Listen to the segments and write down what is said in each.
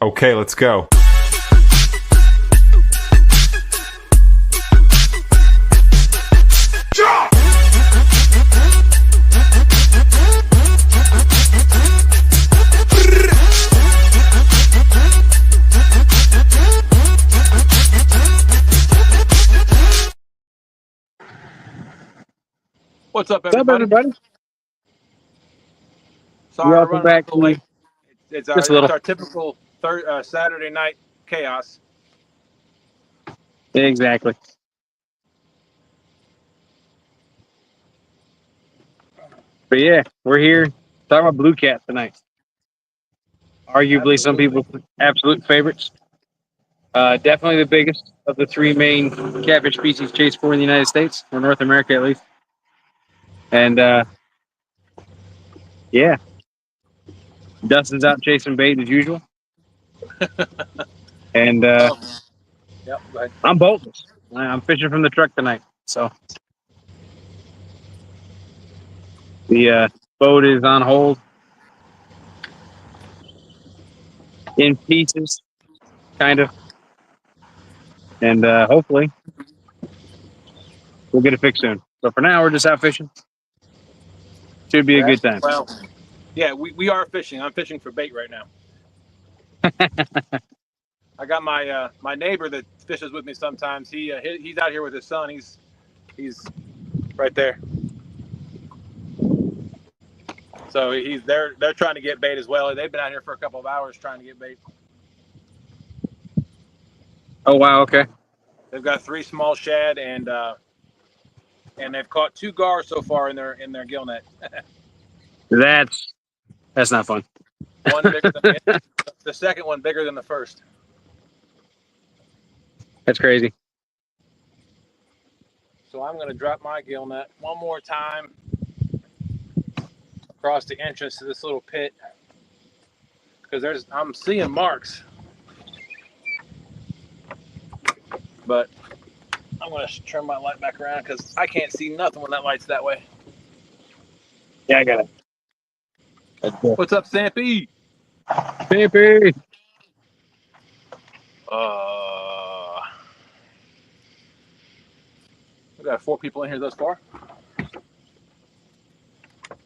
Okay, let's go. What's up, What's up, everybody? everybody? Sorry, we're Welcome running back a little late. It's just a little. our typical Saturday night chaos. Exactly. But yeah, we're here talking about Bluecats tonight. Arguably, some Absolutely. people's absolute favorites. Definitely the biggest of the three main catfish species chased for in the United States, or North America at least. And yeah, Dustin's out chasing bait as usual. And Yep, go ahead. I'm boatless. I'm fishing from the truck tonight. So the boat is on hold in pieces, kind of. And hopefully we'll get it fixed soon. So for now, we're just out fishing. Should be a good time. Well, yeah, we are fishing. I'm fishing for bait right now. I got my my neighbor that fishes with me sometimes. He's out here with his son. He's right there. So they're trying to get bait as well. They've been out here for a couple of hours trying to get bait. Oh wow, okay. They've got 3 small shad and they've caught 2 gar so far in their gill net. That's not fun. One bigger than the second one bigger than the first. That's crazy. So I'm going to drop my gill net one more time across the entrance to this little pit because I'm seeing marks, but I'm going to turn my light back around because I can't see nothing when that light's that way. Yeah, I got it. What's up, Stampy? Stampy. We got 4 people in here thus far.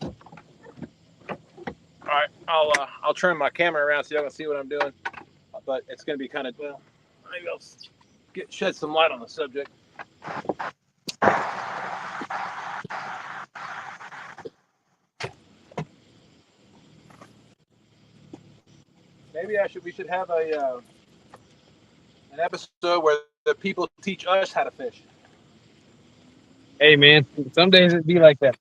All right, I'll turn my camera around so y'all can see what I'm doing, but it's going to be kind of maybe I'll shed some light on the subject. Maybe we should have an episode where the people teach us how to fish. Hey man, some days it'd be like that.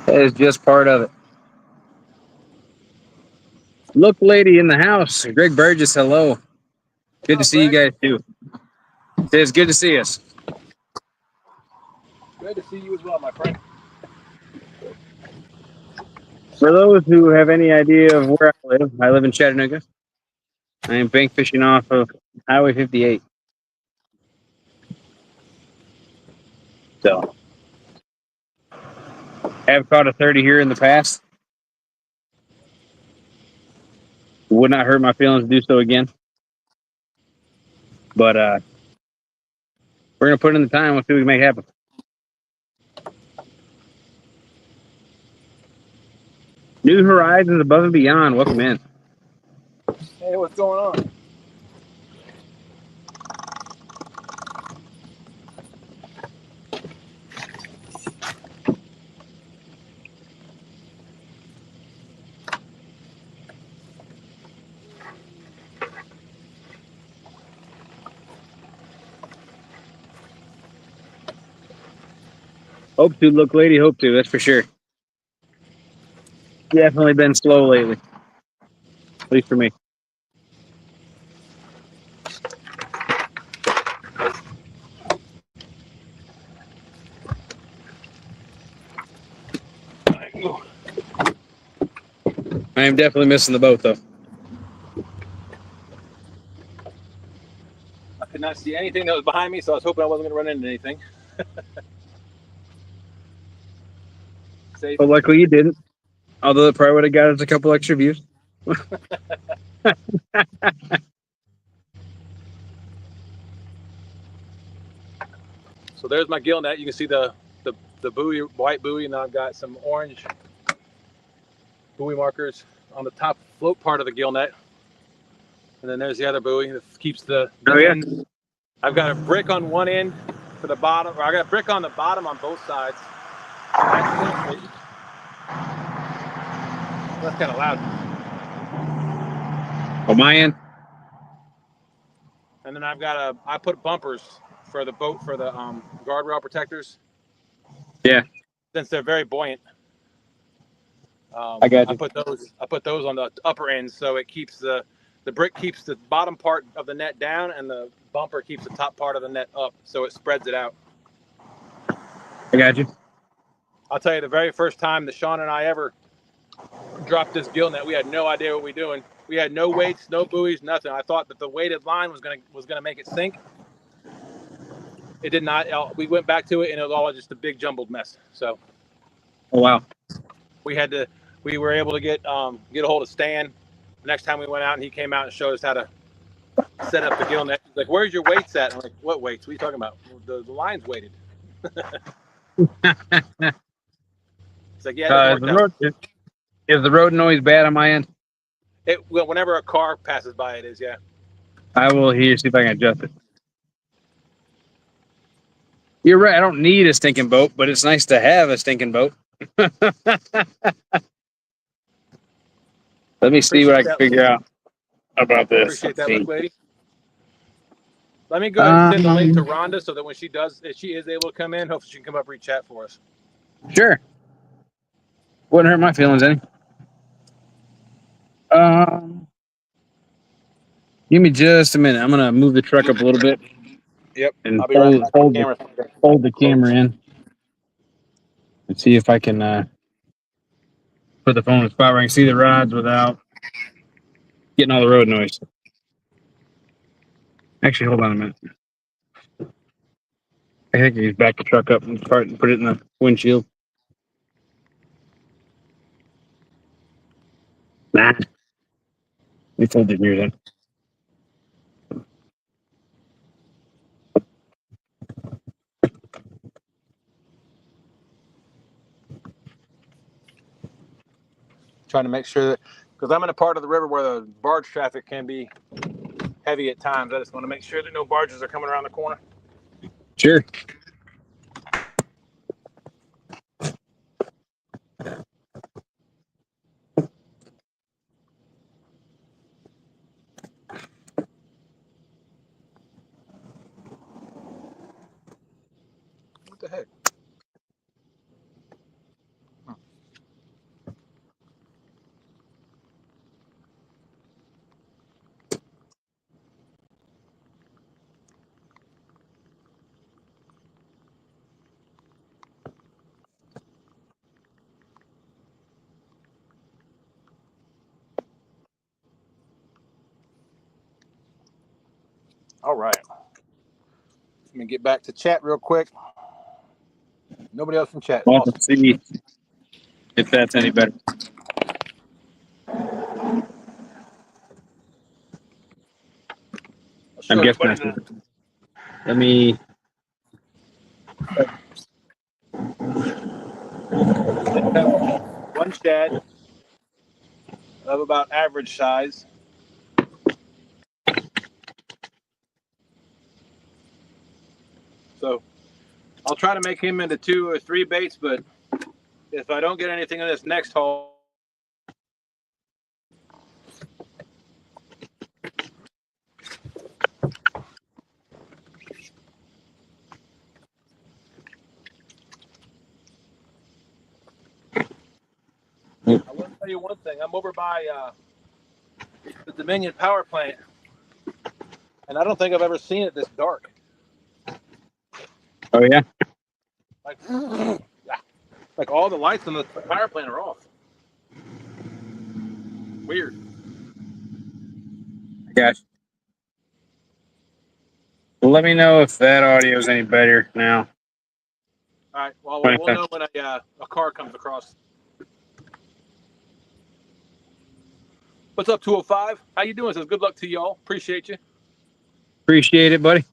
That is just part of it. Look, lady in the house. Greg Burgess, hello. Good to see you guys too. It's good to see us. Good to see you as well, my friend. For those who have any idea of where I live in Chattanooga. I am bank fishing off of Highway 58. So, have caught a 30 here in the past. Would not hurt my feelings to do so again. But we're gonna put in the time. We'll see what we make happen. New horizons above and beyond. Welcome in. Hey, what's going on? Hope to, look, lady. Hope to. That's for sure. Definitely been slow lately. At least for me. I am definitely missing the boat, though. I could not see anything that was behind me, so I was hoping I wasn't going to run into anything. safe. But luckily you didn't. Although it probably would have got us a couple extra views. So there's my gill net. You can see the buoy, white buoy, and then I've got some orange buoy markers on the top float part of the gill net. And then there's the other buoy that keeps the end. I've got a brick on one end for the bottom, or I got a brick on the bottom on both sides. That's kind of loud. On my end. And then I put bumpers for the boat for the guardrail protectors. Yeah. Since they're very buoyant. I got you. I put those on the upper end, so it keeps the brick keeps the bottom part of the net down, and the bumper keeps the top part of the net up, so it spreads it out. I got you. I'll tell you, the very first time that Sean and I ever dropped this gill net, we had no idea what we were doing. We had no weights, no buoys, nothing. I thought that the weighted line was gonna make it sink. It did not. We went back to it, and it was all just a big jumbled mess. So, oh wow, we were able to get a hold of Stan. The next time we went out, and he came out and showed us how to set up the gill net. He's like, "Where's your weights at?" I'm like, "What weights? What are you talking about? The line's weighted." It's like, "Yeah." Is the road noise bad on my end? Well, whenever a car passes by, it is. Yeah. I will see if I can adjust it. You're right. I don't need a stinking boat, but it's nice to have a stinking boat. Let me see what I can figure out about this. Appreciate that, lady. Let me go ahead and send the link to Rhonda so that when she does, if she is able to come in, hopefully she can come up and chat for us. Sure. Wouldn't hurt my feelings any. Give me just a minute. I'm gonna move the truck up a little bit. Yep. And I'll be right back. Hold the camera in and see if I can put the phone in a spot where I can see the rods without getting all the road noise. Actually, hold on a minute. I think I can back the truck up and put it in the windshield. Nah. Let me fold the mirrors in. Trying to make sure that, because I'm in a part of the river where the barge traffic can be heavy at times. I just want to make sure that no barges are coming around the corner. Sure. What the heck? All right. Let me get back to chat real quick. Nobody else in chat. We'll Awesome. see if that's any better. I'm guessing that's good. Let me. One shad of about average size. So I'll try to make him into 2 or 3 baits, but if I don't get anything in this next haul, I want to tell you one thing. I'm over by the Dominion power plant, and I don't think I've ever seen it this dark. Oh yeah. Like all the lights on the power plant are off. Weird. Gotcha. Well, let me know if that audio is any better now. All right. Well, we'll know when a car comes across. What's up, 205? How you doing? Says good luck to y'all. Appreciate you. Appreciate it, buddy.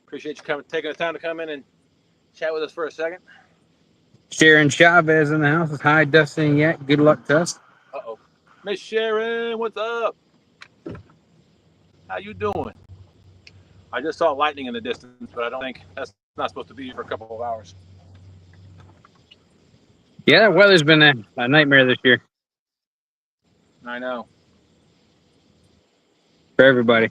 Appreciate you taking the time to come in and chat with us for a second. Sharon Chavez in the house. Hi, Dustin. Yeah, good luck to us. Uh-oh. Miss Sharon, what's up? How you doing? I just saw lightning in the distance, but I don't think that's not supposed to be for a couple of hours. Yeah, that weather's been a nightmare this year. I know. For everybody.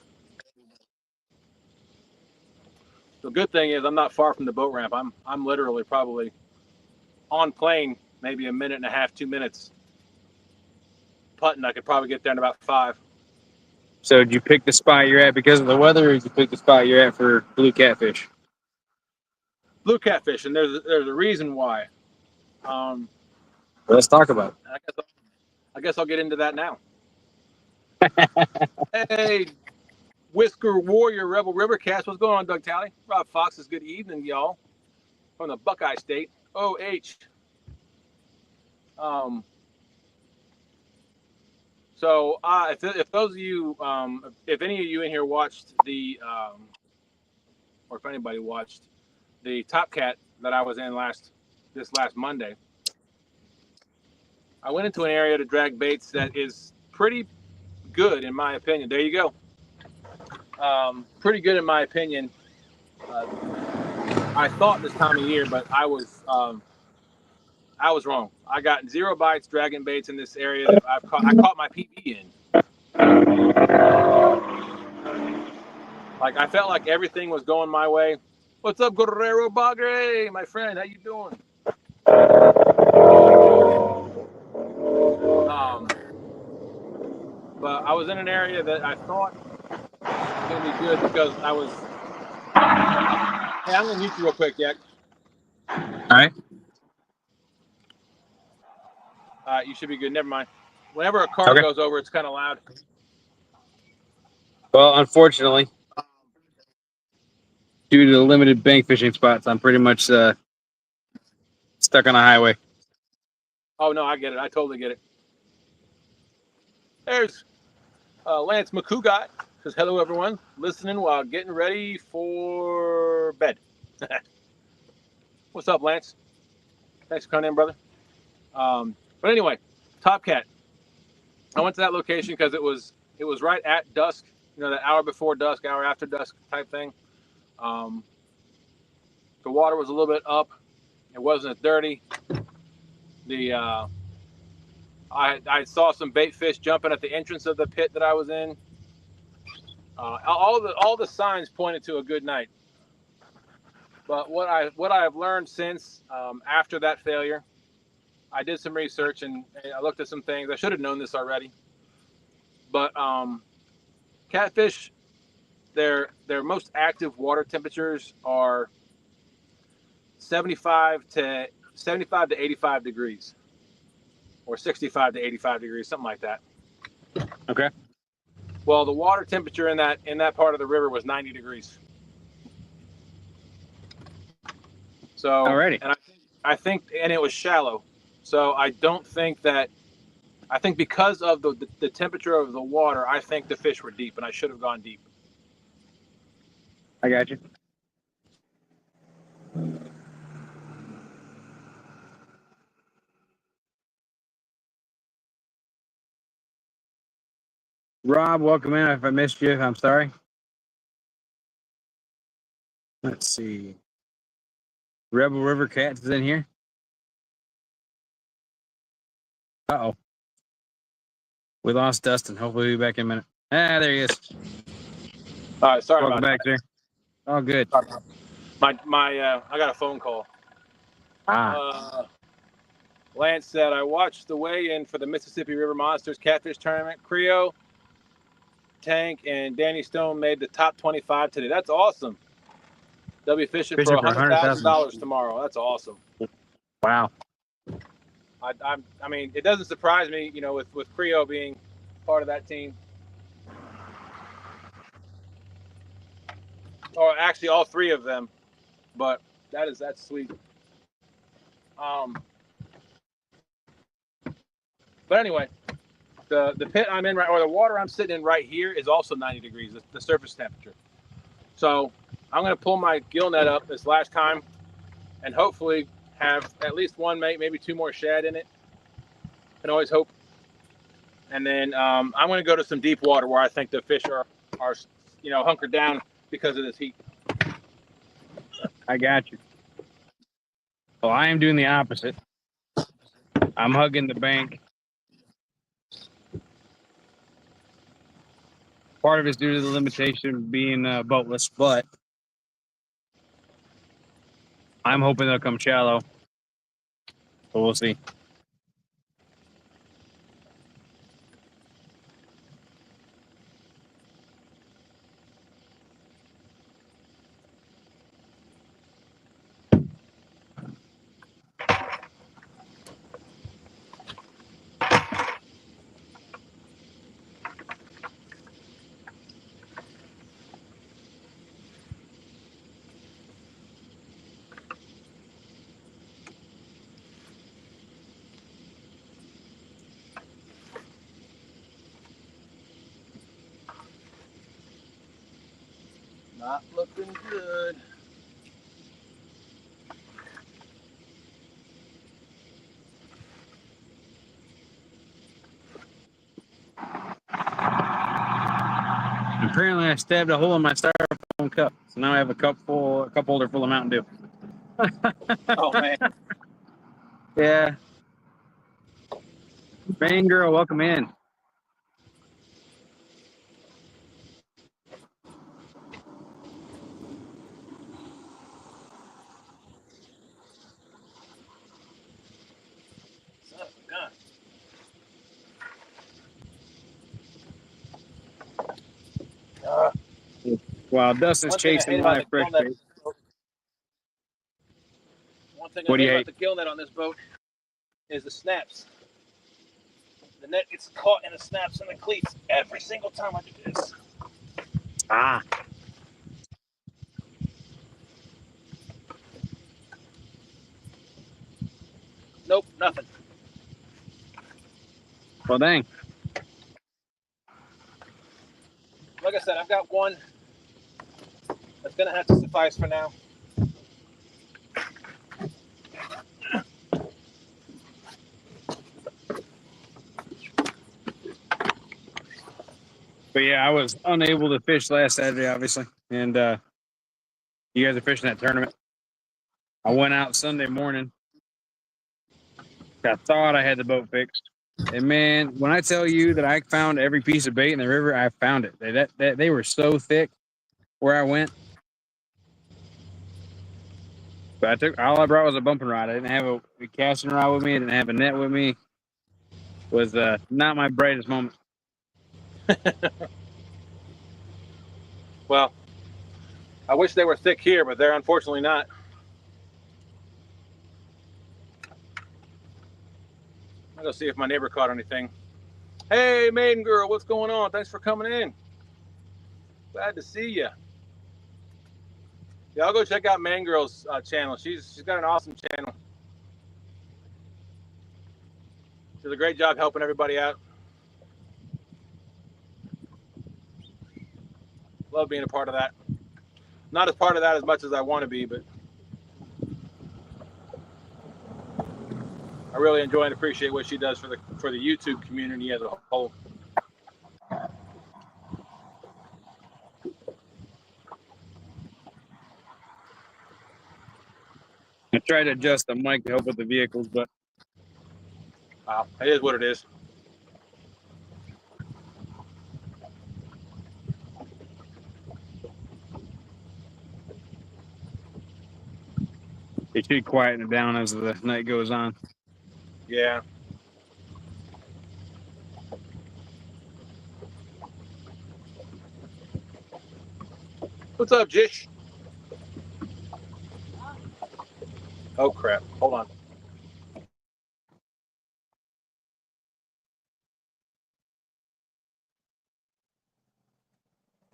The good thing is I'm not far from the boat ramp. I'm literally probably on plane maybe a minute and a half, 2 minutes. Putting, I could probably get there in about 5. So did you pick the spot you're at because of the weather, or did you pick the spot you're at for blue catfish? Blue catfish, and there's a reason why. Let's talk about it. I guess I'll get into that now. Hey, Whisker Warrior Rebel Rivercast, what's going on, Doug Talley? Rob Fox says good evening, y'all, from the Buckeye State. OH. So if those of you, if any of you in here watched the, or if anybody watched the Top Cat that I was in this last Monday, I went into an area to drag baits that is pretty good in my opinion. There you go. Pretty good in my opinion. I thought this time of year, but I was wrong. I got 0 bites dragging baits in this area that I caught my PB in. Like I felt like everything was going my way. What's up, Guerrero Bagre, my friend? How you doing? But I was in an area that I thought was going to be good because I was. Hey, I'm going to mute you real quick, Yak. All right. You should be good. Never mind. Whenever a car goes over, it's kind of loud. Well, unfortunately, due to the limited bank fishing spots, I'm pretty much stuck on a highway. Oh, no, I get it. I totally get it. There's Lance McCougot. Says, hello, everyone. Listening while getting ready for bed. What's up, Lance? Thanks for coming in, brother. But anyway, Top Cat. I went to that location because it was right at dusk. You know, the hour before dusk, hour after dusk type thing. The water was a little bit up. It wasn't as dirty. I saw some bait fish jumping at the entrance of the pit that I was in. All the signs pointed to a good night. But what I've learned since after that failure, I did some research and I looked at some things. I should have known this already. But catfish, their most active water temperatures are 75 to 85 degrees, or 65 to 85 degrees, something like that. Okay. Well, the water temperature in that part of the river was 90 degrees. So, alrighty. And I think, and it was shallow. So I think because of the temperature of the water, I think the fish were deep, and I should have gone deep. I got you. Rob, welcome in. If I missed you, I'm sorry. Let's see. Rebel River Cats is in here. Uh-oh. We lost Dustin. Hopefully he'll be back in a minute. Ah, there he is. All right, sorry Welcome about back, that. sir. All good. I got a phone call. Lance said, I watched the weigh-in for the Mississippi River Monsters Catfish Tournament. Creo, Tank, and Danny Stone made the top 25 today. That's awesome. They'll be fishing for $100,000 tomorrow. That's awesome. Wow. I mean, it doesn't surprise me, you know, with Creo being part of that team. or actually all 3 of them. But that's sweet. But anyway, the pit I'm in right, or the water I'm sitting in right here is also 90 degrees, the surface temperature. So I'm going to pull my gill net up this last time and hopefully have at least 1 mate, maybe 2 more shad in it. Can always hope. And then I'm going to go to some deep water where I think the fish are hunkered down because of this heat. I got you. Well, I am doing the opposite. I'm hugging the bank. Part of it's due to the limitation of being boatless, but I'm hoping they'll come shallow. But we'll see. Not looking good. Apparently, I stabbed a hole in my styrofoam cup, so now I have a cup holder full of Mountain Dew. Oh man. Yeah. Bang girl, welcome in. Son of a gun. While Dustin's One thing I hate chasing about my the fresh gill net. bait. One thing I What do hate you about hate? the gill net on this boat is the snaps. The net gets caught in the snaps and the cleats every single time I do this. Ah, Nope, nothing. well, dang. Like I said, I've got one that's gonna have to suffice for now. But yeah, I was unable to fish last Saturday, obviously. And you guys are fishing that tournament. I went out Sunday morning. I thought I had the boat fixed. And man, when I tell you that I found every piece of bait in the river, I found it. They were so thick where I went. But all I brought was a bumping rod. I didn't have a casting rod with me. I didn't have a net with me. It was not my brightest moment. Well, I wish they were thick here, but they're unfortunately not. I'll go see if my neighbor caught anything. Hey, maiden girl, what's going on? Thanks for coming in. Glad to see you. Yeah, I'll go check out Maiden Girl's channel. She's got an awesome channel. She does a great job helping everybody out. Love being a part of that. Not as part of that as much as I want to be, but I really enjoy and appreciate what she does for the YouTube community as a whole. I tried to adjust the mic to help with the vehicles, but It is what it is. it should quieten it down as the night goes on. Yeah. What's up, Jish? Oh crap! Hold on.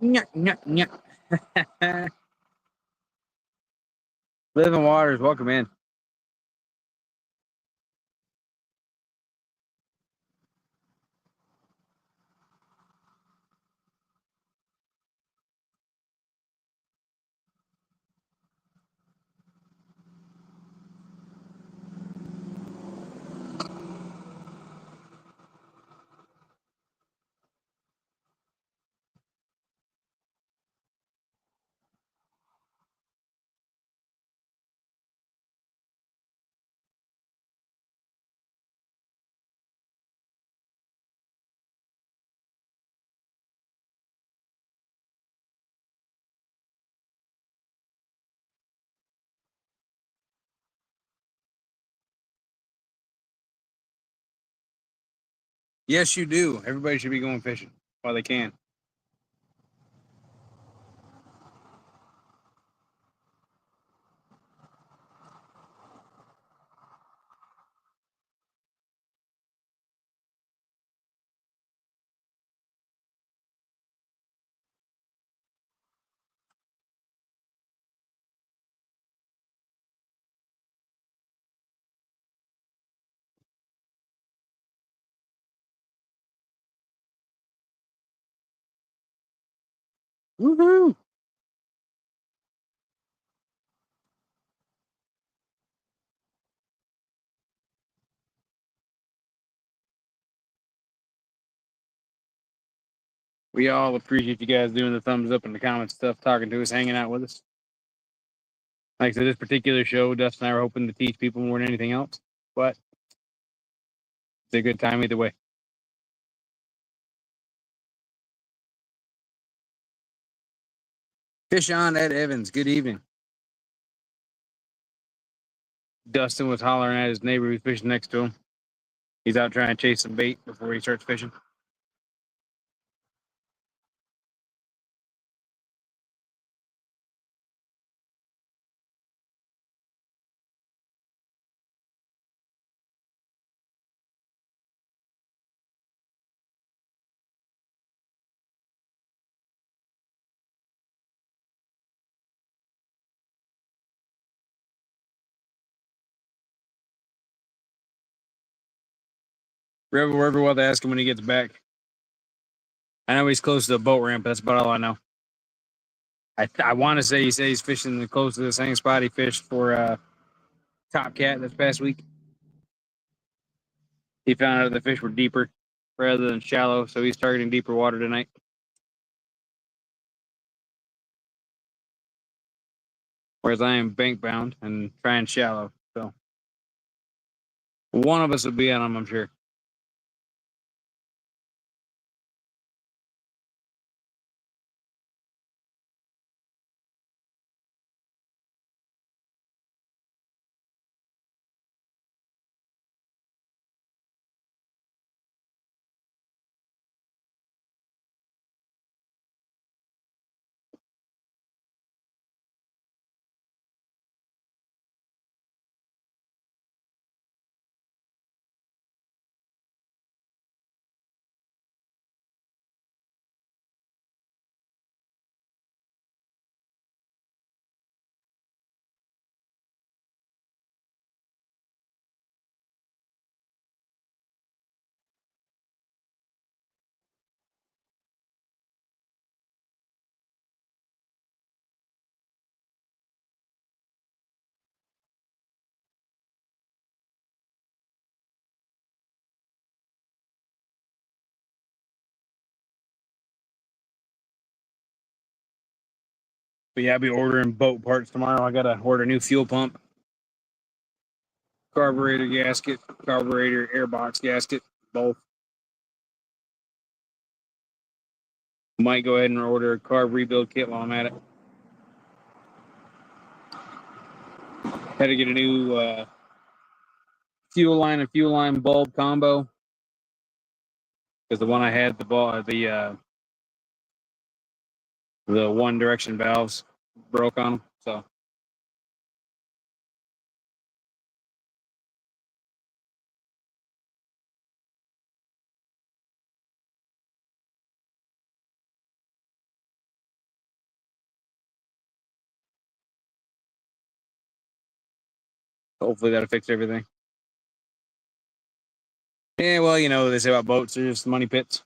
Nyah, nyah, nyah. Living Waters, welcome in. Yes, you do. Everybody should be going fishing while they can. Woohoo! We all appreciate you guys doing the thumbs up in the comments stuff, talking to us, hanging out with us. Like I said, this particular show, Dustin and I were hoping to teach people more than anything else, but it's a good time either way. Fish on, Ed Evans. Good evening. Dustin was hollering at his neighbor who's fishing next to him. He's out trying to chase some bait before he starts fishing. Rebel River, we'll have to ask him when he gets back. I know he's close to the boat ramp. That's about all I know. I want to say he said he's fishing close to the same spot he fished for Top Cat this past week. He found out the fish were deeper rather than shallow, so he's targeting deeper water tonight. Whereas I am bank bound and trying shallow. So one of us will be on them, I'm sure. But yeah, I'll be ordering boat parts tomorrow. I gotta order a new fuel pump, carburetor gasket, carburetor airbox gasket, both. Might go ahead and order a carb rebuild kit while I'm at it. Had to get a new fuel line and fuel line bulb combo because the one I had, the one direction valves broke on them. So Hopefully that'll fix everything. Yeah, well, you know what they say about boats, they're just money pits.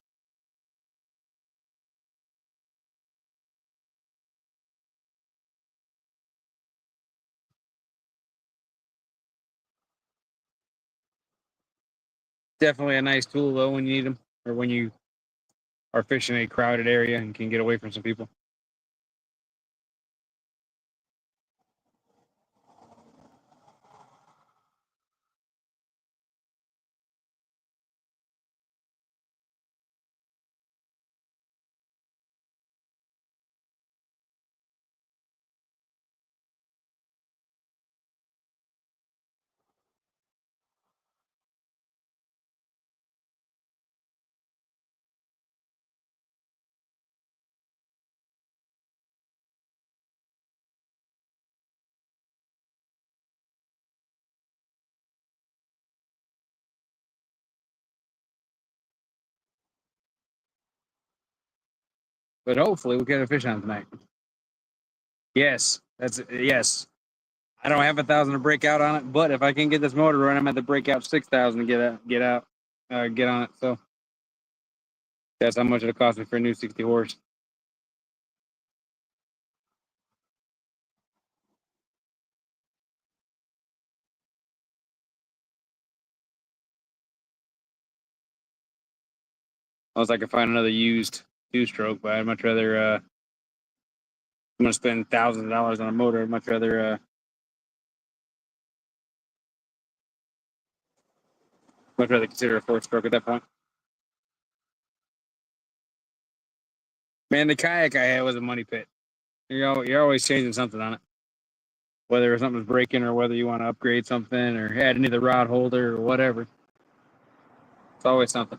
Definitely a nice tool though when you need them, or when you are fishing in a crowded area and can get away from some people. But hopefully we'll get a fish on tonight. Yes, yes. I don't have 1,000 to break out on it, but if I can get this motor running, I'm at the breakout 6,000 to get on it. So that's how much it'll cost me for a new 60 horse. Unless I can find another used 2-stroke, but I'd much rather. I'm gonna spend thousands of dollars on a motor. I'd much rather consider a 4-stroke at that point. Man, the kayak I had was a money pit. You're always changing something on it, whether something's breaking or whether you want to upgrade something or add any of the rod holder or whatever. It's always something.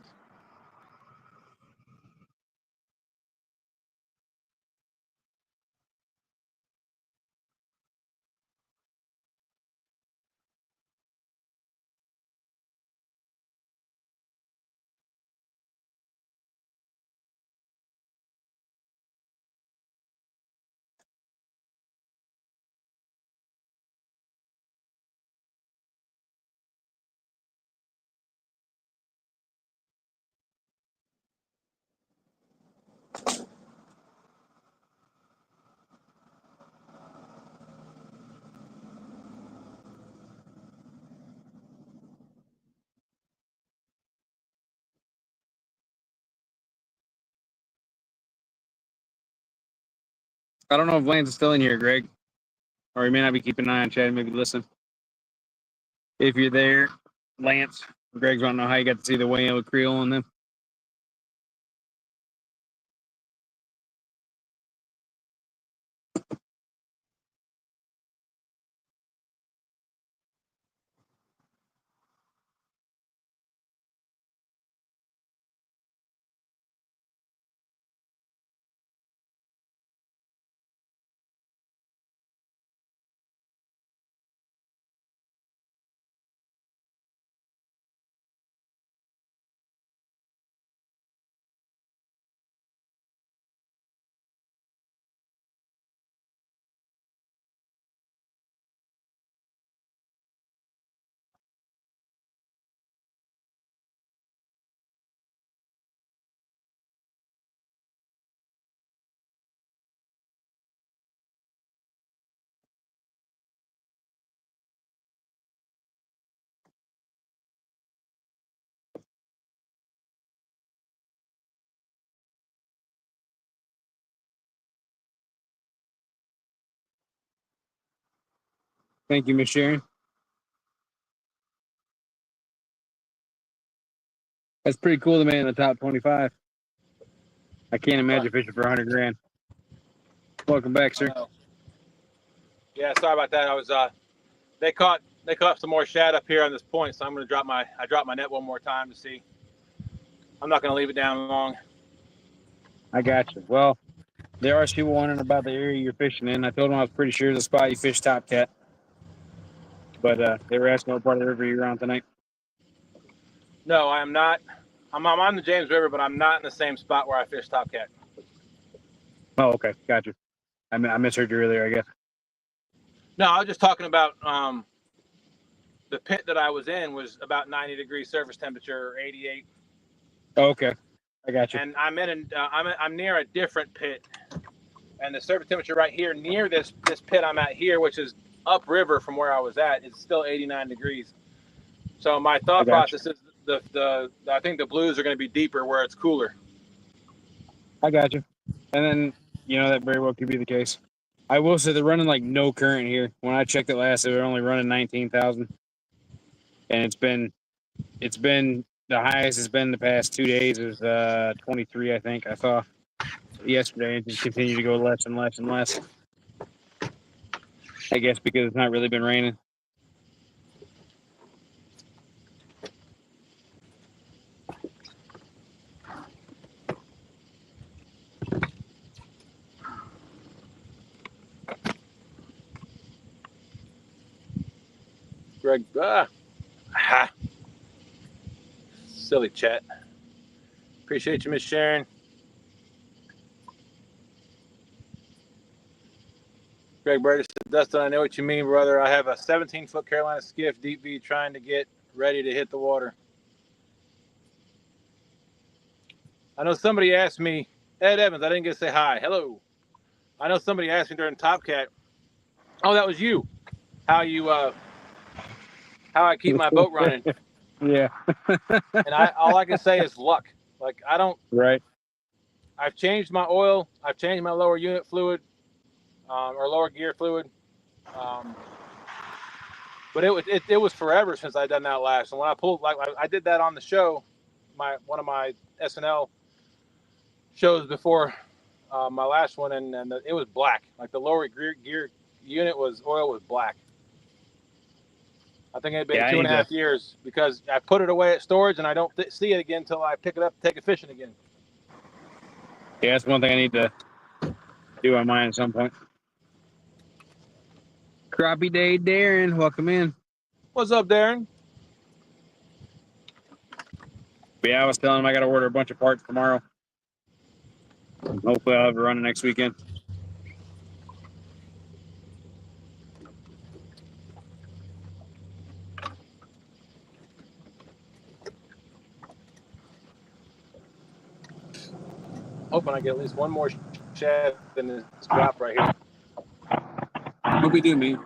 I don't know if Lance is still in here, Greg, or he may not be keeping an eye on chat and maybe listen. If you're there, Lance, Greg's want to know how you got to see the weigh-in with Creole and them. Thank you, Miss Sharon. That's pretty cool to man in the top 25. I can't imagine fishing for 100 grand. Welcome back, sir. Yeah, sorry about that. I was they caught some more shad up here on this point, so I'm gonna drop my net one more time to see. I'm not gonna leave it down long. I got you. Well, there are people wondering about the area you're fishing in. I told them I was pretty sure the spot you fished Top Cat, but they were asking what part of the river you're on tonight. No, I am not. I'm on the James River, but I'm not in the same spot where I fished Top Cat. Oh, okay, got you. I misheard you earlier, I guess. No, I was just talking about the pit that I was in was about 90 degrees surface temperature, or 88. Okay, I got you. And I'm near a different pit, and the surface temperature right here near this pit I'm at here, which is upriver from where I was at, is still 89 degrees. So my thought process is I think the blues are going to be deeper where it's cooler. I got you. And then, you know, that very well could be the case. I will say they're running like no current here. When I checked it last, they were only running 19,000. And it's been the highest it's been the past 2 days is 23, I think. I saw yesterday. It just continued to go less and less and less. I guess because it's not really been raining. Greg, silly chat. Appreciate you, Miss Sharon. Greg Brady said, Dustin, I know what you mean, brother. I have a 17-foot Carolina skiff, deep V, trying to get ready to hit the water. I know somebody asked me, Ed Evans, I didn't get to say hi. Hello. I know somebody asked me during Top Cat, oh, that was you, how I keep my boat running. Yeah. And all I can say is luck. Like, I don't. Right. I've changed my oil. I've changed my lower unit fluid, or lower gear fluid. But it was forever since I'd done that last. And when I pulled, like I did that on the show, one of my SNL shows before my last one, and it was black. Like the lower gear unit oil was black. I think it had been 2.5 years because I put it away at storage and I don't see it again until I pick it up and take it fishing again. Yeah, that's one thing I need to do on mine at some point. Crappie Day, Darren, welcome in. What's up, Darren? But yeah, I was telling him I got to order a bunch of parts tomorrow. Hopefully I'll have it running next weekend. Hoping I get at least one more shad than this drop right here. Hope we do, man.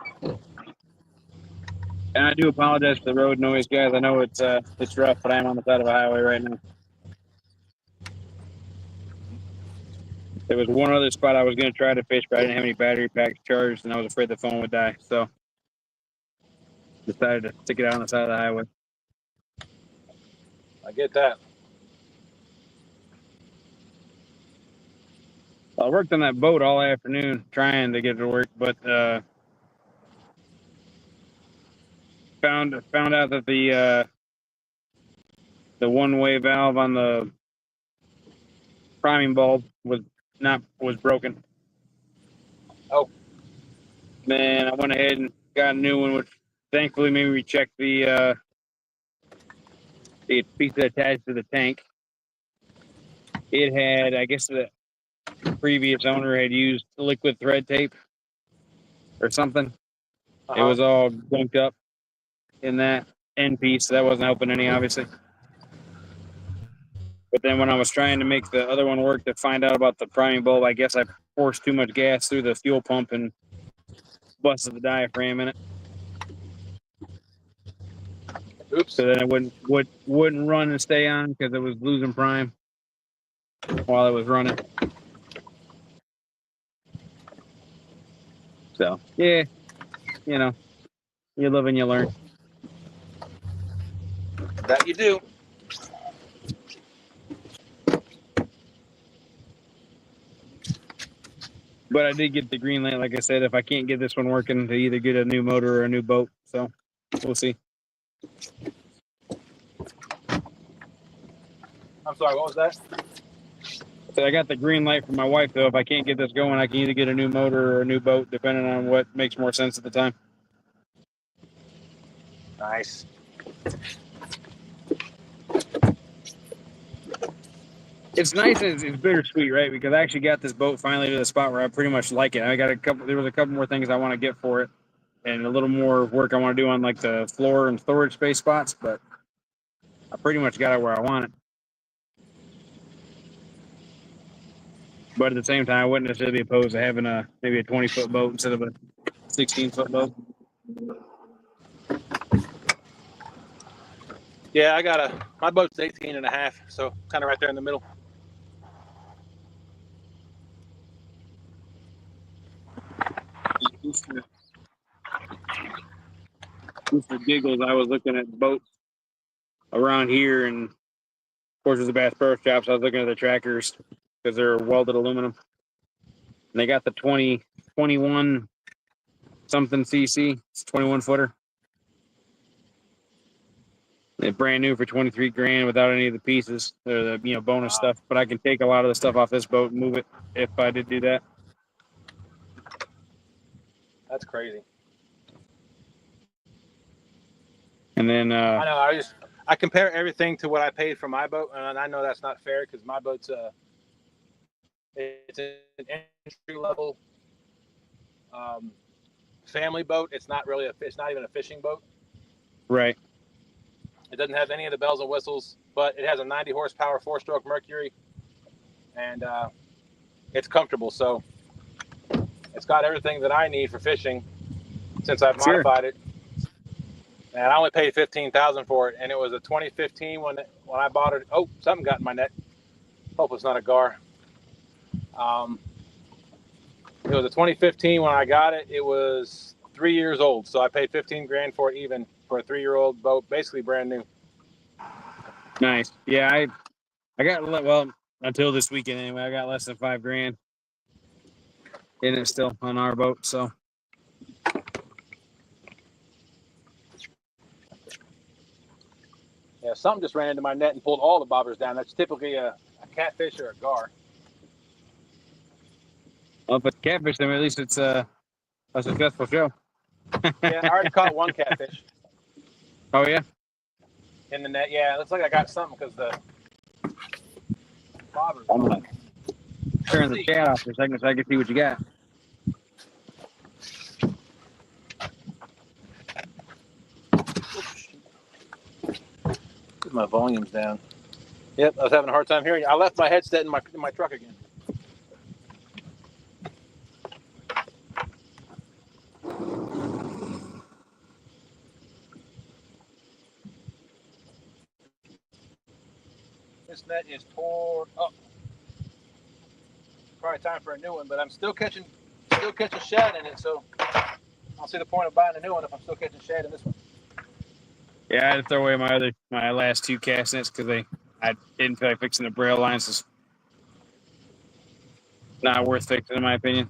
And I do apologize for the road noise, guys. I know it's rough, but I am on the side of a highway right now. There was one other spot I was going to try to fish, but I didn't have any battery packs charged, and I was afraid the phone would die. So decided to stick it out on the side of the highway. I get that. I worked on that boat all afternoon trying to get it to work, but found out that the one-way valve on the priming bulb was broken. Oh. Man, I went ahead and got a new one, which thankfully made me check the piece that attached to the tank. It had, I guess the previous owner had used liquid thread tape or something. It was all gunked up in that end piece, so that wasn't helping any, obviously. But then when I was trying to make the other one work to find out about the priming bulb, I guess I forced too much gas through the fuel pump and busted the diaphragm in it. Oops. So then it wouldn't run and stay on because it was losing prime while it was running. So, yeah, you know, you live and you learn. That you do. But I did get the green light, like I said, if I can't get this one working, to either get a new motor or a new boat. So, we'll see. I'm sorry, what was that? So I got the green light from my wife, though. If I can't get this going, I can either get a new motor or a new boat, depending on what makes more sense at the time. Nice. It's nice and it's bittersweet, right? Because I actually got this boat finally to the spot where I pretty much like it. There was a couple more things I want to get for it. and a little more work I want to do on like the floor and storage space spots, but I pretty much got it where I want it. But at the same time, I wouldn't necessarily be opposed to having maybe a 20-foot boat instead of a 16-foot boat. Yeah, my boat's 18 and a half, so kind of right there in the middle. Just for giggles, I was looking at boats around here, and of course there's the Bass Pro Shops. I was looking at the trackers because they're welded aluminum, and they got the 21 something cc. It's 21 footer. They're brand new for 23 grand without any of the pieces or the bonus stuff. But I can take a lot of the stuff off this boat and move it if I did do that. That's crazy. And then I know I compare everything to what I paid for my boat, and I know that's not fair because my boat's it's an entry level family boat. It's not really it's not even a fishing boat. Right. It doesn't have any of the bells and whistles, but it has a 90 horsepower 4-stroke Mercury, and it's comfortable. So it's got everything that I need for fishing since I've modified it. And I only paid $15,000 for it, and it was a 2015 when I bought it. Oh, something got in my net. Hope it's not a gar. It was a 2015 when I got it. It was 3 years old, so I paid 15 grand for it, even for a 3-year-old boat, basically brand new. Nice. Yeah, I got until this weekend anyway. I got less than $5 grand in it still on our boat. So. Yeah, something just ran into my net and pulled all the bobbers down. That's typically a catfish or a gar. Well, if it's catfish, then at least it's a successful show. Yeah, I already caught one catfish. Oh, yeah? In the net, yeah. It looks like I got something because the bobbers. I'm going to turn the chat off for a second so I can see what you got. My volume's down. Yep, I was having a hard time hearing you. I left my headset in my truck again. This net is tore up. Probably time for a new one, but I'm still catching shad in it, so I don't see the point of buying a new one if I'm still catching shad in this one. Yeah, I had to throw away my last 2 cast nets because I didn't feel like fixing the braille lines. It's not worth fixing, in my opinion.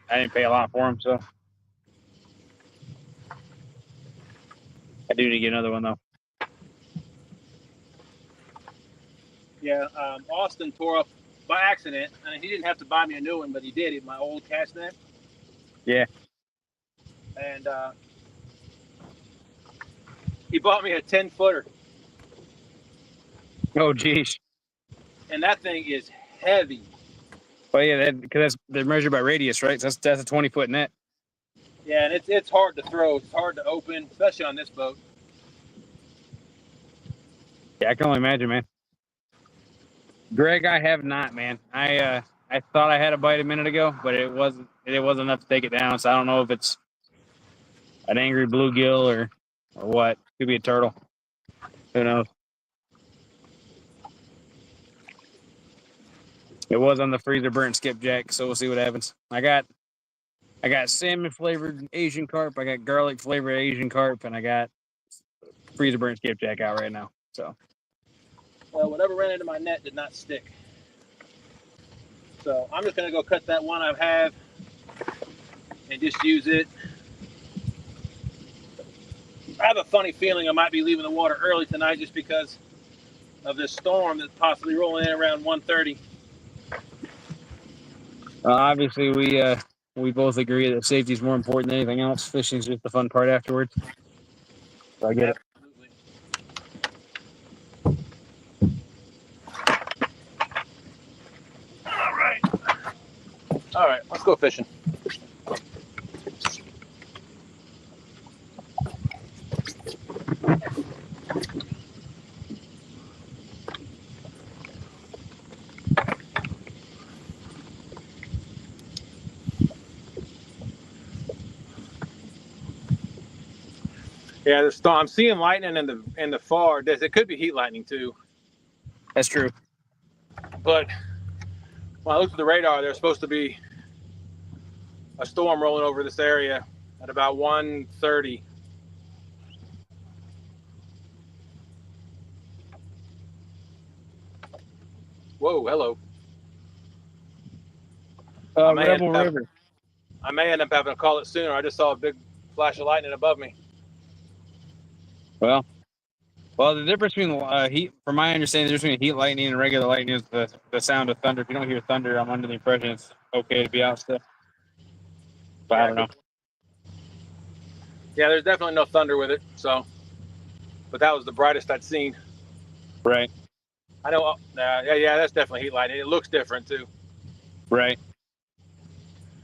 I didn't pay a lot for them, so I do need to get another one though. Yeah, Austin tore up by accident. I mean, he didn't have to buy me a new one, but he did. My old cast net. Yeah. And he bought me a 10-footer. Oh, geez. And that thing is heavy. Well, yeah, because they're measured by radius, right? So that's a 20-foot net. Yeah, and it's hard to throw. It's hard to open, especially on this boat. Yeah, I can only imagine, man. Greg, I have not, man. I thought I had a bite a minute ago, but it wasn't enough to take it down. So I don't know if it's an angry bluegill or what. Could be a turtle. Who knows? It was on the freezer burnt skipjack, so we'll see what happens. I got salmon flavored Asian carp, I got garlic flavored Asian carp, and I got freezer burnt skipjack out right now. So, well, whatever ran into my net did not stick. So I'm just gonna go cut that one I have and just use it. I have a funny feeling I might be leaving the water early tonight just because of this storm that's possibly rolling in around 1:30. obviously, we both agree that safety is more important than anything else. Fishing is just the fun part afterwards. So I get it. Absolutely. All right, let's go fishing. Yeah, the storm. I'm seeing lightning in the far. It could be heat lightning too. That's true. But when I looked at the radar, there's supposed to be a storm rolling over this area at about 1:30. Whoa, hello. Rebel River. I may end up having to call it sooner. I just saw a big flash of lightning above me. Well, the difference between heat, from my understanding, the difference between heat lightning and regular lightning is the sound of thunder. If you don't hear thunder, I'm under the impression it's okay to be out still. But I don't know. Yeah, there's definitely no thunder with it. So, but that was the brightest I'd seen. Right. I know. Yeah, that's definitely heat lightning. It looks different too. Right.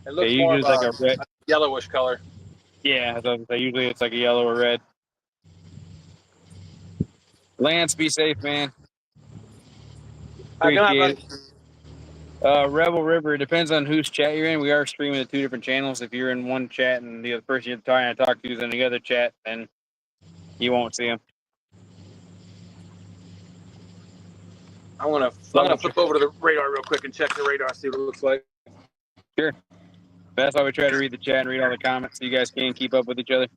It looks more of like a red, yellowish color. Yeah, usually it's like a yellow or red. Lance, be safe, man. Appreciate it. Rebel River, it depends on whose chat you're in. We are streaming to 2 different channels. If you're in one chat and the other person you're trying to talk to is in the other chat, then you won't see them. I'm gonna flip over to the radar real quick and check the radar, see what it looks like. Sure. That's why we try to read the chat and read all the comments so you guys can keep up with each other.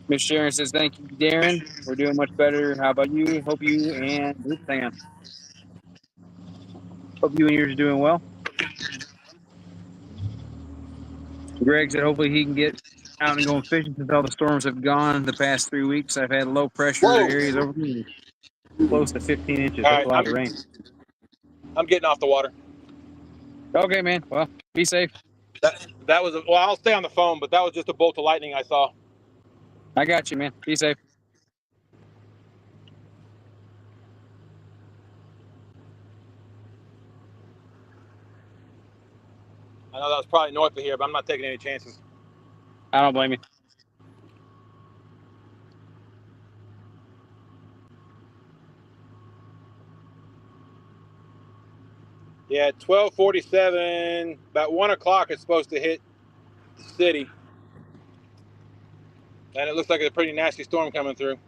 Miss Sharon says, thank you, Darren. We're doing much better. How about you? Hope you and yours are doing well. Greg said hopefully he can get out and going fishing since all the storms have gone the past 3 weeks. I've had low pressure areas over me, close to 15 inches. That's a lot of rain. I'm getting off the water. Okay, man. Well, be safe. That was I'll stay on the phone, but that was just a bolt of lightning I saw. I got you, man. Be safe. I know that was probably north of here, but I'm not taking any chances. I don't blame you. Yeah, 12:47, about 1 o'clock it's supposed to hit the city. And it looks like a pretty nasty storm coming through.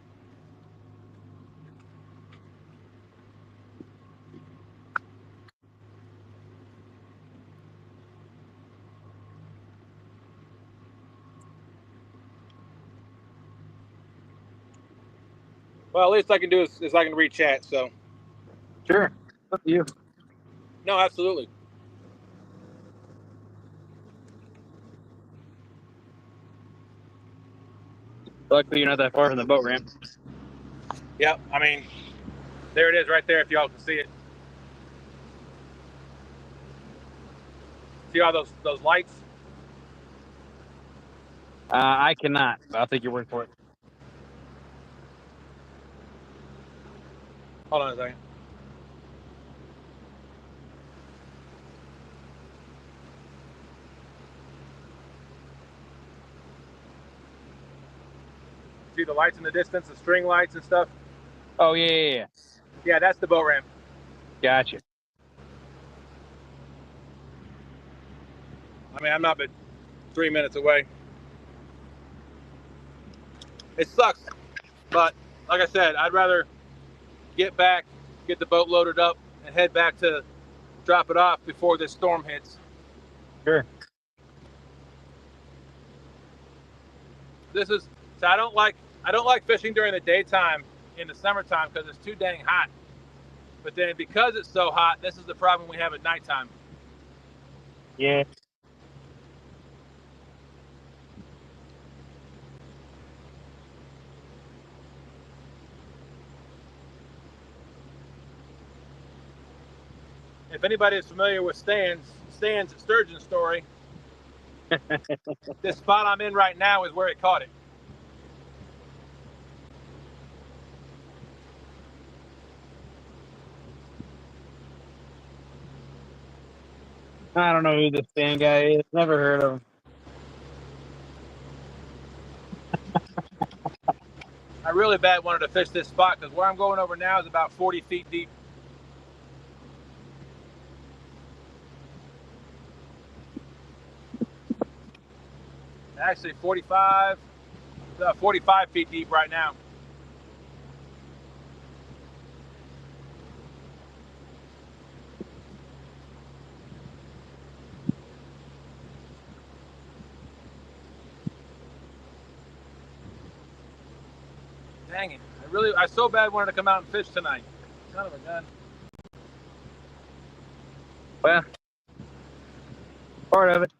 Well, at least I can do is I can read chat, so. Sure. Up to you. No, absolutely. Luckily, you're not that far from the boat ramp. Yep, I mean, there it is right there if y'all can see it. See all those lights? I cannot, but I'll take your word for it. Hold on a second. See the lights in the distance, the string lights and stuff? Oh, yeah. Yeah, that's the boat ramp. Gotcha. I mean, I'm not but 3 minutes away. It sucks, but like I said, I'd rather get back, get the boat loaded up, and head back to drop it off before this storm hits. Sure. So I don't like fishing during the daytime in the summertime because it's too dang hot. But then because it's so hot, this is the problem we have at nighttime. Yeah. If anybody is familiar with Stan's sturgeon story, this spot I'm in right now is where it caught it. I don't know who this Stan guy is. Never heard of him. I really bad wanted to fish this spot because where I'm going over now is about 40 feet deep. Actually 45 feet deep right now. Dang it. I so bad wanted to come out and fish tonight. Son of a gun. Well, part of it.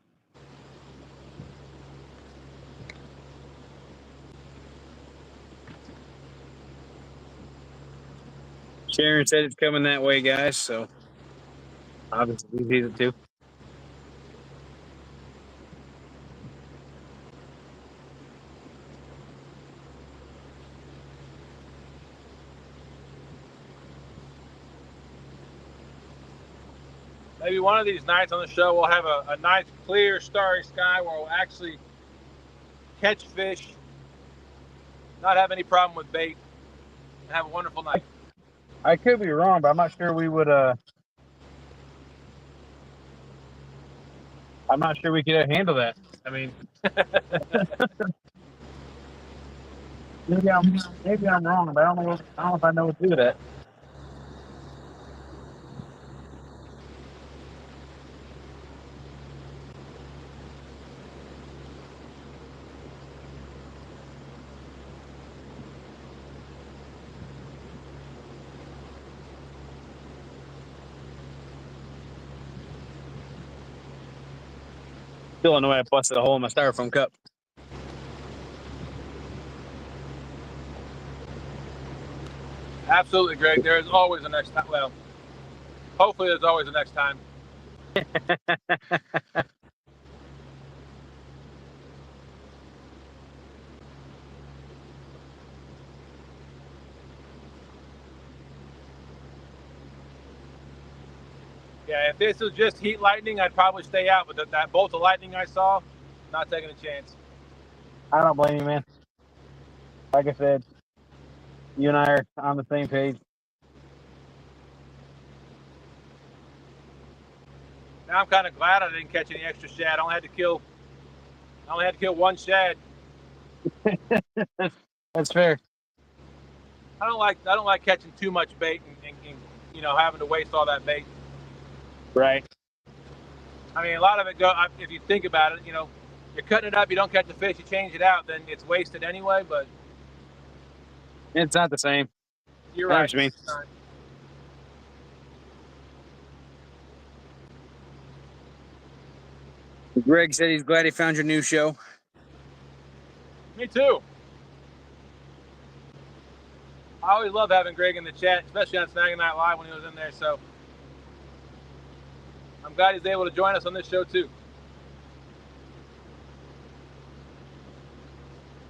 Sharon said it's coming that way, guys, so obviously we need it too. Maybe one of these nights on the show we'll have a nice, clear, starry sky where we'll actually catch fish, not have any problem with bait, and have a wonderful night. I could be wrong, but I'm not sure we would. I'm not sure we could handle that. I mean, maybe I'm wrong, but I don't know if I know what to do with that. Still annoyed I busted a hole in my styrofoam cup. Absolutely, Greg. There is always a next time. Well, hopefully there's always a next time. Yeah, if this was just heat lightning, I'd probably stay out. But that bolt of lightning I saw, not taking a chance. I don't blame you, man. Like I said, you and I are on the same page. Now I'm kind of glad I didn't catch any extra shad. I only had to kill one shad. That's fair. I don't like catching too much bait and having to waste all that bait. Right. I mean, a lot of it if you think about it, you're cutting it up, you don't catch the fish, you change it out, then it's wasted anyway. But it's not the same. You're right. I mean. Greg said he's glad he found your new show. Me too. I always love having Greg in the chat, especially on Snaggin Night Live when he was in there. So I'm glad he's able to join us on this show too.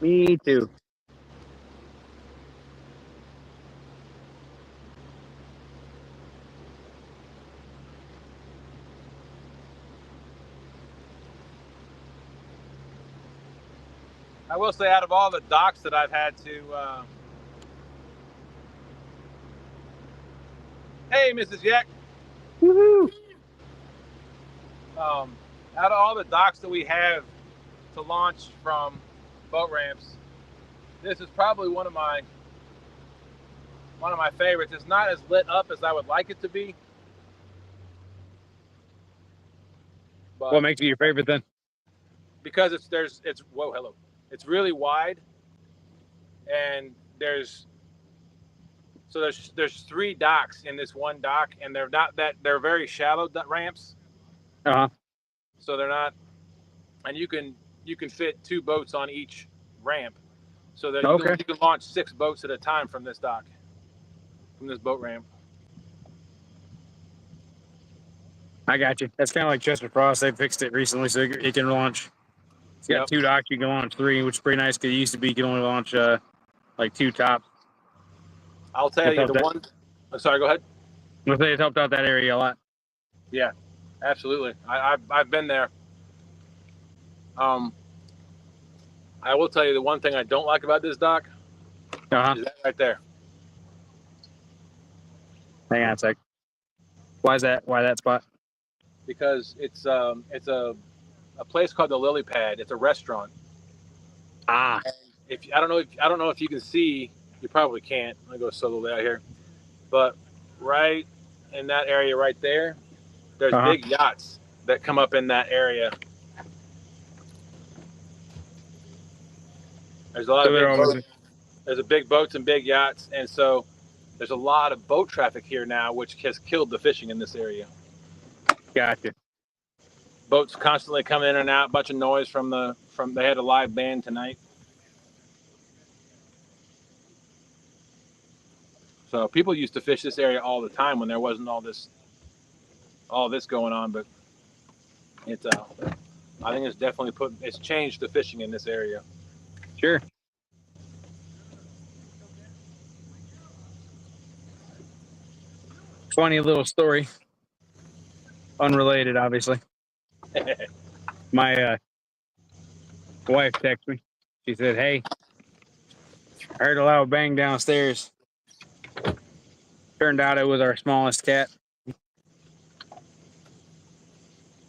Me too. I will say, out of all the docks that I've had to, hey, Mrs. Yak. Woohoo! Out of all the docks that we have to launch from boat ramps, this is probably one of my favorites. It's not as lit up as I would like it to be. But what makes it your favorite then? Because whoa, hello. It's really wide, and there's 3 docks in this one dock, and they're very shallow ramps. So they're not, and you can fit 2 boats on each ramp, so that you can launch 6 boats at a time from this dock, from this boat ramp. I got you. That's kind of like Chester Frost. They fixed it recently, so it can launch. It's got 2 docks. You can launch 3, which is pretty nice because it used to be you can only launch like 2 tops. I'll tell you the one. Sorry, go ahead. I say it's helped out that area a lot. Yeah, absolutely. I've been there. I will tell you the one thing I don't like about this dock is that right there. Hang on a sec. Why is that? Why that spot? Because it's a a place called the Lily Pad. It's a restaurant. Ah. I don't know if you can see. You probably can't. I'm gonna go slowly out here, but right in that area right there, there's big yachts that come up in that area. There's a lot of big boats. There's a big boats and big yachts, and so there's a lot of boat traffic here now, which has killed the fishing in this area. Gotcha. Boats constantly coming in and out. Bunch of noise from they had a live band tonight. So people used to fish this area all the time when there wasn't all this going on, but it's I think it's definitely it's changed the fishing in this area. Sure. Funny little story. Unrelated, obviously. My wife texted me. She said, "Hey, I heard a loud bang downstairs." Turned out it was our smallest cat.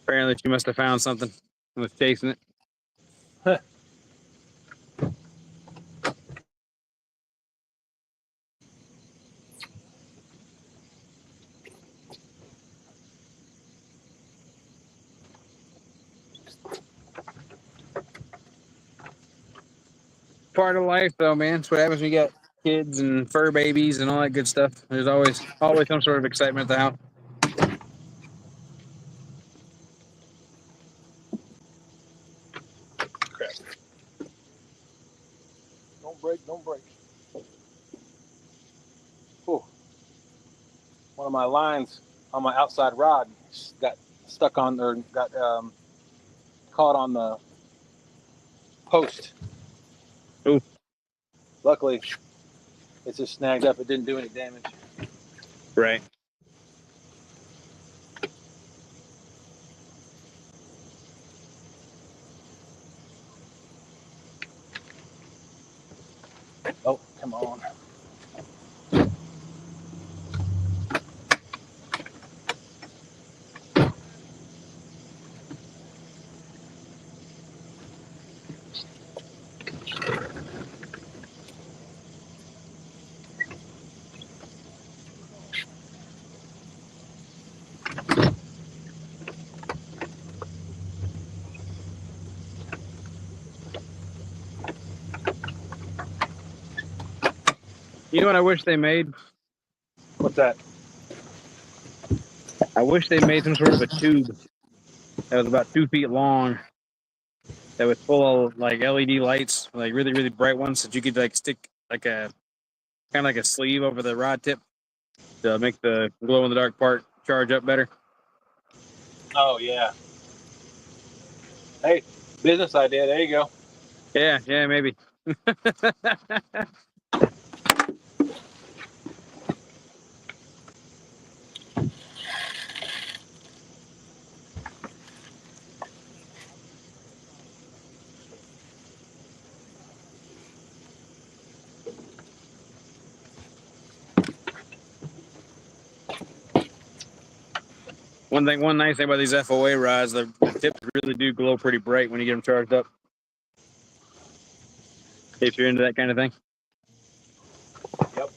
Apparently, she must have found something and was chasing it. Part of life, though, man. That's what happens when you got kids and fur babies and all that good stuff. There's always some sort of excitement at the house. Crap. Don't break. Ooh. One of my lines on my outside rod got stuck on, or got caught on the post. Ooh. Luckily, it's just snagged up. It didn't do any damage. Right. Oh, come on. You know what I wish they made? What's that? I wish they made some sort of a tube that was about 2 feet long that was full of like LED lights, like really, really bright ones that you could like stick like a kind of like a sleeve over the rod tip to make the glow in the dark part charge up better. Oh, yeah. Hey, business idea. There you go. Yeah, maybe. One nice thing about these FOA rods, the tips really do glow pretty bright when you get them charged up. If you're into that kind of thing. Yep.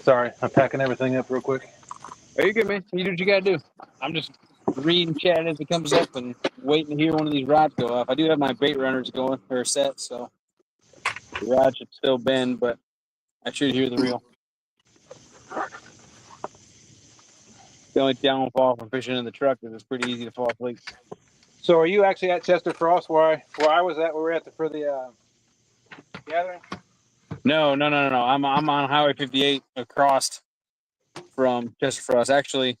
Sorry, I'm packing everything up real quick. Are you good, man? You do what you gotta do. I'm just reading chat as it comes up and waiting to hear one of these rods go off. I do have my bait runners going or set, so the rod should still bend, but I should hear the reel. The only downfall from fishing in the truck is it's pretty easy to fall asleep. So, are you actually at Chester Frost where I was at? Where we were at for the gathering? No. I'm on Highway 58 across from Chester Frost. Actually,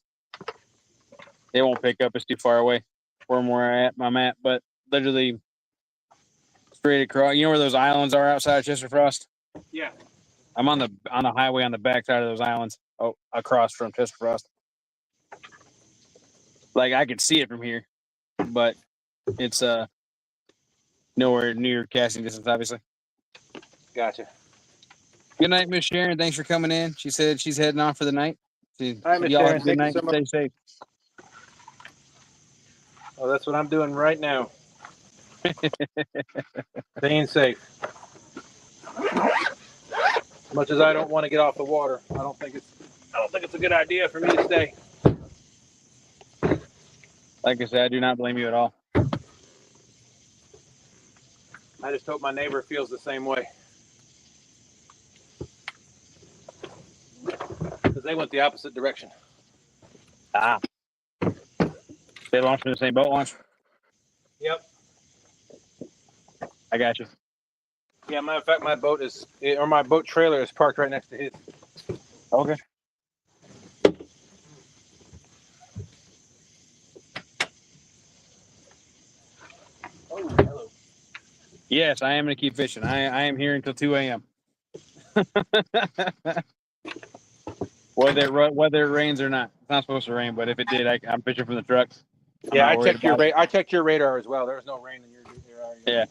It won't pick up. It's too far away from where I'm at. But literally straight across. You know where those islands are outside Chester Frost? Yeah. I'm on the highway on the back side of those islands. Oh, across from Chester Frost. Like I could see it from here, but it's nowhere near casting distance, obviously. Gotcha. Good night, Miss Sharon. Thanks for coming in. She said she's heading off for the night. All right, Miss Y'all Sharon. have a good Thank you night. so much. Stay safe. Oh, that's what I'm doing right now. Staying safe. As much as I don't want to get off the water, I don't think it's a good idea for me to stay. Like I said, I do not blame you at all. I just hope my neighbor feels the same way. Because they went the opposite direction. Ah. They launched from the same boat launch? Yep. I got you. Yeah, matter of fact, my boat trailer is parked right next to his. Okay. Oh, hello. Yes, I am going to keep fishing. I am here until 2 a.m. Whether it rains or not. It's not supposed to rain, but if it did, I'm fishing from the trucks. Yeah, I checked your radar as well. There was no rain in your area. Yeah.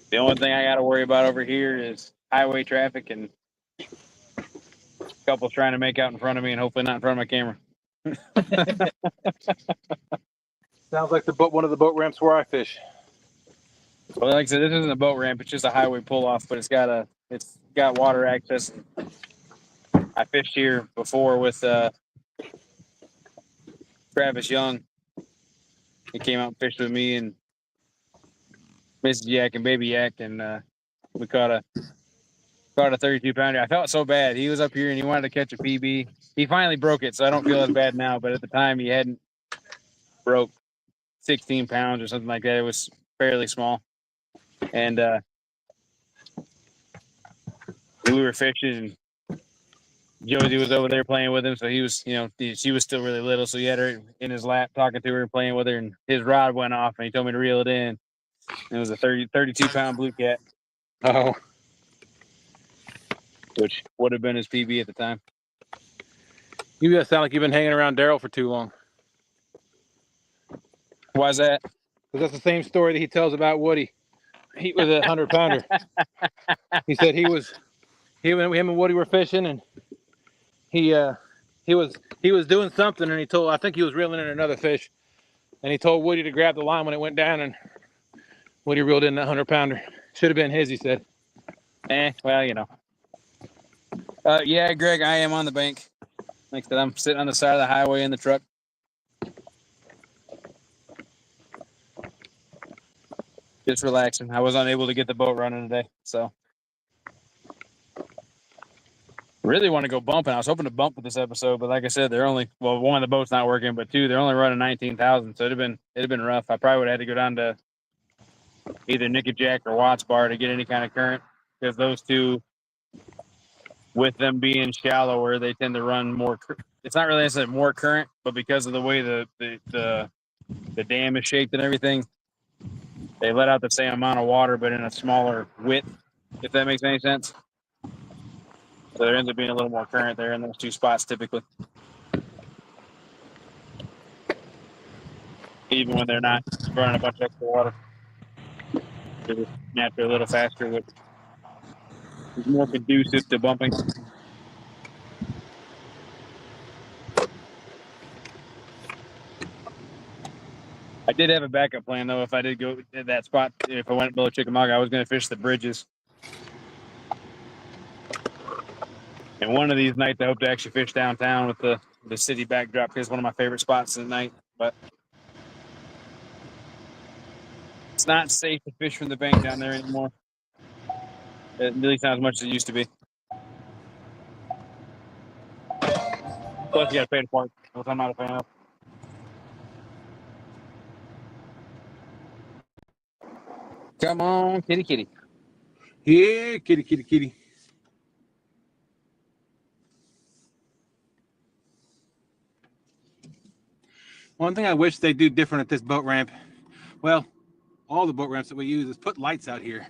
The only thing I got to worry about over here is highway traffic and couples trying to make out in front of me and hopefully not in front of my camera. Sounds like one of the boat ramps where I fish. Well, like I said, this isn't a boat ramp; it's just a highway pull-off, but it's got water access. I fished here before with Travis Young. He came out and fished with me and Mrs. Yak and Baby Yak, and we caught a 32-pounder. I felt so bad. He was up here and he wanted to catch a PB. He finally broke it, so I don't feel as bad now. But at the time, he hadn't broke 16 pounds or something like that. It was fairly small, and we were fishing. And Josie was over there playing with him, so he was, she was still really little, so he had her in his lap talking to her and playing with her, and his rod went off, and he told me to reel it in. It was a 32-pound Bluecat. Oh. Which would have been his PB at the time. You sound like you've been hanging around Daryl for too long. Why's that? Because that's the same story that he tells about Woody. He was a 100-pounder. He said him and Woody were fishing, and he was doing something, and I think he was reeling in another fish, and he told Woody to grab the line when it went down, and Woody reeled in that 100-pounder. Should have been his, he said. Well, yeah, Greg, I am on the bank. Like I said, I'm sitting on the side of the highway in the truck. Just relaxing. I was unable to get the boat running today, so really want to go bumping. I was hoping to bump with this episode, but like I said, one, the boat's not working, but two, they're only running 19,000, so it'd have been rough. I probably would have had to go down to either Nickajack or Watts Bar to get any kind of current, because those two, with them being shallower, they tend to run more. It's not really necessarily more current, but because of the way the dam is shaped and everything, they let out the same amount of water, but in a smaller width, if that makes any sense. So there ends up being a little more current there in those two spots typically. Even when they're not running a bunch of extra water. They're just naturally a little faster, which is more conducive to bumping. I did have a backup plan, though. If I did go to that spot, if I went below Chickamauga, I was going to fish the bridges. And one of these nights, I hope to actually fish downtown with the city backdrop, because it's one of my favorite spots at night. But it's not safe to fish from the bank down there anymore. At least not as much as it used to be. Plus, you got to pay to park, which I'm not a fan of. Come on, kitty kitty. Here, kitty, kitty, kitty. One thing I wish they do different at this boat ramp, well, all the boat ramps that we use, is put lights out here.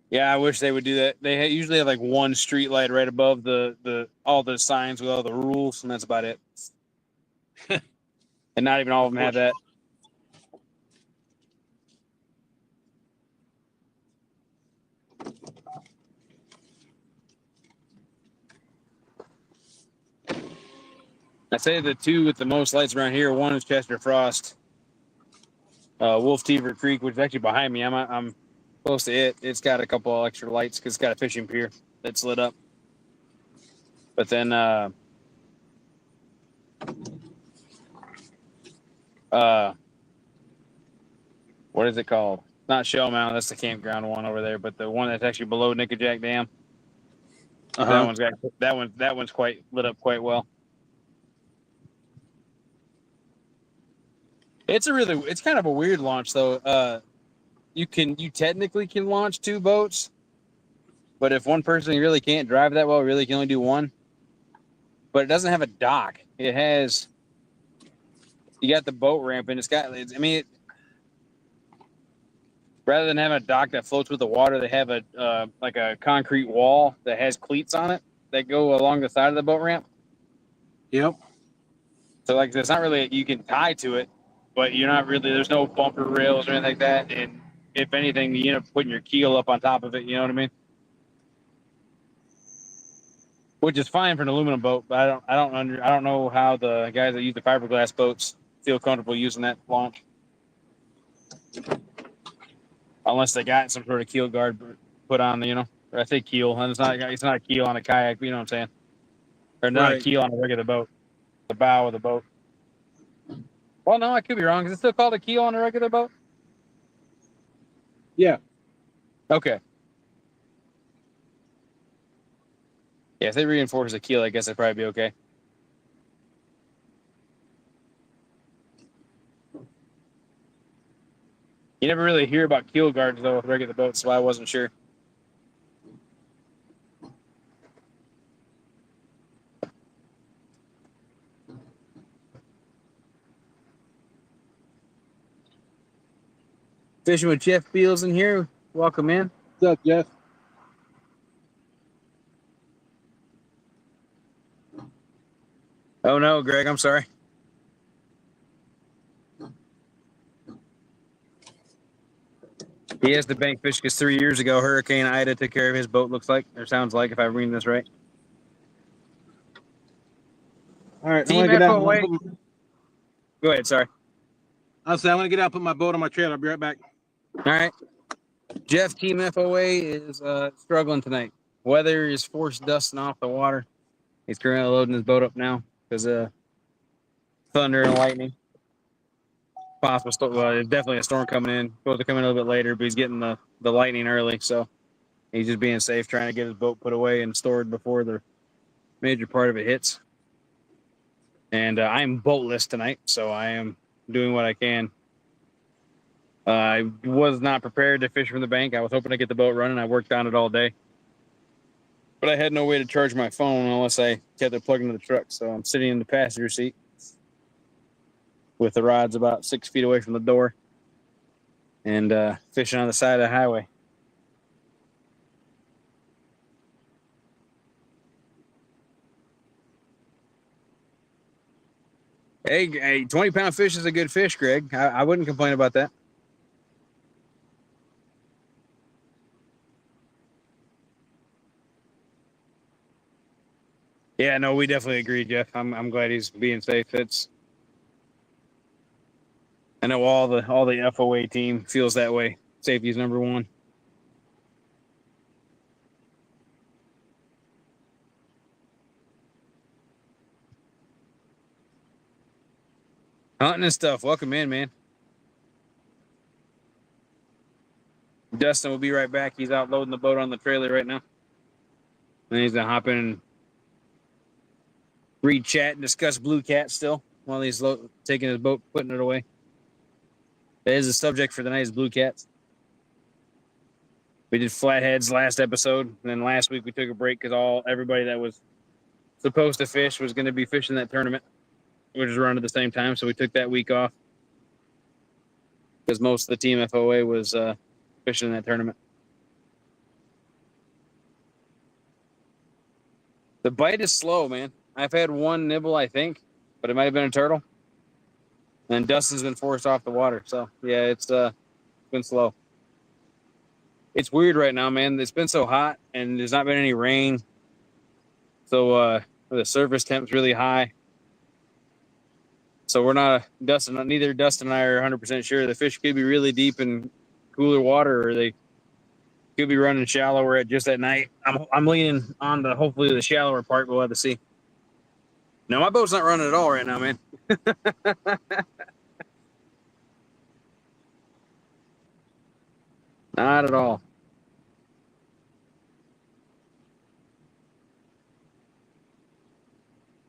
Yeah, I wish they would do that. They usually have like one street light right above the all the signs with all the rules, and that's about it. And not even all of them have that. I say the two with the most lights around here. One is Chester Frost, Wolf Teaver Creek, which is actually behind me. I'm close to it. It's got a couple extra lights because it's got a fishing pier that's lit up. But then, what is it called? Not Shell Mountain. That's the campground one over there. But the one that's actually below Nickajack Dam. That one's quite lit up quite well. It's kind of a weird launch though. You technically can launch two boats, but if one person really can't drive that well, really can only do one. But it doesn't have a dock. You got the boat ramp, and rather than having a dock that floats with the water, they have like a concrete wall that has cleats on it that go along the side of the boat ramp. Yep. So like, it's not really, you can tie to it, but you're not really, there's no bumper rails or anything like that. And if anything, you end up putting your keel up on top of it. You know what I mean? Which is fine for an aluminum boat, but I don't know how the guys that use the fiberglass boats feel comfortable using that launch. Unless they got some sort of keel guard put on, or I say keel, and it's not a keel on a kayak, but you know what I'm saying? Or not a keel on a regular boat, the bow of the boat. Well, no, I could be wrong. Is it still called a keel on a regular boat? Yeah. Okay. Yeah, if they reinforce the keel, I guess it'd probably be okay. You never really hear about keel guards, though, with regular boats, so I wasn't sure. Fishing with Jeff Beals in here. Welcome in. What's up, Jeff? Oh, no, Greg, I'm sorry. He has to bank fish because 3 years ago, Hurricane Ida took care of his boat, looks like, or sounds like, if I'm reading this right. All right, Team FOA. Go ahead, sorry. I'm going to get out and put my boat on my trailer. I'll be right back. All right. Jeff, Team FOA is struggling tonight. Weather is forced dusting off the water. He's currently loading his boat up now because of thunder and lightning. Possible there's definitely a storm coming in. Supposed to come in a little bit later, but he's getting the lightning early, so he's just being safe, trying to get his boat put away and stored before the major part of it hits. And I'm boatless tonight, so I am doing what I can. I was not prepared to fish from the bank. I was hoping to get the boat running. I worked on it all day. But I had no way to charge my phone unless I kept it plugged into the truck. So I'm sitting in the passenger seat with the rods about 6 feet away from the door and fishing on the side of the highway. Hey, 20-pound fish is a good fish, Greg. I wouldn't complain about that. Yeah, no, we definitely agree, Jeff. I'm glad he's being safe. I know all the FOA team feels that way. Safety is number one. Hunting and stuff. Welcome in, man. Dustin will be right back. He's out loading the boat on the trailer right now. And he's gonna hop in and read chat and discuss Bluecats still while he's taking his boat, putting it away. That is the subject for tonight is Bluecats. We did flatheads last episode, and then last week we took a break because everybody that was supposed to fish was going to be fishing that tournament, which is run at the same time. So we took that week off because most of the team FOA was fishing in that tournament. The bite is slow, man. I've had one nibble, I think, but it might have been a turtle. And Dustin's been forced off the water. So, yeah, it's been slow. It's weird right now, man. It's been so hot, and there's not been any rain. So the surface temp's really high. So we're not, neither Dustin and I are 100% sure. The fish could be really deep in cooler water, or they could be running shallower at just at night. I'm leaning on hopefully the shallower part, but we'll have to see. No, my boat's not running at all right now, man. Not at all.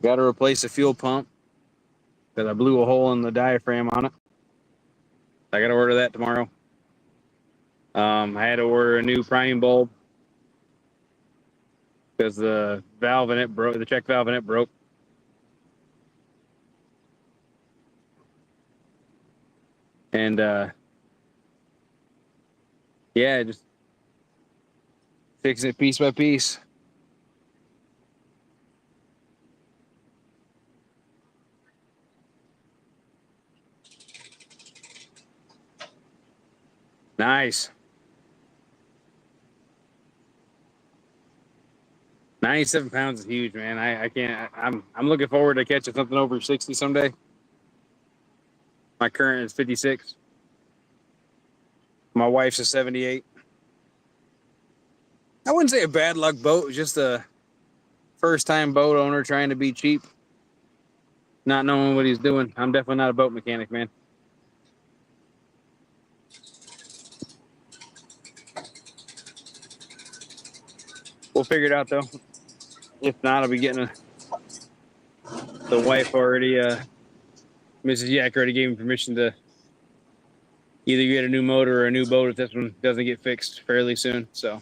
Got to replace the fuel pump because I blew a hole in the diaphragm on it. I got to order that tomorrow. I had to order a new priming bulb because the valve in it broke. The check valve in it broke. And yeah, just fix it piece by piece. Nice. 97 pounds is huge, man. I can't. I'm looking forward to catching something over 60 someday. My current is 56. My wife's a 78. I wouldn't say a bad luck boat, just a first-time boat owner trying to be cheap, not knowing what he's doing. I'm definitely not a boat mechanic, man. We'll figure it out, though. If not, I'll be getting the wife already, Mrs. Yak already gave me permission to either get a new motor or a new boat if this one doesn't get fixed fairly soon. So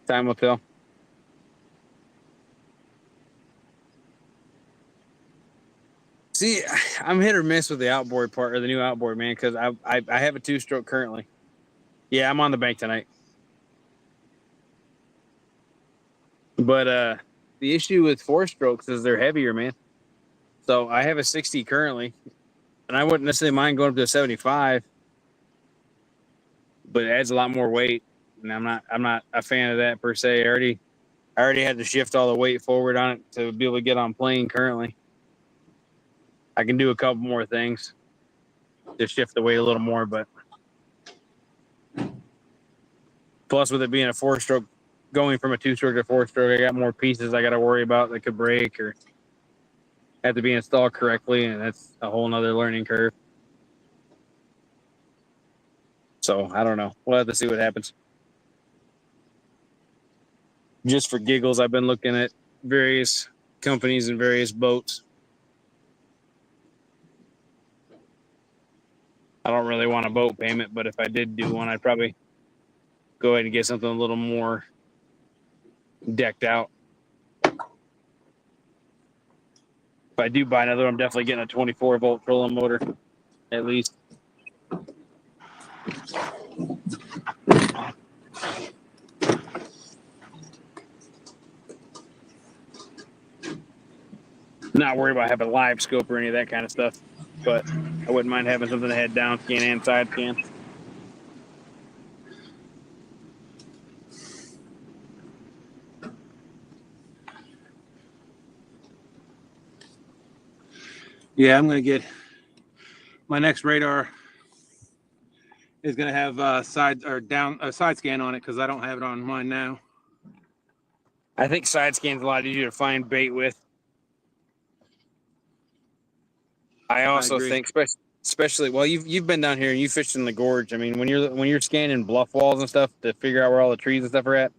time will tell. See, I'm hit or miss with the outboard part or the new outboard, man, because I have a 2-stroke currently. Yeah, I'm on the bank tonight. But the issue with 4-strokes is they're heavier, man. So I have a 60 currently, and I wouldn't necessarily mind going up to a 75, but it adds a lot more weight, and I'm not a fan of that per se. I already had to shift all the weight forward on it to be able to get on plane currently. I can do a couple more things to shift the weight a little more, but plus with it being a 4-stroke, going from a 2-stroke to 4-stroke, I got more pieces I got to worry about that could break or have to be installed correctly, and that's a whole nother learning curve. So I don't know. We'll have to see what happens. Just for giggles, I've been looking at various companies and various boats. I don't really want a boat payment, but if I did do one, I'd probably go ahead and get something a little more decked out. If I do buy another, I'm definitely getting a 24-volt trolling motor, at least. Not worried about having a live scope or any of that kind of stuff, but I wouldn't mind having something that had down scan and side scan. Yeah, I'm going to get my next radar is going to have side scan on it because I don't have it on mine now. I think side scan's a lot easier to find bait with. I also think, especially well, you've been down here and you fished in the gorge. I mean, when you're scanning bluff walls and stuff to figure out where all the trees and stuff are at,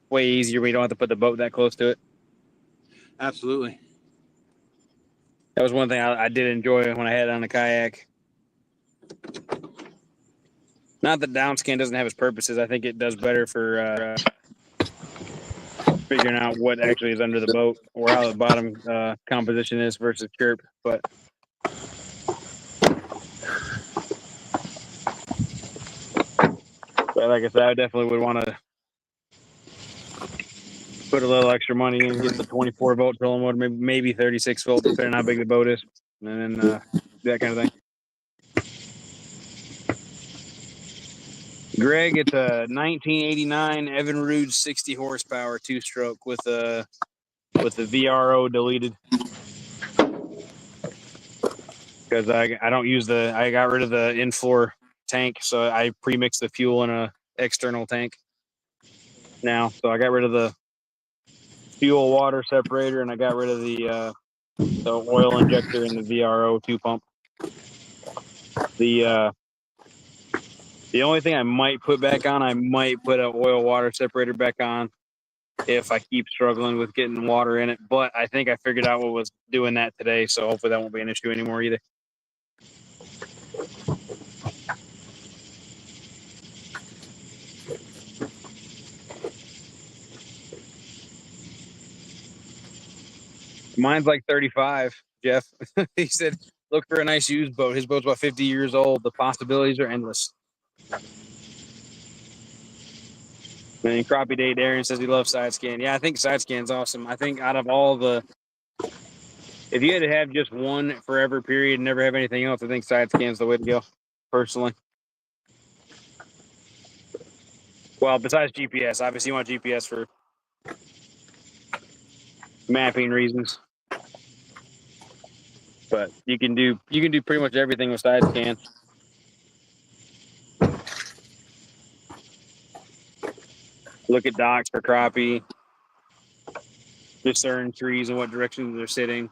way easier when you don't have to put the boat that close to it. Absolutely. That was one thing I did enjoy when I had it on the kayak. Not that downscan doesn't have its purposes. I think it does better for figuring out what actually is under the boat or how the bottom composition is versus chirp. But like I said, I definitely would want to put a little extra money in, get the 24 volt trolling motor, maybe 36 volt, depending on how big the boat is, and then that kind of thing. Greg, it's a 1989 Evinrude 60 horsepower two-stroke with the VRO deleted because I don't use I got rid of the in-floor tank, so I pre-mix the fuel in a external tank now. So I got rid of the fuel water separator and I got rid of the oil injector in the VRO 2-pump. The only thing I might put back on, I might put an oil water separator back on if I keep struggling with getting water in it. But I think I figured out what was doing that today, so hopefully that won't be an issue anymore either. Mine's like 35, Jeff. He said, look for a nice used boat. His boat's about 50 years old. The possibilities are endless. And Crappie Date Aaron says he loves side scan. Yeah, I think side scan's awesome. I think out of all if you had to have just one forever period and never have anything else, I think side scan's the way to go, personally. Well, besides GPS, obviously you want GPS for mapping reasons. But you can do pretty much everything with side scan. Look at docks for crappie, discern trees and what directions they're sitting.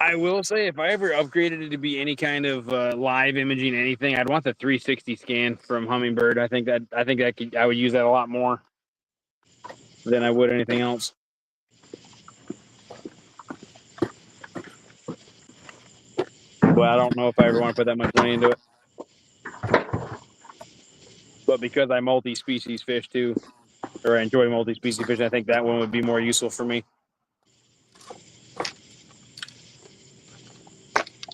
I will say, if I ever upgraded it to be any kind of live imaging anything, I'd want the 360 scan from Humminbird. I think I would use that a lot more than I would anything else. But I don't know if I ever want to put that much money into it. But because I multi-species fish too, or I enjoy multi-species fishing, I think that one would be more useful for me.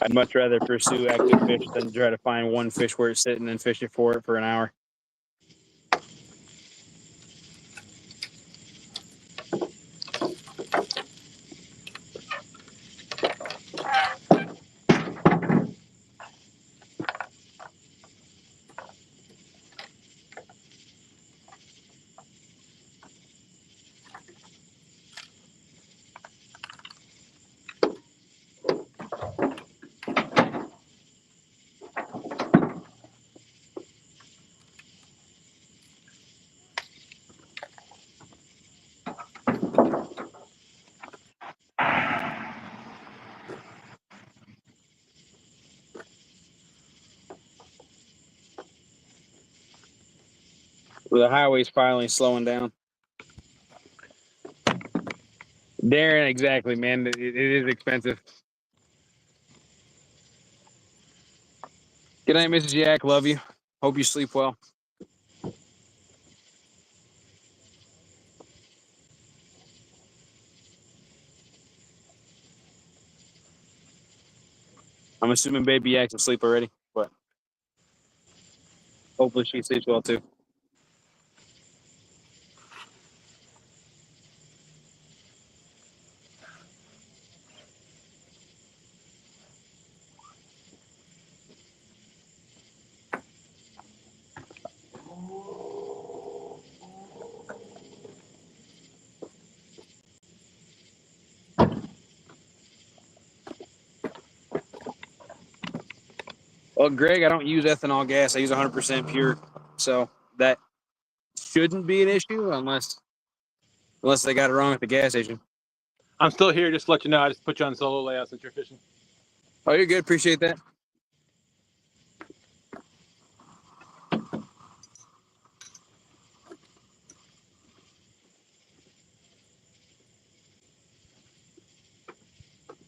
I'd much rather pursue active fish than try to find one fish where it's sitting and fish it for an hour. The highway's finally slowing down. Darren, exactly, man. It is expensive. Good night, Mrs. Yak. Love you. Hope you sleep well. I'm assuming Baby Yak's asleep already, but hopefully she sleeps well too. Well, Greg, I don't use ethanol gas. I use 100% pure, so that shouldn't be an issue unless they got it wrong at the gas station. I'm still here, just to let you know. I just put you on solo layout since you're fishing. Oh, you're good. Appreciate that.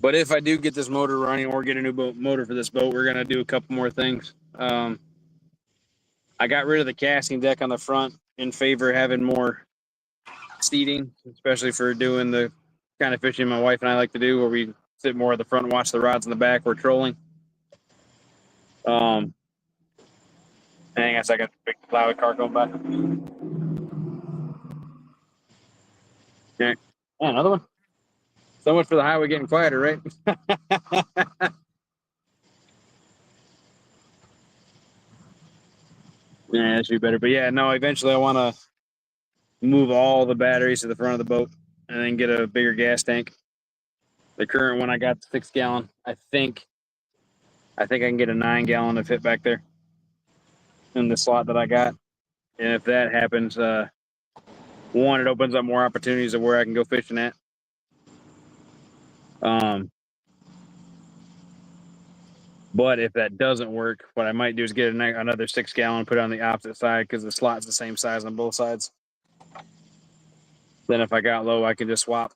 But if I do get this motor running or get a new motor for this boat, we're gonna do a couple more things. I got rid of the casting deck on the front in favor of having more seating, especially for doing the kind of fishing my wife and I like to do, where we sit more at the front and watch the rods in the back. We're trolling. Hang on a second. Big loud car going by. Okay. Oh, another one. So much for the highway getting quieter, right? Yeah, that should be better. But yeah, no, eventually I want to move all the batteries to the front of the boat and then get a bigger gas tank. The current one I got, the 6 gallon. I think I can get a 9 gallon to fit back there in the slot that I got. And if that happens, one, it opens up more opportunities of where I can go fishing at. But if that doesn't work, what I might do is get another 6 gallon, put it on the opposite side because the slot's the same size on both sides. Then if I got low, I can just swap.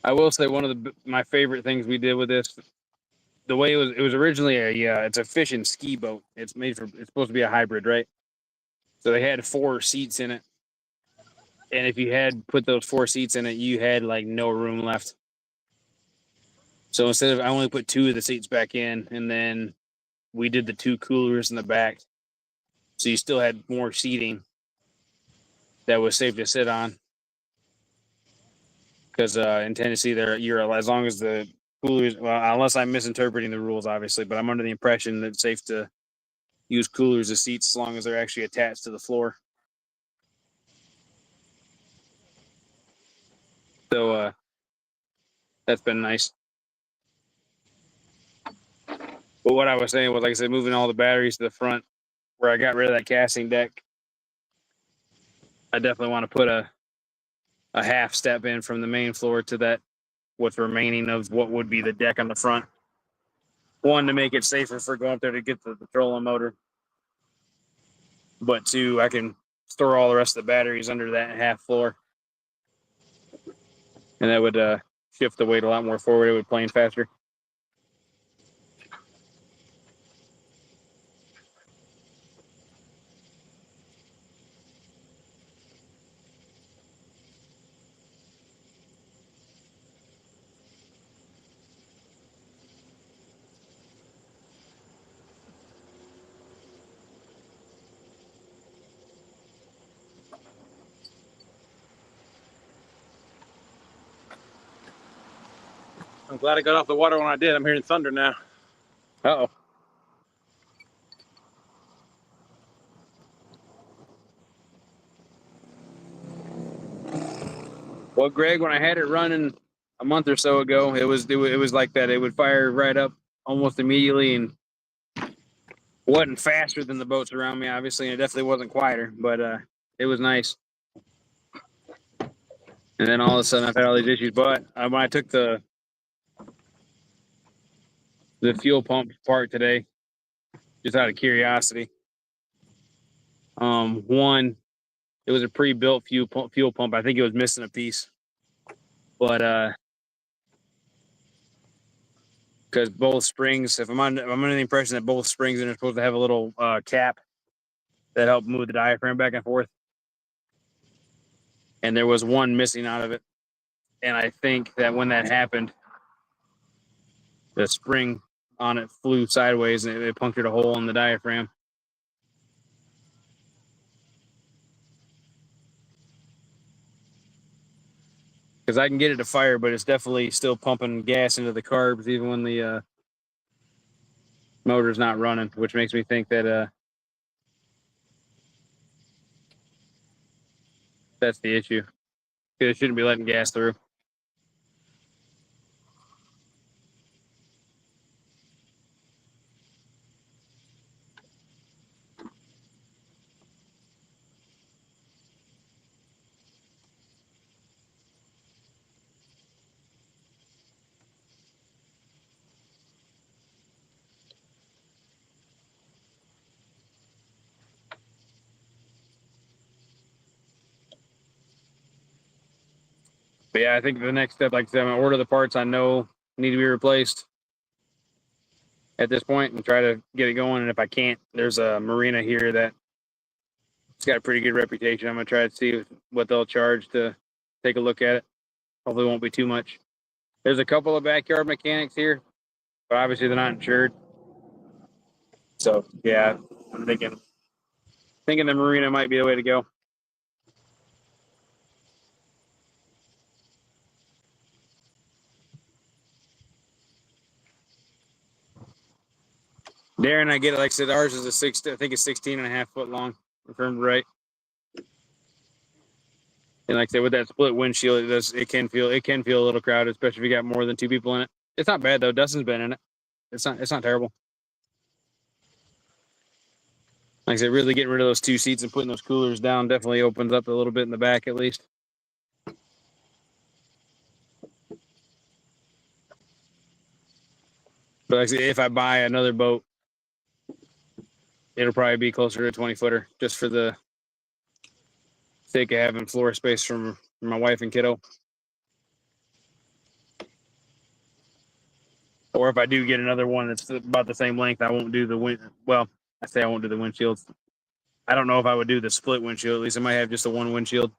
I will say one of my favorite things we did with this, the way it was originally it's a fishing ski boat. It's supposed to be a hybrid, right? So they had 4 seats in it. And if you had put those 4 seats in it, you had like no room left. So instead of, I only put 2 of the seats back in, and then we did the 2 coolers in the back. So you still had more seating that was safe to sit on. Because in Tennessee, you're as long as the coolers, well, unless I'm misinterpreting the rules, obviously, but I'm under the impression that it's safe to use coolers as seats as long as they're actually attached to the floor. So that's been nice. But what I was saying was, like I said, moving all the batteries to the front where I got rid of that casting deck. I definitely want to put a half step in from the main floor to that, what's remaining of what would be the deck on the front. One, to make it safer for going up there to get the trolling motor. But 2, I can store all the rest of the batteries under that half floor. And that would shift the weight a lot more forward. It would plane faster. I'm glad I got off the water when I did. I'm hearing thunder now. Uh-oh. Well, Greg, when I had it running a month or so ago, it was like that. It would fire right up almost immediately, and wasn't faster than the boats around me, obviously, and it definitely wasn't quieter, but it was nice. And then all of a sudden, I've had all these issues. But when I took the fuel pump apart today, just out of curiosity, one, it was a pre-built fuel pump. I think it was missing a piece, but because both springs, if I'm under the impression that both springs are supposed to have a little cap that help move the diaphragm back and forth, and there was one missing out of it. And I think that when that happened, the spring on it flew sideways and it punctured a hole in the diaphragm. Because I can get it to fire, but it's definitely still pumping gas into the carbs even when the motor's not running, which makes me think that that's the issue. It shouldn't be letting gas through. But yeah, I think the next step, like I said, I'm gonna order the parts I know need to be replaced at this point and try to get it going. And if I can't, there's a marina here that it's got a pretty good reputation. I'm gonna try to see what they'll charge to take a look at it. Hopefully, it won't be too much. There's a couple of backyard mechanics here, but obviously they're not insured. So yeah, I'm thinking the marina might be the way to go. Darren, I get it. Like I said, ours is I think it's 16.5 foot long, if I'm right. And like I said, with that split windshield, it can feel a little crowded, especially if you got more than 2 people in it. It's not bad though. Dustin's been in it. It's not terrible. Like I said, really getting rid of those 2 seats and putting those coolers down definitely opens up a little bit in the back at least. But like I said, if I buy another boat, it'll probably be closer to a 20-footer just for the sake of having floor space from my wife and kiddo. Or if I do get another one that's about the same length, I won't do the wind. Well, I say I won't do the windshields. I don't know if I would do the split windshield. At least I might have just a 1 windshield.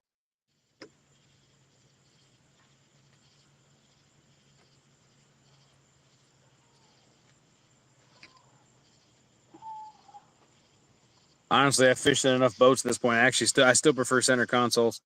Honestly, I've fished in enough boats at this point. Actually, I still prefer center consoles.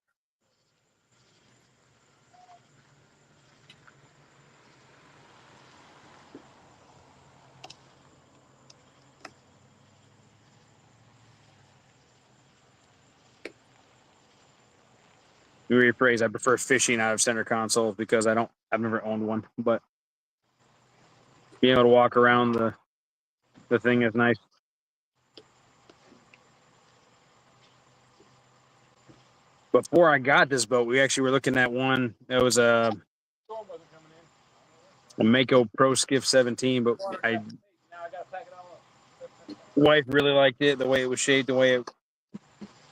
To rephrase, I prefer fishing out of center consoles because I've never owned one, but being able to walk around the thing is nice. Before I got this boat, we actually were looking at one. It was a Mako Pro Skiff 17, but wife really liked it, the way it was shaped, the way it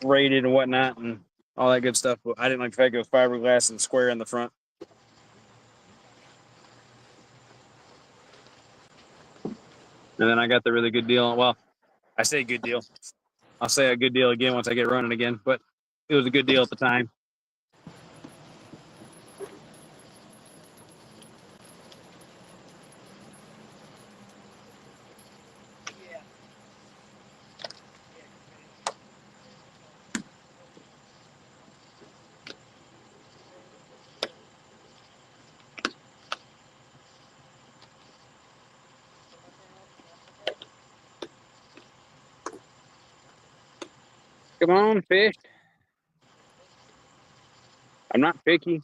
rated and whatnot, and all that good stuff. But I didn't like the fact it was fiberglass and square in the front. And then I got the really good deal. Well, I say good deal. I'll say a good deal again once I get running again, but it was a good deal at the time. Come on, fish. I'm not picky.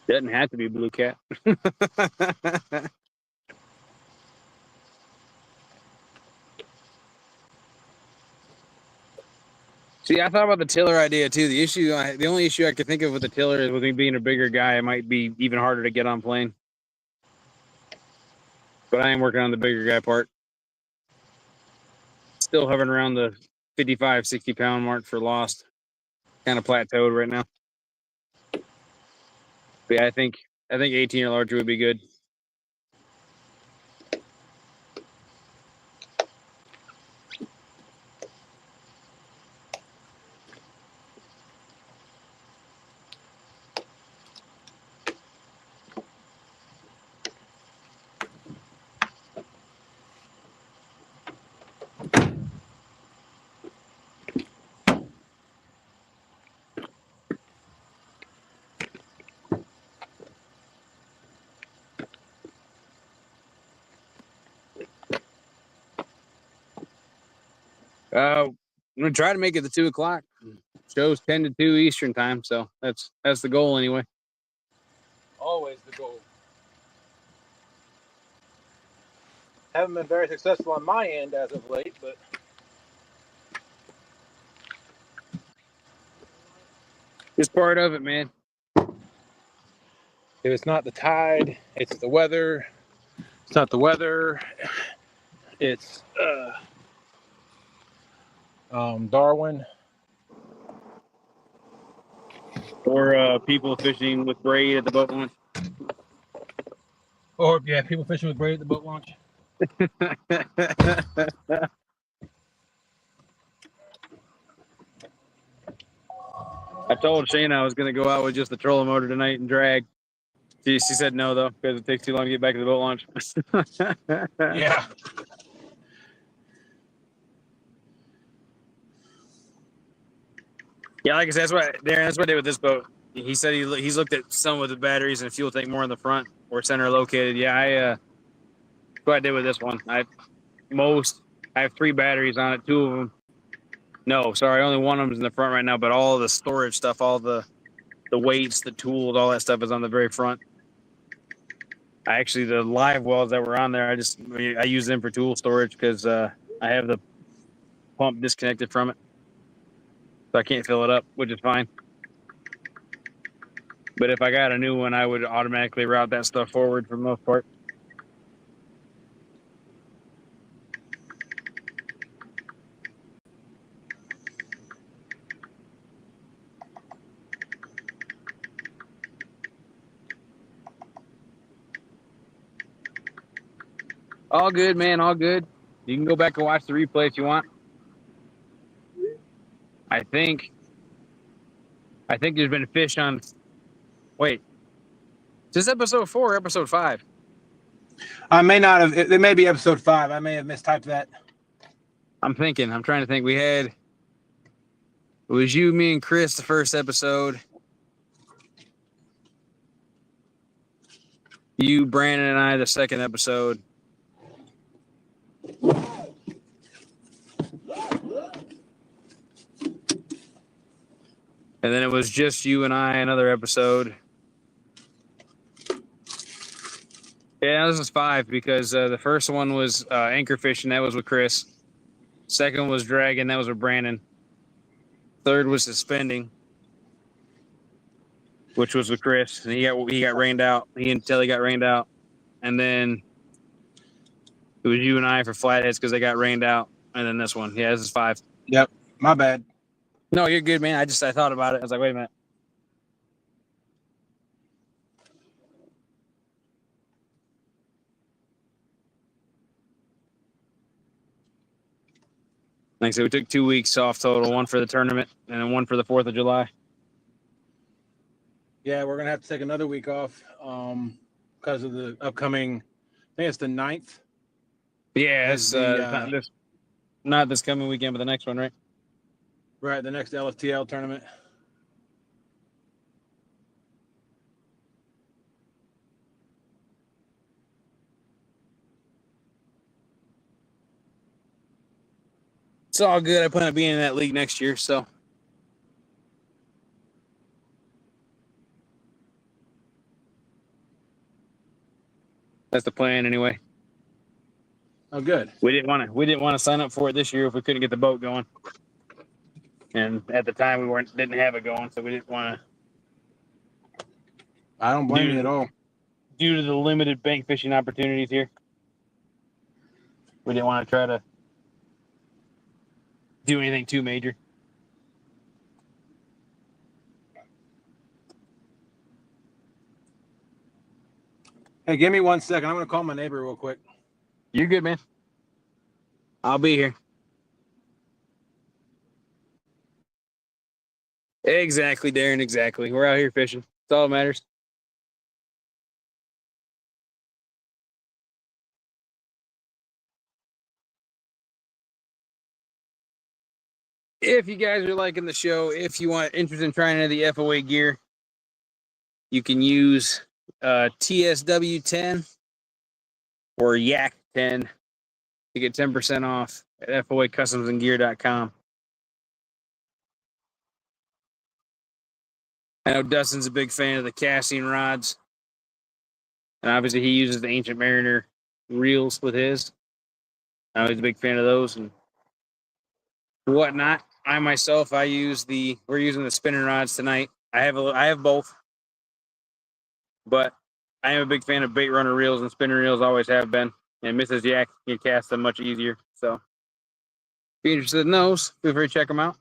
Doesn't have to be blue cat. See, I thought about the tiller idea too. The only issue I could think of with the tiller is with me being a bigger guy, it might be even harder to get on plane. But I am working on the bigger guy part. Still hovering around the 55, 60 pound mark for Lost. Kind of plateaued right now. But yeah, I think 18 or larger would be good. I'm gonna try to make it to 2 o'clock. Show's 10 to 2 Eastern time, so that's the goal anyway. Always the goal. Haven't been very successful on my end as of late, but It's part of it, man. if it's not the tide, it's the weather. It's not the weather. It's Darwin. Or people fishing with braid at the boat launch. Or yeah, people fishing with braid at the boat launch. I told Shane I was going to go out with just the trolling motor tonight and drag. She said no, though, because it takes too long to get back to the boat launch. Yeah. Yeah, like I said, that's what I did with this boat. He said he's looked at some of the batteries and fuel tank more in the front or center located. Yeah, that's what I did with this one. I have 3 batteries on it. 2 of them. No, sorry, only one of them is in the front right now. But all the storage stuff, all the weights, the tools, all that stuff is on the very front. The live wells that were on there, I use them for tool storage because I have the pump disconnected from it, so I can't fill it up, which is fine. But if I got a new one, I would automatically route that stuff forward for the most part. All good, man. All good. You can go back and watch the replay if you want. I think there's been fish on. Wait, is this episode 4 or episode 5? I may not have. It may be episode 5. I may have mistyped that. I'm trying to think. It was you, me, and Chris the first episode. You, Brandon, and I the second episode. And then it was just you and I another episode. Yeah, this is 5 because the first one was anchor fishing. That was with Chris. Second was dragging. That was with Brandon. Third was suspending, which was with Chris. And he got rained out. He and Telly got rained out. And then it was you and I for flatheads because they got rained out. And then this one. Yeah, this is 5. Yep. My bad. No, you're good, man. I thought about it. I was like, wait a minute. Like I said, we took 2 weeks off total, one for the tournament and then one for the 4th of July. Yeah, we're going to have to take another week off because of the upcoming, I think it's the 9th. Yeah, it's not this coming weekend, but the next one, right? Right, the next LFTL tournament. It's all good. I plan on being in that league next year, so. That's the plan anyway. Oh, good. We didn't want to sign up for it this year if we couldn't get the boat going. And at the time we didn't have it going, so we didn't want to. I don't blame you at all. Due to the limited bank fishing opportunities here, we didn't want to try to do anything too major. Hey, give me 1 second. I'm going to call my neighbor real quick. You're good, man. I'll be here. Exactly, Darren. Exactly. We're out here fishing. That's all that matters. If you guys are liking the show, if you want interest in trying any of the FOA gear, you can use TSW10 or Yak 10 to get 10% off at FOAcustomsandgear.com. I know Dustin's a big fan of the casting rods. And obviously he uses the Ancient Mariner reels with his. I know he's a big fan of those and whatnot. We're using the spinning rods tonight. I have both. But I am a big fan of bait runner reels and spinning reels, always have been. And Mrs. Yak can cast them much easier. So if you're interested in those, feel free to check them out.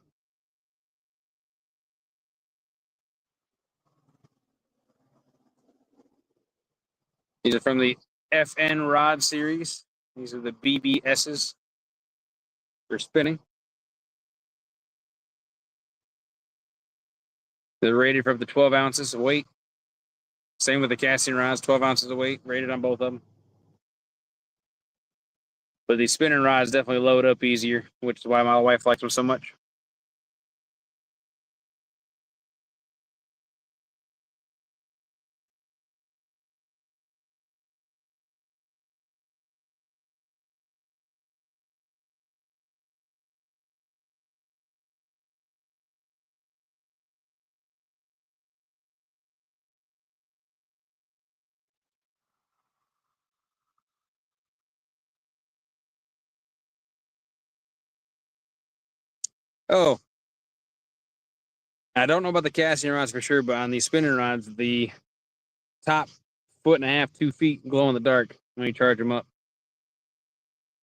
These are from the FN rod series. These are the BBSs for spinning. They're rated for up to 12 ounces of weight. Same with the casting rods, 12 ounces of weight, rated on both of them. But these spinning rods definitely load up easier, which is why my wife likes them so much. Oh, I don't know about the casting rods for sure, but on these spinning rods, the top 1.5 to 2 feet glow in the dark when you charge them up.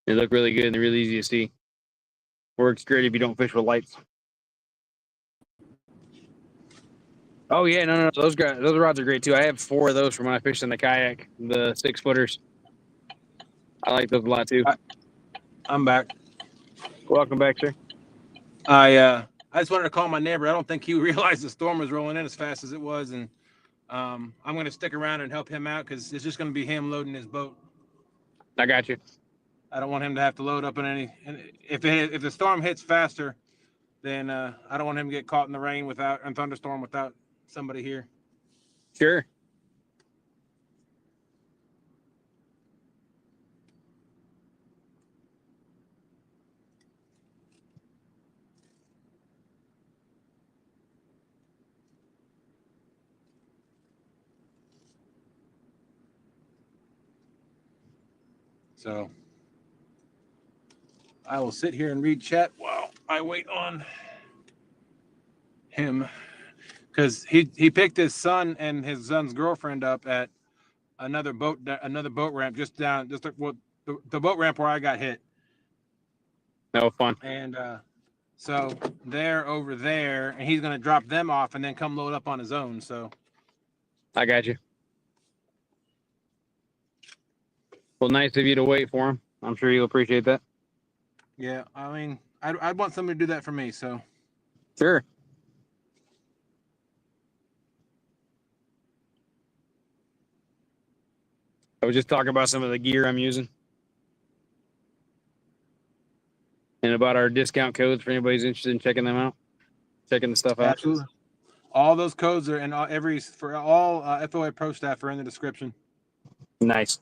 They look really good and they're really easy to see. Works great if you don't fish with lights. Oh yeah, no, those rods are great too. I have 4 of those from when I fished in the kayak, the 6-footers. I like those a lot too. I'm back. Welcome back, sir. I just wanted to call my neighbor. I don't think he realized the storm was rolling in as fast as it was, and I'm going to stick around and help him out because it's just going to be him loading his boat. I got you. I don't want him to have to load up in any. And if the storm hits faster, then I don't want him to get caught in the rain and thunderstorm without somebody here. Sure. So I will sit here and read chat while I wait on him, because he picked his son and his son's girlfriend up at another boat ramp just like the boat ramp where I got hit. No fun. And so they're over there, and he's going to drop them off and then come load up on his own. So I got you. Well, nice of you to wait for him. I'm sure you'll appreciate that. yeah, I mean, I'd want somebody to do that for me. So Sure. I was just talking about some of the gear I'm using and about our discount codes for anybody who's interested in checking them out, checking the stuff out. absolutely, all those codes are in for all FOA Pro staff are in the description. Nice.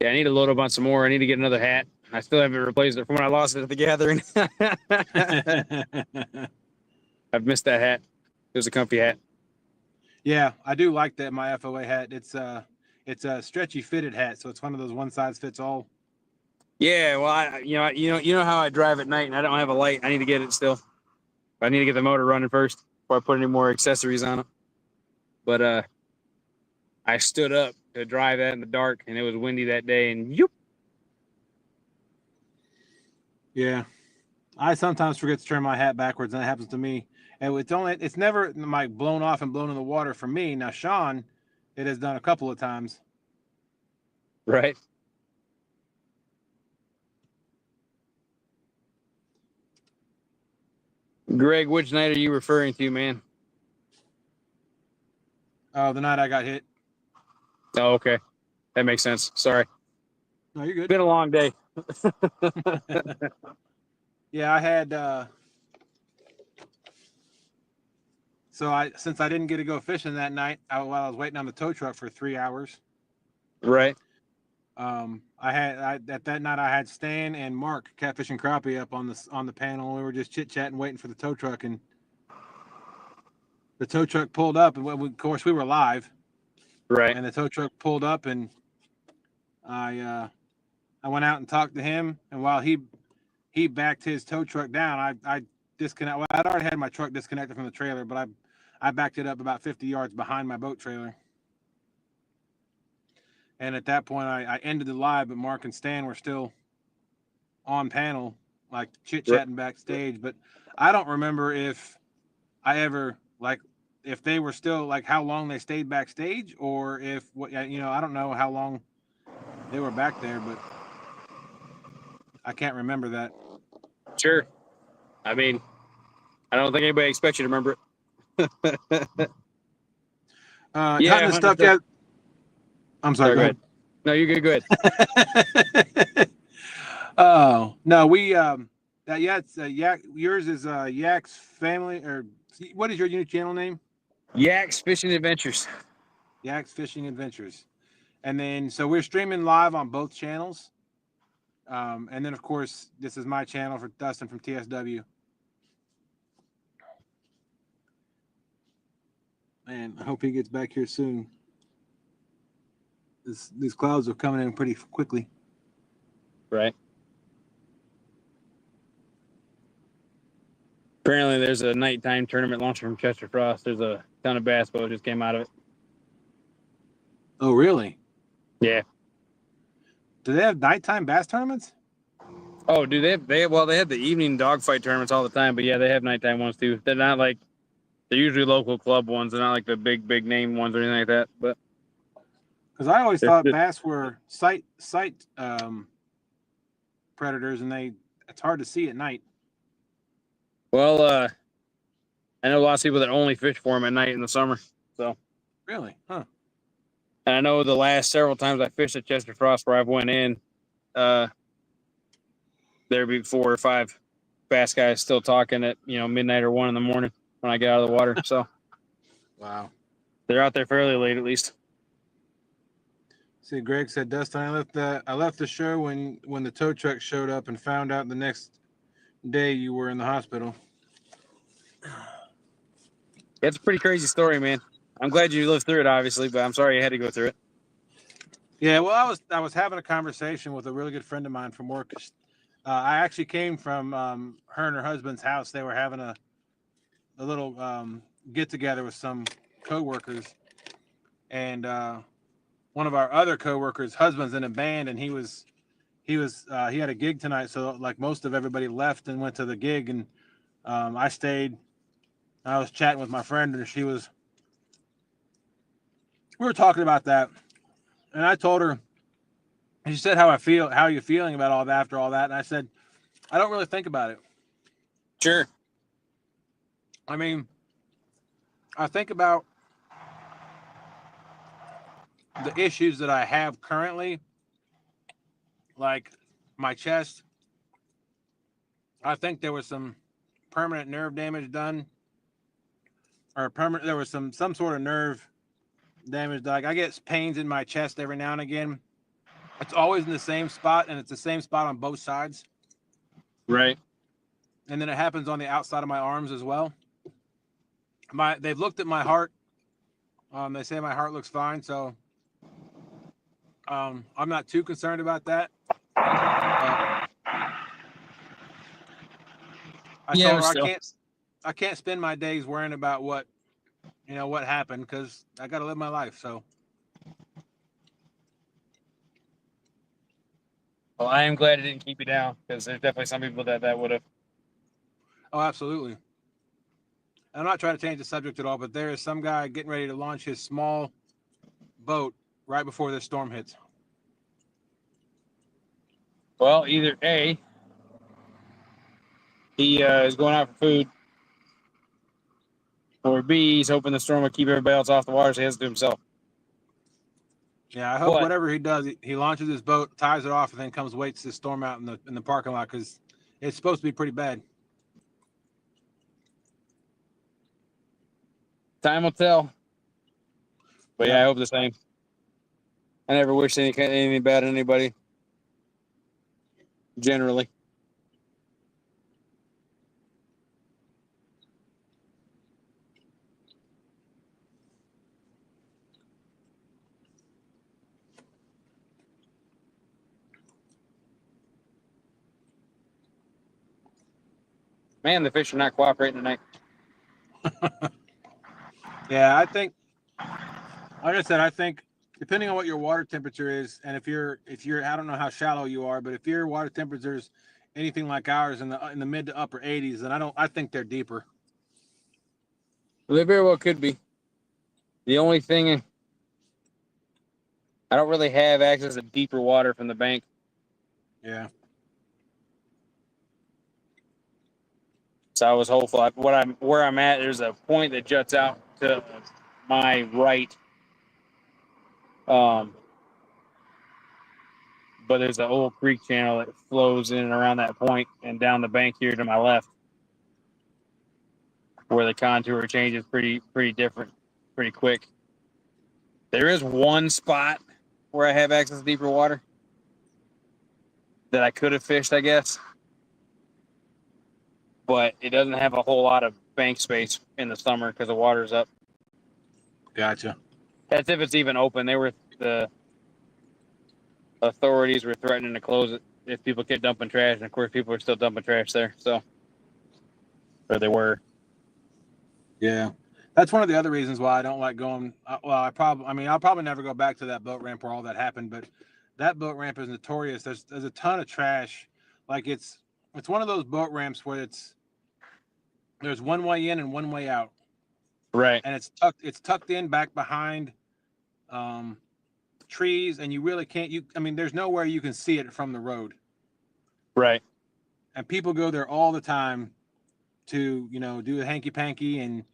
Yeah, I need to load up on some more. I need to get another hat. I still haven't replaced it from when I lost it at the gathering. I've missed that hat. It was a comfy hat. Yeah, I do like that. My FOA hat. It's a stretchy fitted hat, so it's one of those one size fits all. Yeah, well, you know how I drive at night, and I don't have a light. I need to get it still. I need to get the motor running first before I put any more accessories on it. But I stood up to drive that in the dark, and it was windy that day, and yoop. Yeah, I sometimes forget to turn my hat backwards, and that happens to me. And it's never like blown off and blown in the water for me. Now, Sean, it has done a couple of times. Right. Greg, which night are you referring to, man? Oh, the night I got hit. Oh, okay. That makes sense. Sorry. No, you're good. It's been a long day. Yeah, I had. Since I didn't get to go fishing that night, while I was waiting on the tow truck for 3 hours. Right. At that night I had Stan and Mark catfishing crappie up on the panel. We were just chit chatting, waiting for the tow truck, and the tow truck pulled up, and of course we were live. Right. And the tow truck pulled up, and I went out and talked to him, and while he backed his tow truck down, I disconnect. Well, I'd already had my truck disconnected from the trailer, but I backed it up about 50 yards behind my boat trailer. And at that point, I ended the live, but Mark and Stan were still on panel, like chit-chatting backstage. But I don't remember if I ever like if they were still like how long they stayed backstage, or if what I don't know how long they were back there, but I can't remember that. Sure. I mean, I don't think anybody expects you to remember it. Hunting the stuff. Yeah. I'm sorry. Go ahead. No, you're good. Go ahead. Oh no, we it's Yak. Yours is Yak's family, or what is your YouTube channel name? Yak's Fishing Adventures. Yak's Fishing Adventures, and then so we're streaming live on both channels, and then of course this is my channel for Dustin from TSW. Man, I hope he gets back here soon. These clouds are coming in pretty quickly. Right. Apparently, there's a nighttime tournament launcher from Chester Frost. There's a ton of bass boats just came out of it. Oh, really? Yeah. Do they have nighttime bass tournaments? Oh, dude, they have the evening dogfight tournaments all the time, but yeah, they have nighttime ones too. They're not like they're usually local club ones. They're not like the big name ones or anything like that. But because I always thought bass were sight predators, and it's hard to see at night. Well, I know lots of people that only fish for them at night in the summer. So really, huh? And I know the last several times I fished at Chester Frost where I've went in, there'd be 4 or 5 bass guys still talking at midnight or 1 in the morning when I get out of the water. So, wow, they're out there fairly late at least. See, Greg said, Dustin, I left the show when the tow truck showed up and found out the next day you were in the hospital. It's a pretty crazy story, man. I'm glad you lived through it, obviously, but I'm sorry you had to go through it. Yeah, well, I was having a conversation with a really good friend of mine from work. I actually came from her and her husband's house. They were having a little get together with some coworkers, and one of our other coworkers' husband's in a band, and he had a gig tonight. So like most of everybody left and went to the gig, and I stayed. I was chatting with my friend, and we were talking about that, and I told her, and she said, how are you feeling about all that after all that? And I said, I don't really think about it. Sure. I mean, I think about the issues that I have currently, like my chest. I think there was some permanent nerve damage done, or there was some sort of nerve damage. Like I get pains in my chest every now and again. It's always in the same spot, and it's the same spot on both sides. Right. And then it happens on the outside of my arms as well. They've looked at my heart. They say my heart looks fine, so I'm not too concerned about that. I can't spend my days worrying about what happened, because I got to live my life. So. Well, I am glad it didn't keep you down, because there's definitely some people that would have. Oh, absolutely. I'm not trying to change the subject at all, but there is some guy getting ready to launch his small boat right before this storm hits. Well, either A, he is going out for food, or B, he's hoping the storm will keep everybody else off the water so he has to do himself. Yeah, I hope whatever he does, he launches his boat, ties it off, and then comes waits the storm out in the parking lot, because it's supposed to be pretty bad. Time will tell. But yeah, I hope the same. I never wish anything bad on anybody. Generally. Man, the fish are not cooperating tonight. Yeah, I think, like I said, depending on what your water temperature is, and if you're, I don't know how shallow you are, but if your water temperature is anything like ours in the mid to upper 80s, then I think they're deeper. They very well could be. The only thing, I don't really have access to deeper water from the bank. Yeah. So I was hopeful. Where I'm at, there's a point that juts out to my right. But there's an old creek channel that flows in and around that point and down the bank here to my left, where the contour changes pretty different, pretty quick. There is one spot where I have access to deeper water that I could have fished, I guess. But it doesn't have a whole lot of bank space in the summer because the water's up. Gotcha. That's if it's even open. The authorities were threatening to close it if people kept dumping trash, and of course people are still dumping trash there. So, or they were. Yeah. That's one of the other reasons why I don't like going. Well, I'll probably never go back to that boat ramp where all that happened, but that boat ramp is notorious. There's a ton of trash. Like it's one of those boat ramps where there's one way in and one way out. Right. And it's tucked in back behind trees, and you really can't there's nowhere you can see it from the road. Right. And people go there all the time to, do the hanky panky, and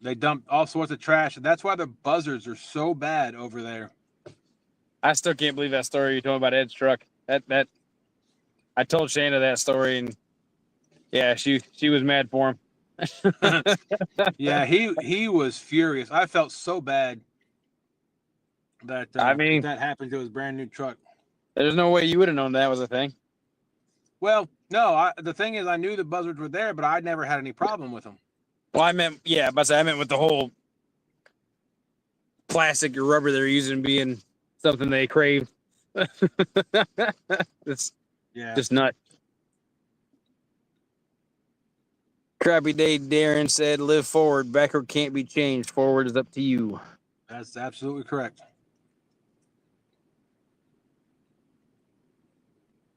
they dump all sorts of trash. And that's why the buzzards are so bad over there. I still can't believe that story you told about Ed's truck. That I told Shana that story, and yeah, she was mad for him. Yeah, he was furious. I felt so bad that that happened to his brand new truck. There's no way you would have known that was a thing. Well, no, the thing is, I knew the buzzards were there, but I never had any problem with them. Well, I meant with the whole plastic or rubber they're using being something they crave. It's just nuts. Crappy Day Darren said, live forward. Backward can't be changed. Forward is up to you. That's absolutely correct.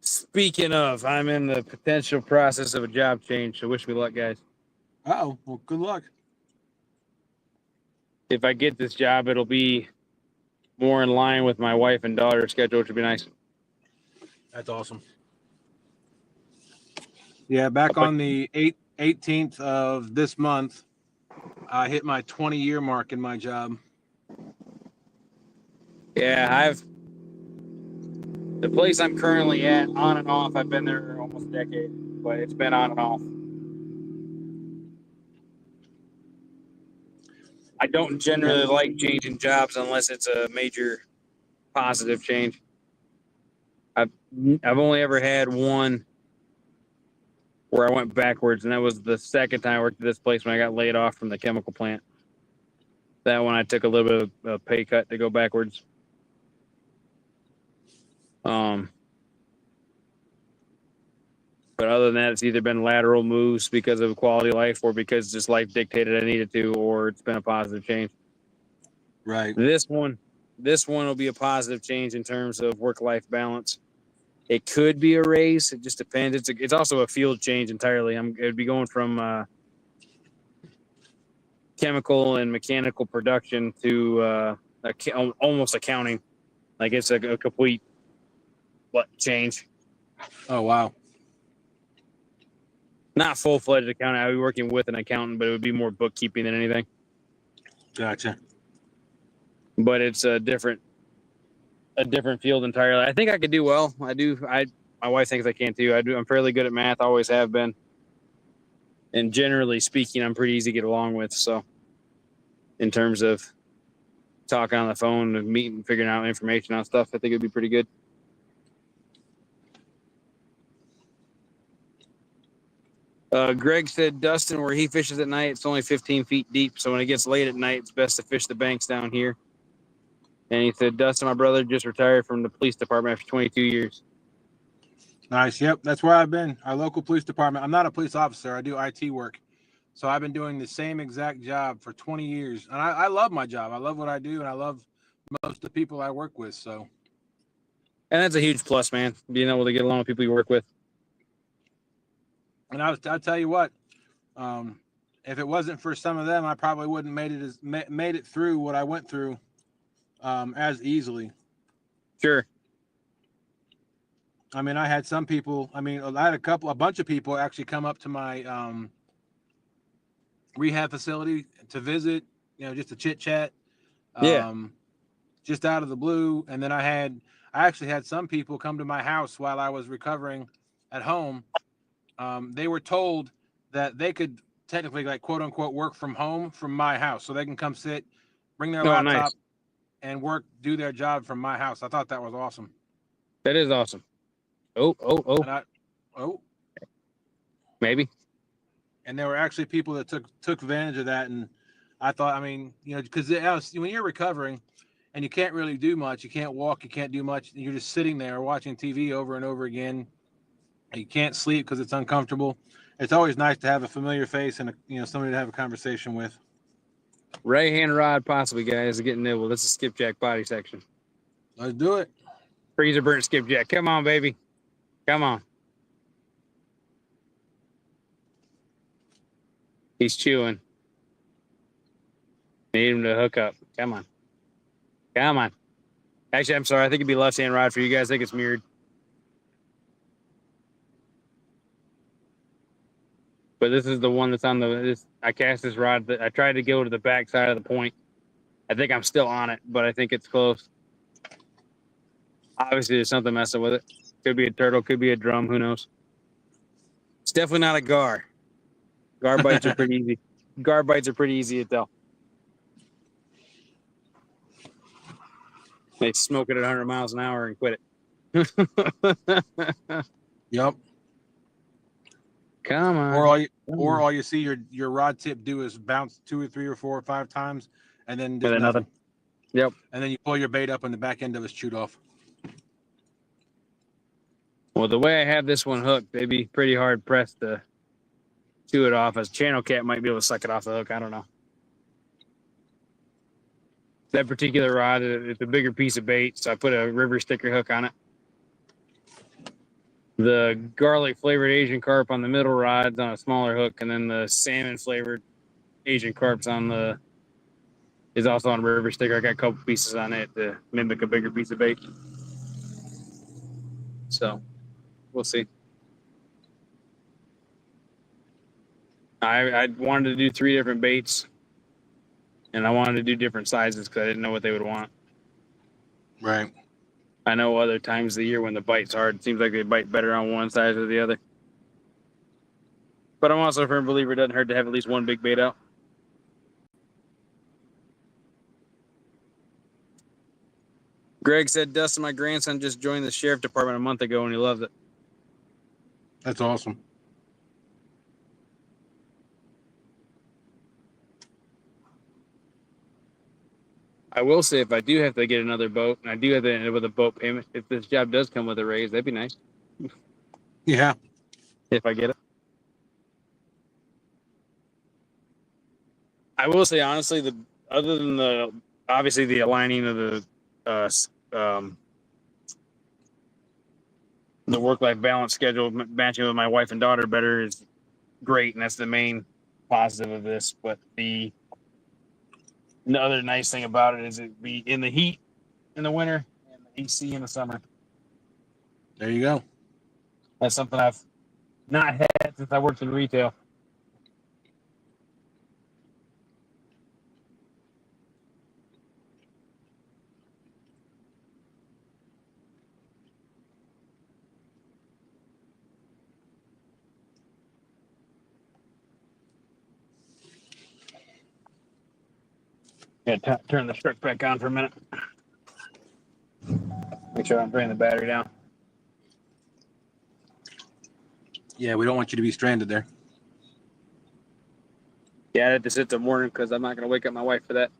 Speaking of, I'm in the potential process of a job change, so wish me luck, guys. Uh-oh. Well, good luck. If I get this job, it'll be more in line with my wife and daughter's schedule, which would be nice. That's awesome. Yeah, back on the 18th of this month, I hit my 20-year mark in my job. Yeah, the place I'm currently at, on and off, I've been there almost a decade, but it's been on and off. I don't generally like changing jobs unless it's a major positive change. I've only ever had one where I went backwards, and that was the second time I worked at this place when I got laid off from the chemical plant. That one I took a little bit of a pay cut to go backwards. But other than that, it's either been lateral moves because of quality of life or because just life dictated I needed to, or it's been a positive change. Right. This one will be a positive change in terms of work-life balance. It could be a raise. It just depends. It's also a field change entirely. It'd be going from chemical and mechanical production to almost accounting. Like it's a complete change. Oh, wow. Not full-fledged accounting. I'd be working with an accountant, but it would be more bookkeeping than anything. Gotcha. But it's a different field entirely. I think I could do well. I do. My wife thinks I can too. I'm fairly good at math. Always have been. And generally speaking, I'm pretty easy to get along with. So, in terms of talking on the phone and meeting, figuring out information on stuff, I think it'd be pretty good. Greg said, Dustin, where he fishes at night, it's only 15 feet deep. So when it gets late at night, it's best to fish the banks down here. And he said, Dustin, my brother just retired from the police department after 22 years. Nice. Yep. That's where I've been. Our local police department. I'm not a police officer. I do IT work. So I've been doing the same exact job for 20 years. And I love my job. I love what I do. And I love most of the people I work with. So. And that's a huge plus, man. Being able to get along with people you work with. And I'll tell you what, if it wasn't for some of them, I probably wouldn't made it through what I went through as easily. Sure. I mean, I had some people. I mean, I had a bunch of people actually come up to my rehab facility to visit. You know, just to chit chat. Yeah. Just out of the blue, and then I actually had some people come to my house while I was recovering at home. They were told that they could technically, like, quote unquote, work from home from my house, so they can come sit, bring their Oh, laptop, nice. and do their job from my house. I thought that was awesome. That is awesome. Oh. Oh, Maybe. and there were actually people that took advantage of that, and I thought, I mean, you know, because when you're recovering and you can't really do much, you can't walk, you can't do much, you're just sitting there watching TV over and over again. You can't sleep because it's uncomfortable. It's always nice to have a familiar face and somebody to have a conversation with. Right hand rod, possibly, guys, getting nibbled. That's a skipjack body section. Let's do it. Freezer burnt skipjack. Come on, baby. Come on. He's chewing. Need him to hook up. Come on. Come on. Actually, I'm sorry. I think it'd be left hand rod for you guys. I think it's mirrored. But this is the one that's on I cast this rod. I tried to go to the back side of the point. I think I'm still on it, but I think it's close. Obviously, there's something messing with it. Could be a turtle, could be a drum. Who knows? It's definitely not a gar. Gar bites are pretty easy. Gar bites are pretty easy to tell. They smoke it at 100 miles an hour and quit it. Yep. Come on. Or all you see your rod tip do is bounce 2 or 3 or 4 or 5 times, and then just nothing. Yep. And then you pull your bait up, and the back end of it's chewed off. Well, the way I have this one hooked, they'd be pretty hard pressed to chew it off. As channel cat might be able to suck it off the hook. I don't know. That particular rod, it's a bigger piece of bait, so I put a river sticker hook on it. The garlic flavored Asian carp on the middle rod's on a smaller hook, and then the salmon flavored Asian carp's is also on a river sticker. I got a couple pieces on it to mimic a bigger piece of bait. So we'll see. I wanted to do 3 different baits, and I wanted to do different sizes because I didn't know what they would want. Right. I know other times of the year when the bite's hard, it seems like they bite better on one size or the other. But I'm also a firm believer it doesn't hurt to have at least one big bait out. Greg said, Dustin, my grandson just joined the sheriff department a month ago and he loves it. That's awesome. I will say, if I do have to get another boat, and I do have to end up with a boat payment, if this job does come with a raise, that'd be nice. Yeah. If I get it. I will say, honestly, other than obviously the aligning of the work-life balance schedule, matching with my wife and daughter better is great, and that's the main positive of this. But the other nice thing about it is it be in the heat in the winter and the AC in the summer. There you go. That's something I've not had since I worked in retail. Gotta turn the truck back on for a minute. Make sure I'm bringing the battery down. Yeah, we don't want you to be stranded there. Yeah, I had to sit till morning because I'm not going to wake up my wife for that.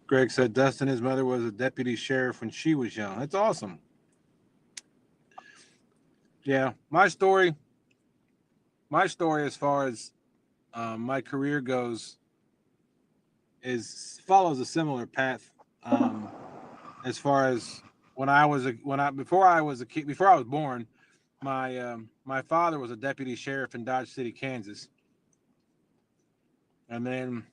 Greg said Dustin, his mother was a deputy sheriff when she was young. That's awesome. Yeah, my story as far as my career goes, follows a similar path. As far as before I was a kid, before I was born, my father was a deputy sheriff in Dodge City, Kansas, and then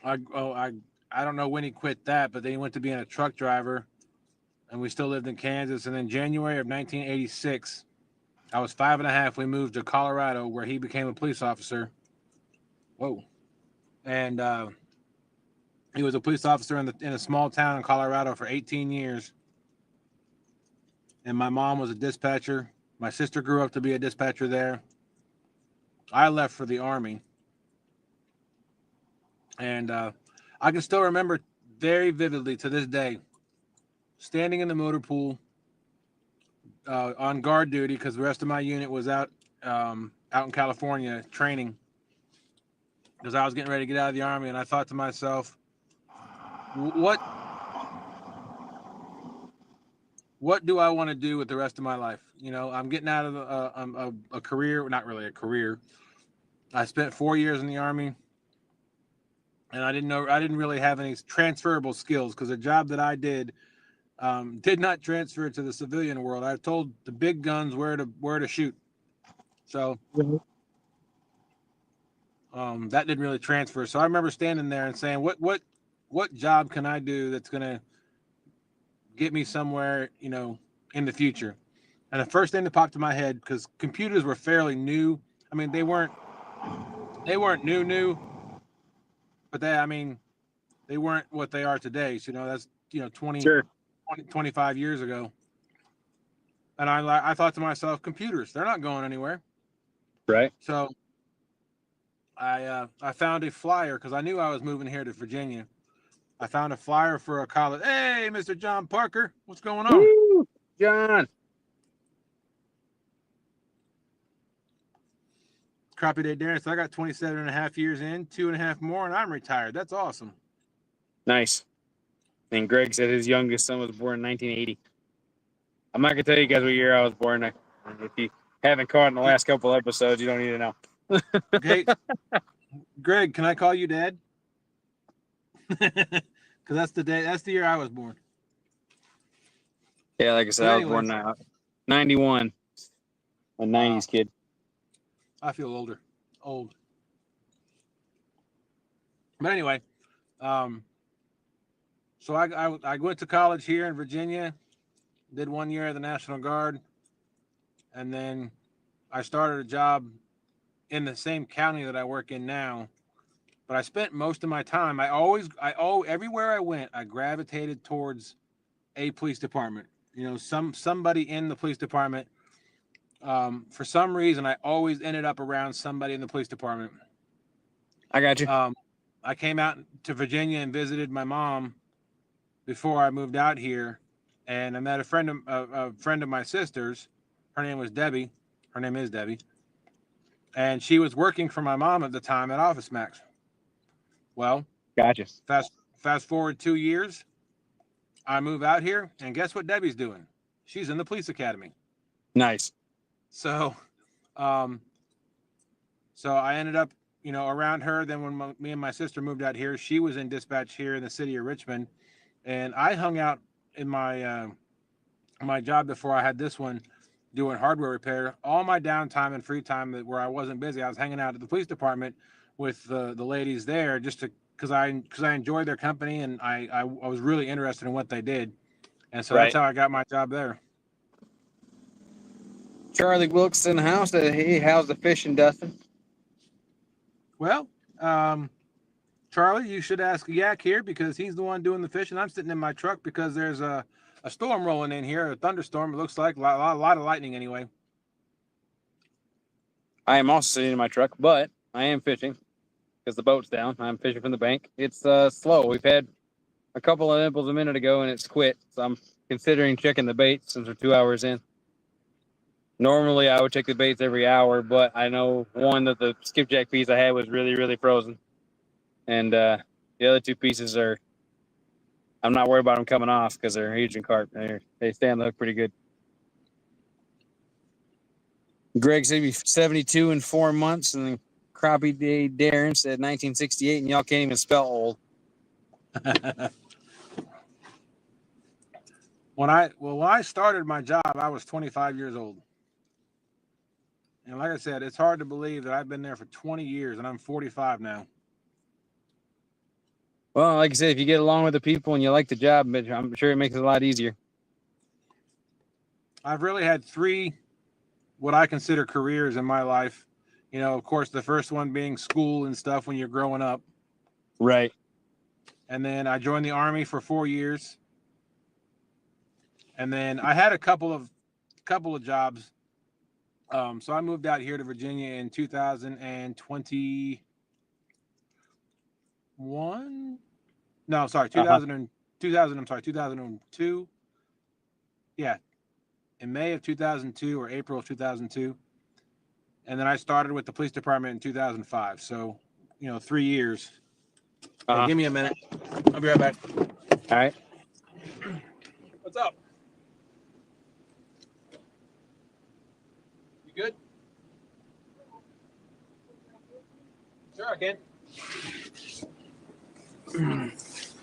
I don't know when he quit that, but then he went to being a truck driver, and we still lived in Kansas. And then January of 1986, I was 5.5. We moved to Colorado, where he became a police officer. Whoa, and he was a police officer in a small town in Colorado for 18 years. And my mom was a dispatcher. My sister grew up to be a dispatcher there. I left for the Army. And I can still remember very vividly to this day, standing in the motor pool on guard duty, because the rest of my unit was out in California training, because I was getting ready to get out of the Army. And I thought to myself, what do I want to do with the rest of my life? You know, I'm getting out of a career, not really a career. I spent 4 years in the Army, and I didn't really have any transferable skills, because the job that I did not transfer to the civilian world. I told the big guns where to shoot. So that didn't really transfer. So I remember standing there and saying, what job can I do that's going to get me somewhere, you know, in the future? And the first thing that popped in my head, because computers were fairly new. I mean, they weren't new, but they weren't what they are today. So, you know, that's, you know, 25 years ago. And I thought to myself, computers, they're not going anywhere. Right. So I found a flyer, because I knew I was moving here to Virginia. I found a flyer for a college. Hey, Mr. John Parker, what's going on? Woo, John. Crappie Day Darren. So I got 27.5 years in, 2.5 more, and I'm retired. That's awesome. Nice. And Greg said his youngest son was born in 1980. I'm not going to tell you guys what year I was born. If you haven't caught in the last couple episodes, you don't need to know. Okay. Greg, can I call you Dad? Because that's the year I was born. Yeah, like I said, I was born 91. A 90s kid. I feel old. But anyway, so I went to college here in Virginia, did 1 year at the National Guard, and then I started a job in the same county that I work in now. But I spent most of my time, everywhere I went, I gravitated towards a police department. You know, somebody in the police department. For some reason, I always ended up around somebody in the police department. I got you. I came out to Virginia and visited my mom before I moved out here, and I met a friend of my sister's. Her name is Debbie, and she was working for my mom at the time at Office Max. Well, gotcha. Fast forward 2 years, I move out here, and guess what Debbie's doing? She's in the police academy. Nice. So, so I ended up, you know, around her. Then when me and my sister moved out here, she was in dispatch here in the city of Richmond, and I hung out in my my job before I had this one, doing hardware repair. All my downtime and free time where I wasn't busy, I was hanging out at the police department with the ladies there, just because I enjoyed their company, and I was really interested in what they did, and so that's how I got my job there. Charlie Wilkes in the house. How's the fishing, Dustin? Well, Charlie, you should ask Yak here, because he's the one doing the fishing. I'm sitting in my truck because there's a storm rolling in here, a thunderstorm. It looks like a lot of lightning anyway. I am also sitting in my truck, but I am fishing because the boat's down. I'm fishing from the bank. It's slow. We've had a couple of nipples a minute ago, and it's quit. So I'm considering checking the bait since we're 2 hours in. Normally, I would check the baits every hour, but I know that the skipjack piece I had was really, really frozen. And the other two pieces I'm not worried about them coming off because they're Asian carp. They stay on the hook pretty good. Greg said he's 72 in 4 months, and then Crappie Day Darren said 1968, and y'all can't even spell old. When I started my job, I was 25 years old. And like I said, it's hard to believe that I've been there for 20 years and I'm 45 now. Well, like I said, if you get along with the people and you like the job, I'm sure it makes it a lot easier. I've really had three what I consider careers in my life. You know, of course, the first one being school and stuff when you're growing up. Right. And then I joined the Army for 4 years. And then I had a couple of jobs. So I moved out here to Virginia in 2021. No, sorry, 2002. Yeah, in May of 2002 or April of 2002. And then I started with the police department in 2005. So, 3 years. Hey, give me a minute. I'll be right back. All right. What's up? You good? Sure, I can.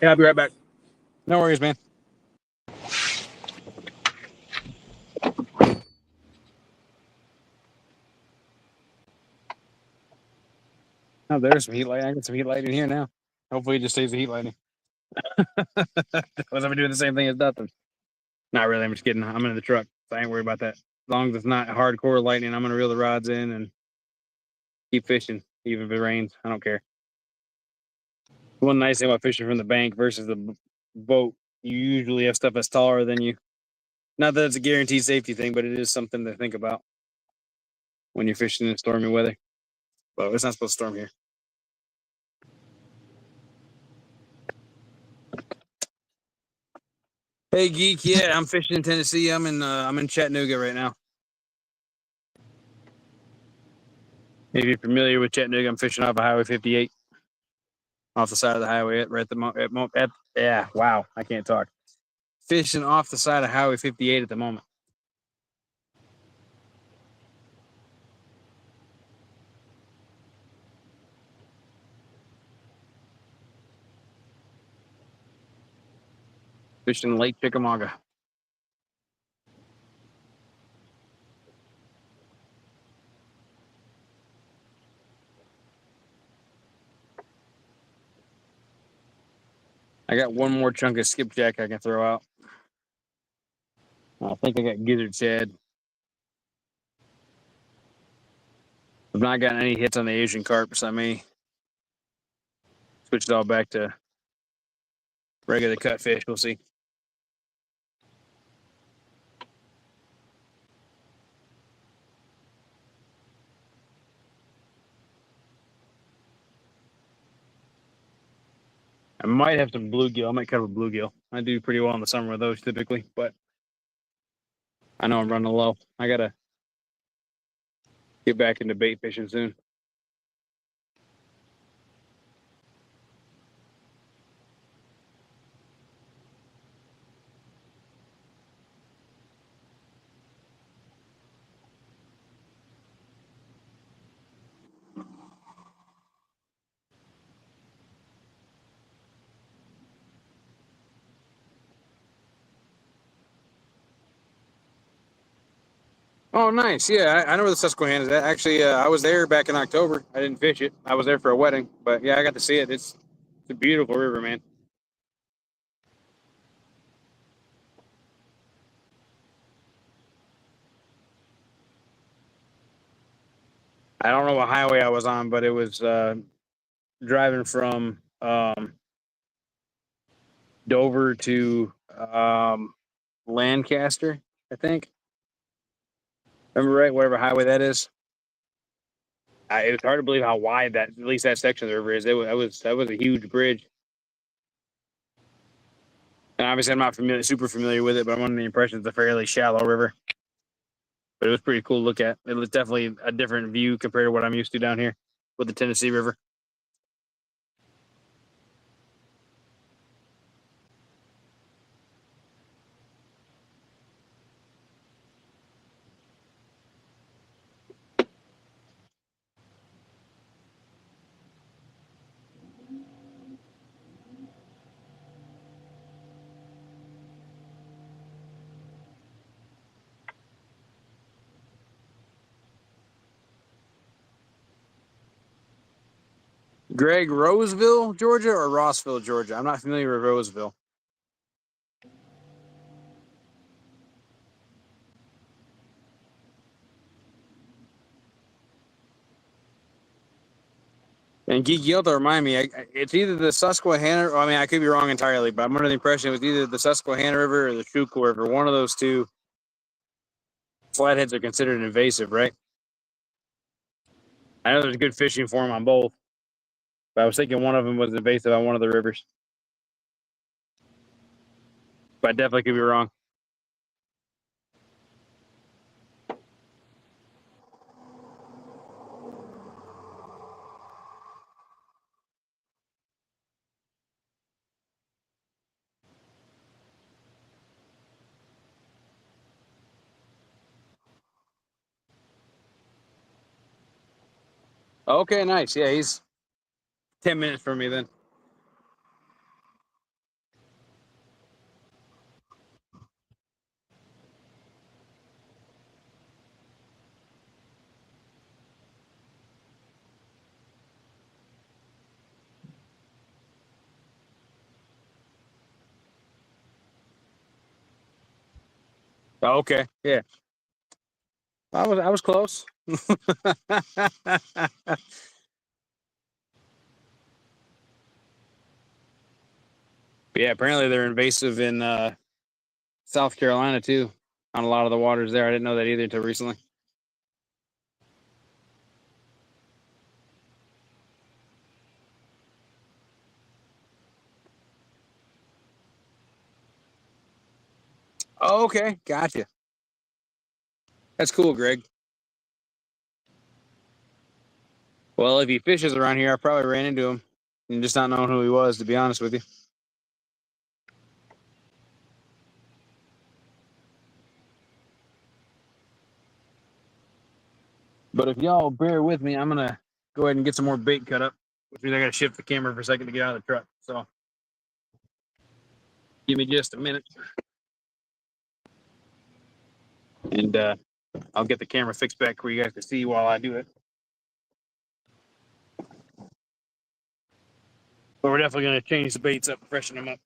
Yeah, I'll be right back. No worries, man. Oh, there's some heat light. I got some heat light in here now. Hopefully, it just stays the heat lighting. Was I doing the same thing as nothing? Not really. I'm just kidding. I'm in the truck, so I ain't worried about that. As long as it's not hardcore lightning, I'm gonna reel the rods in and keep fishing, even if it rains. I don't care. One nice thing about fishing from the bank versus the boat, you usually have stuff that's taller than you. Not that it's a guaranteed safety thing, but it is something to think about when you're fishing in stormy weather. But it's not supposed to storm here. Hey, geek. Yeah, I'm fishing in Tennessee. I'm in Chattanooga right now. If you're familiar with Chattanooga, I'm fishing off of Highway 58, off the side of the highway. Wow, I can't talk. Fishing off the side of Highway 58 at the moment. Fishing Lake Chickamauga. I got one more chunk of skipjack I can throw out. I think I got gizzard shad. I've not gotten any hits on the Asian carp, so I may switch it all back to regular cutfish. We'll see. I might have some bluegill. I might cut a bluegill. I do pretty well in the summer with those typically, but I know I'm running low. I gotta get back into bait fishing soon. Oh, nice. Yeah, I know where the Susquehanna is at. Actually, I was there back in October. I didn't fish it. I was there for a wedding, but yeah, I got to see it. It's a beautiful river, man. I don't know what highway I was on, but it was driving from Dover to Lancaster, I think. Remember right, whatever highway that is. It was hard to believe how wide that, at least that section of the river is. That was a huge bridge. And obviously, I'm not super familiar with it, but I'm under the impression it's a fairly shallow river. But it was pretty cool to look at. It was definitely a different view compared to what I'm used to down here with the Tennessee River. Greg, Roseville, Georgia, or Rossville, Georgia? I'm not familiar with Roseville. And Geek Yelta, remind me, it's either the Susquehanna, I mean, I could be wrong entirely, but I'm under the impression it was either the Susquehanna River or the Schuylkill River. One of those two flatheads are considered invasive, right? I know there's good fishing for them on both, but I was thinking one of them was invasive on one of the rivers. But I definitely could be wrong. Okay, nice. Yeah, he's 10 minutes from me then. Okay, yeah. I was close. Yeah, apparently they're invasive in South Carolina too, on a lot of the waters there. I didn't know that either until recently. Oh, okay, gotcha. That's cool, Greg. Well, if he fishes around here, I probably ran into him and just not knowing who he was, to be honest with you. But if y'all bear with me, I'm gonna go ahead and get some more bait cut up, which means I gotta shift the camera for a second to get out of the truck. So give me just a minute, and I'll get the camera fixed back where you guys can see while I do it. But we're definitely gonna change the baits up, freshen them up.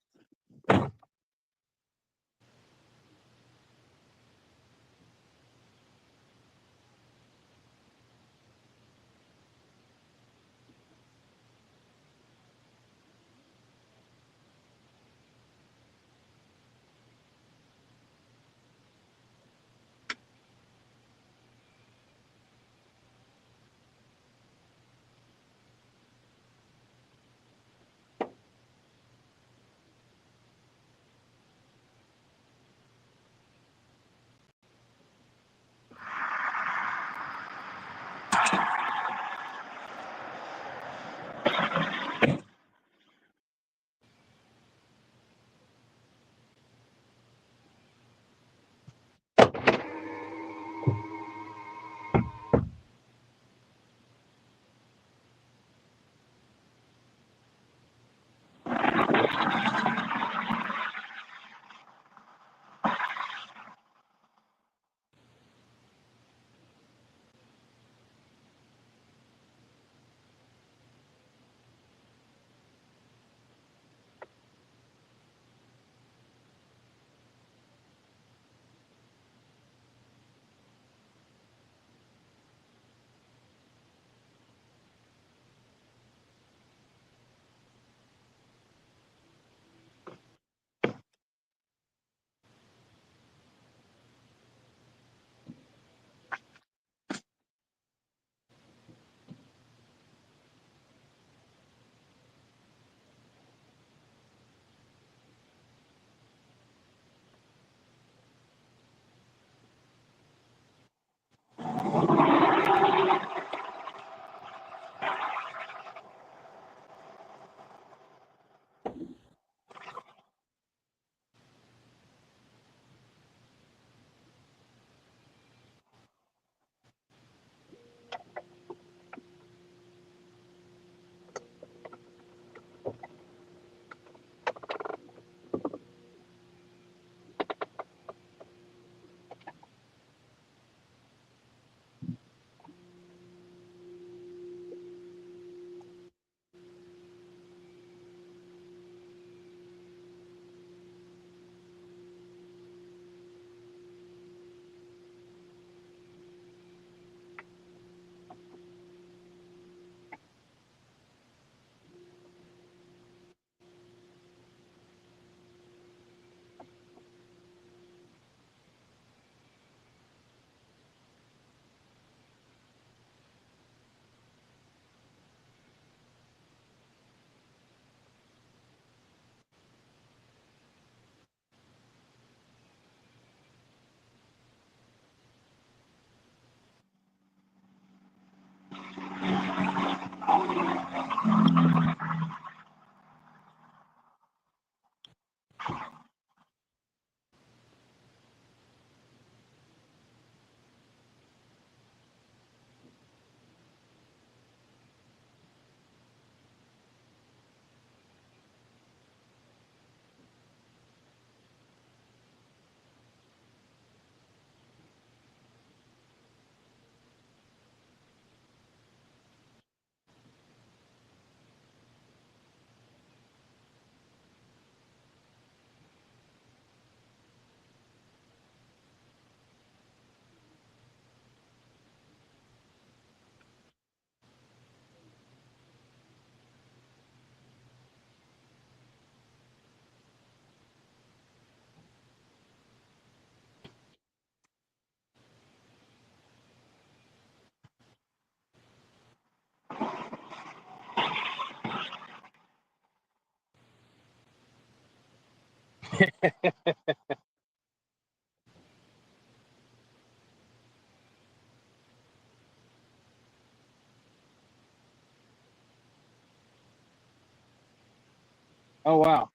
Oh wow.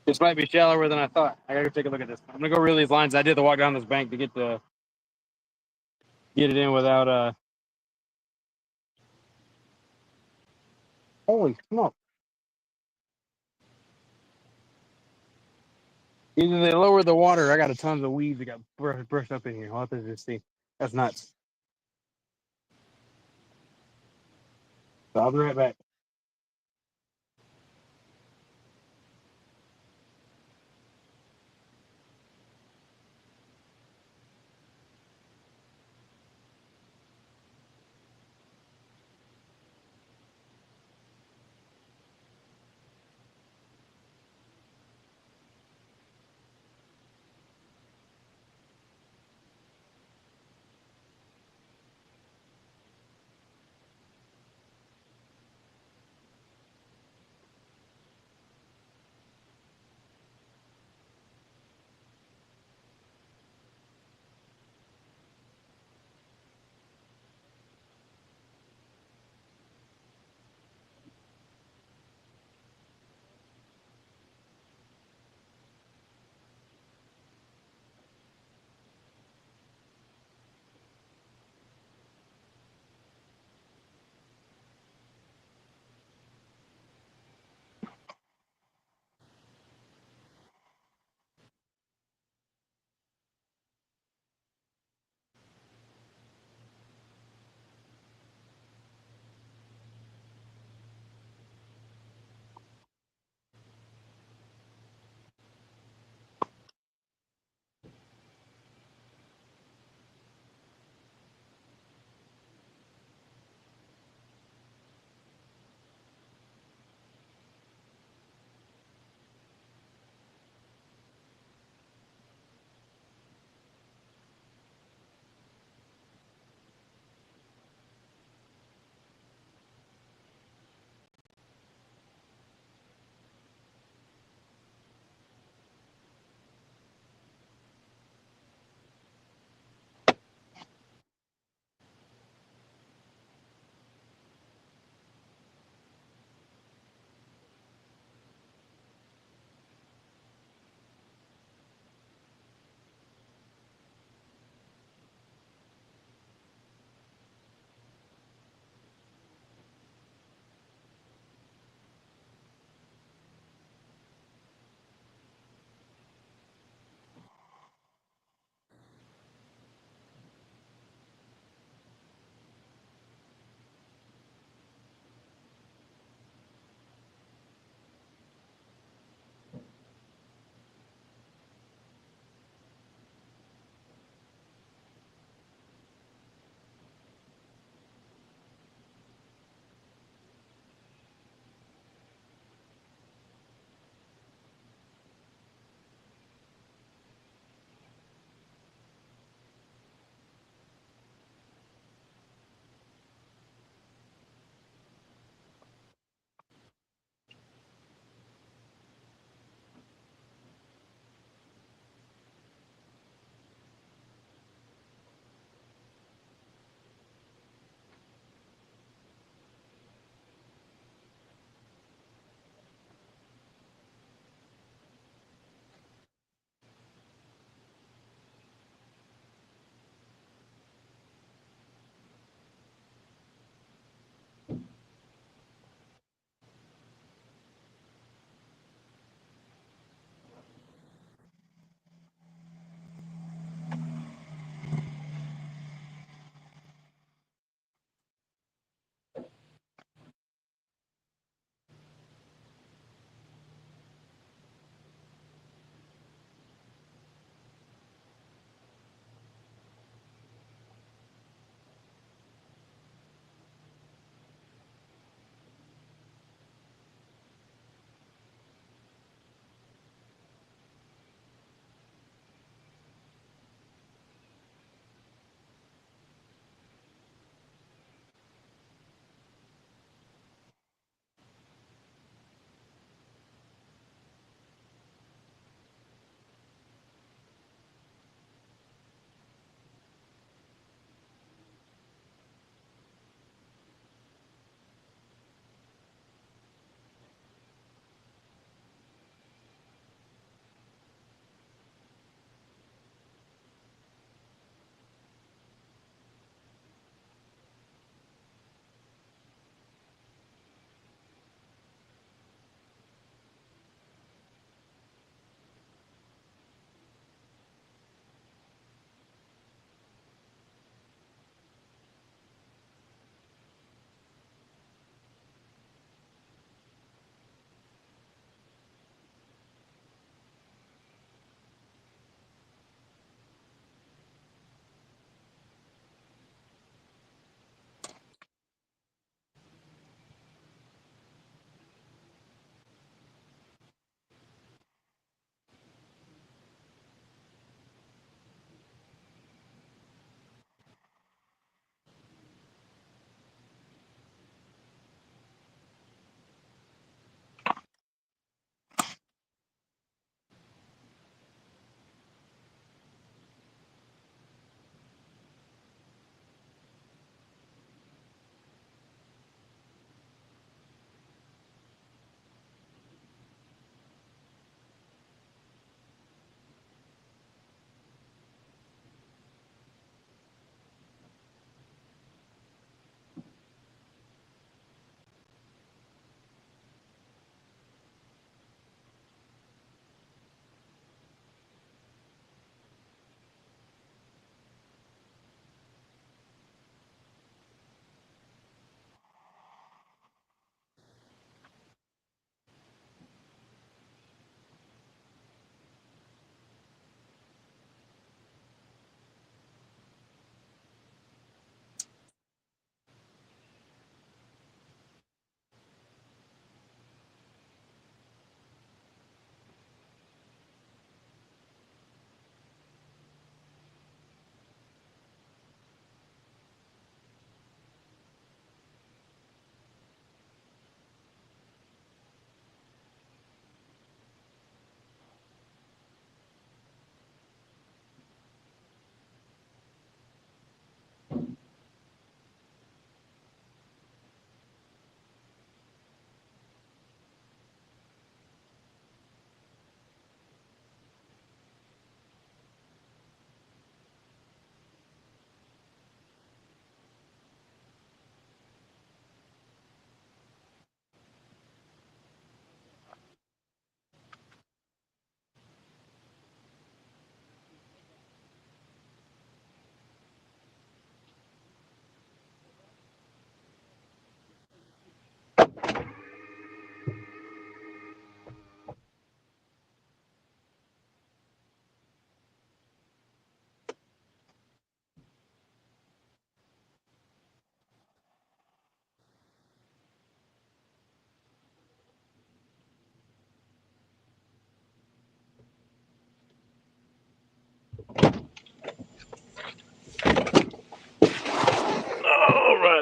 This might be shallower than I thought. I gotta take a look at this. I'm gonna go reel these lines. I did the walk down this bank to get it in without holy smoke. Either they lower the water, I got a tons of weeds that got brushed up in here. I'll have to just see. That's nuts. So I'll be right back.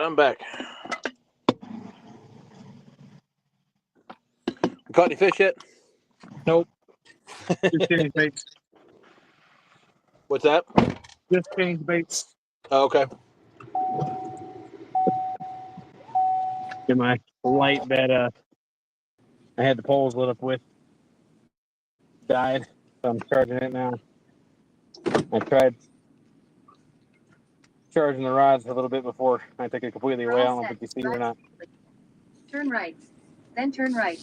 I'm back. Caught any fish yet? Nope. Just change baits. What's that? Just change baits. Oh, okay. Get my light that I had the poles lit up with. Died, so I'm charging it now. I tried charging the rods a little bit before I took it completely away. I don't know if you can see it or not. Turn right, then turn right.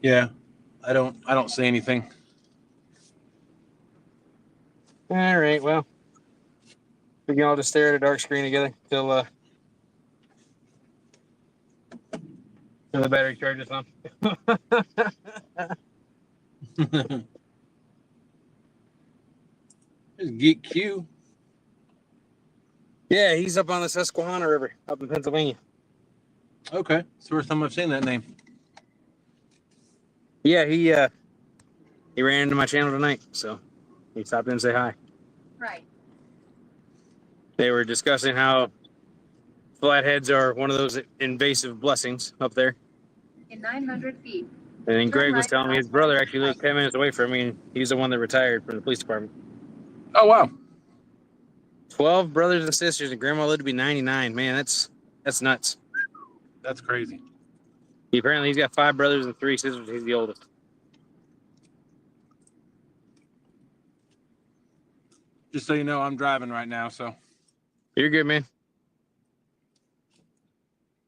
Yeah, I don't see anything. All right, well, we can all just stare at a dark screen together till the battery charges on. There's Geek Q. Yeah, he's up on the Susquehanna River up in Pennsylvania. Okay, it's the first time I've seen that name. Yeah, he ran into my channel tonight, so he stopped in and say hi. Right. They were discussing how flatheads are one of those invasive blessings up there. In 900 feet. And then Greg was right telling me his brother actually lives 10 minutes away from me, and he's the one that retired from the police department. Oh wow. 12 brothers and sisters, and grandma lived to be 99. Man, that's nuts. That's crazy. Apparently, he's got 5 brothers and 3 sisters. He's the oldest. Just so you know, I'm driving right now, so You're good, man.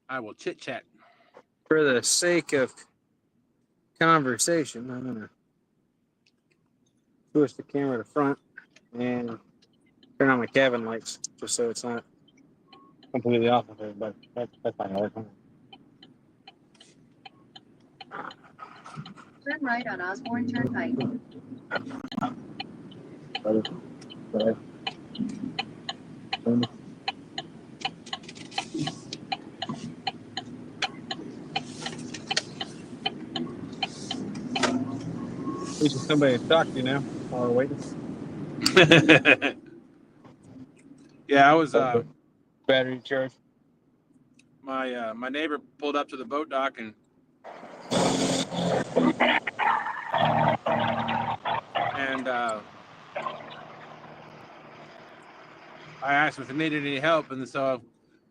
I will chit chat. For the sake of conversation, I'm gonna push the camera to front and turn on my cabin lights just so it's not completely off of it. But that's fine. Turn right on Osborne Turnpike. We should somebody to talk to now while we're waiting. Yeah, I was Battery charge. my neighbor pulled up to the boat dock and I asked him if he needed any help, and so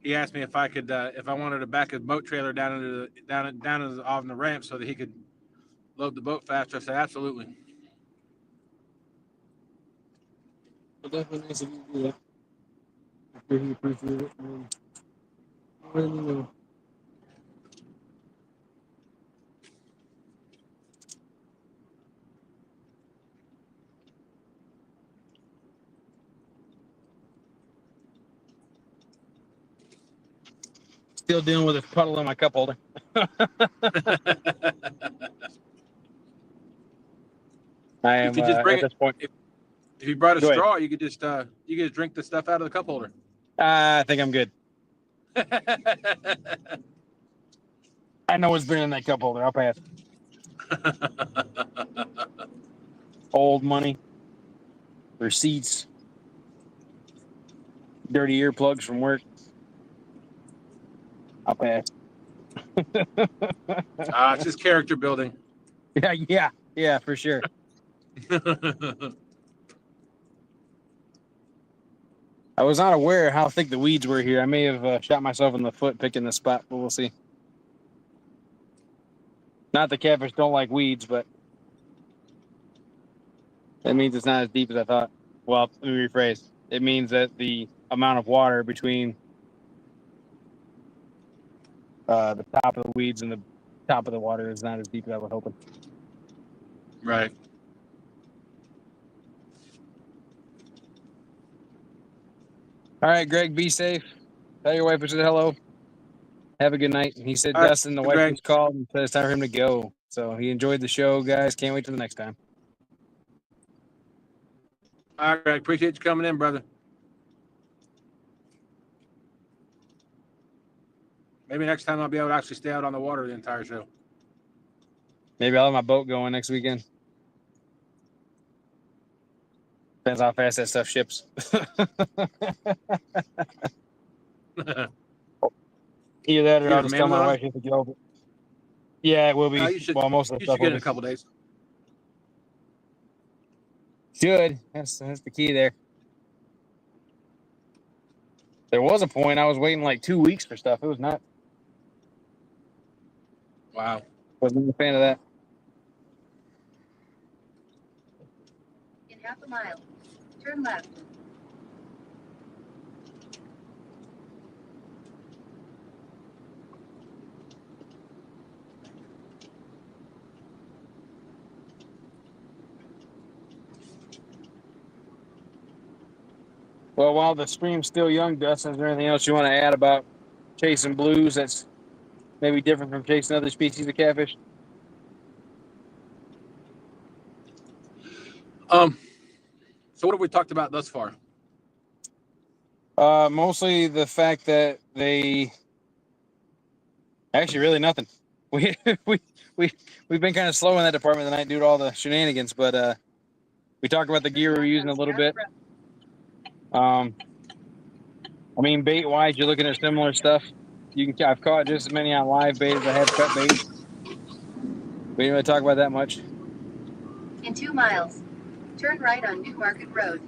he asked me if I could if I wanted to back a boat trailer down into the off the ramp so that he could load the boat faster. I said absolutely. Well, definitely nice of you to do that. I really appreciate it. Really know. Still dealing with this puddle in my cup holder. I am You could just bring at this point. If you brought a Go ahead. straw, you could just drink the stuff out of the cup holder. I think I'm good. I know what's been in that cup holder. I'll pass. Old money, receipts, dirty earplugs from work. I'll pass. It's just character building. Yeah, for sure. I was not aware of how thick the weeds were here. I may have shot myself in the foot picking the spot, but we'll see. Not that catfish don't like weeds, but that means it's not as deep as I thought. Well, let me rephrase. It means that the amount of water between the top of the weeds and the top of the water is not as deep as I was hoping. Right. All right, Greg, be safe. Tell your wife I said hello. Have a good night. He said All right, Dustin, the wife Greg. just called and said it's time for him to go. So he enjoyed the show, guys. Can't wait till the next time. All right, Greg. Appreciate you coming in, brother. Maybe next time I'll be able to actually stay out on the water the entire show. Maybe I'll have my boat going next weekend. Depends how fast that stuff ships. Either that or Get I'll it just from tell my Amazon? wife if it get over. Yeah, it will be. You should Most of the you stuff should get it will in a be. couple days. Should. That's the key there. There was a point I was waiting like 2 weeks for stuff. It was nuts. Wow. Wasn't a fan of that. In half a mile, turn left. Well, while the stream's still young, Dustin, is there anything else you want to add about chasing blues that's maybe different from chasing other species of catfish? So what have we talked about thus far? Mostly the fact that they actually really nothing. We we've been kind of slow in that department tonight due to all the shenanigans, but we talked about the gear we're using a little bit. I mean, bait wise, you're looking at similar stuff. I've caught just as many on live bait as I have cut bait. We didn't really talk about that much. In 2 miles, turn right on New Market Road.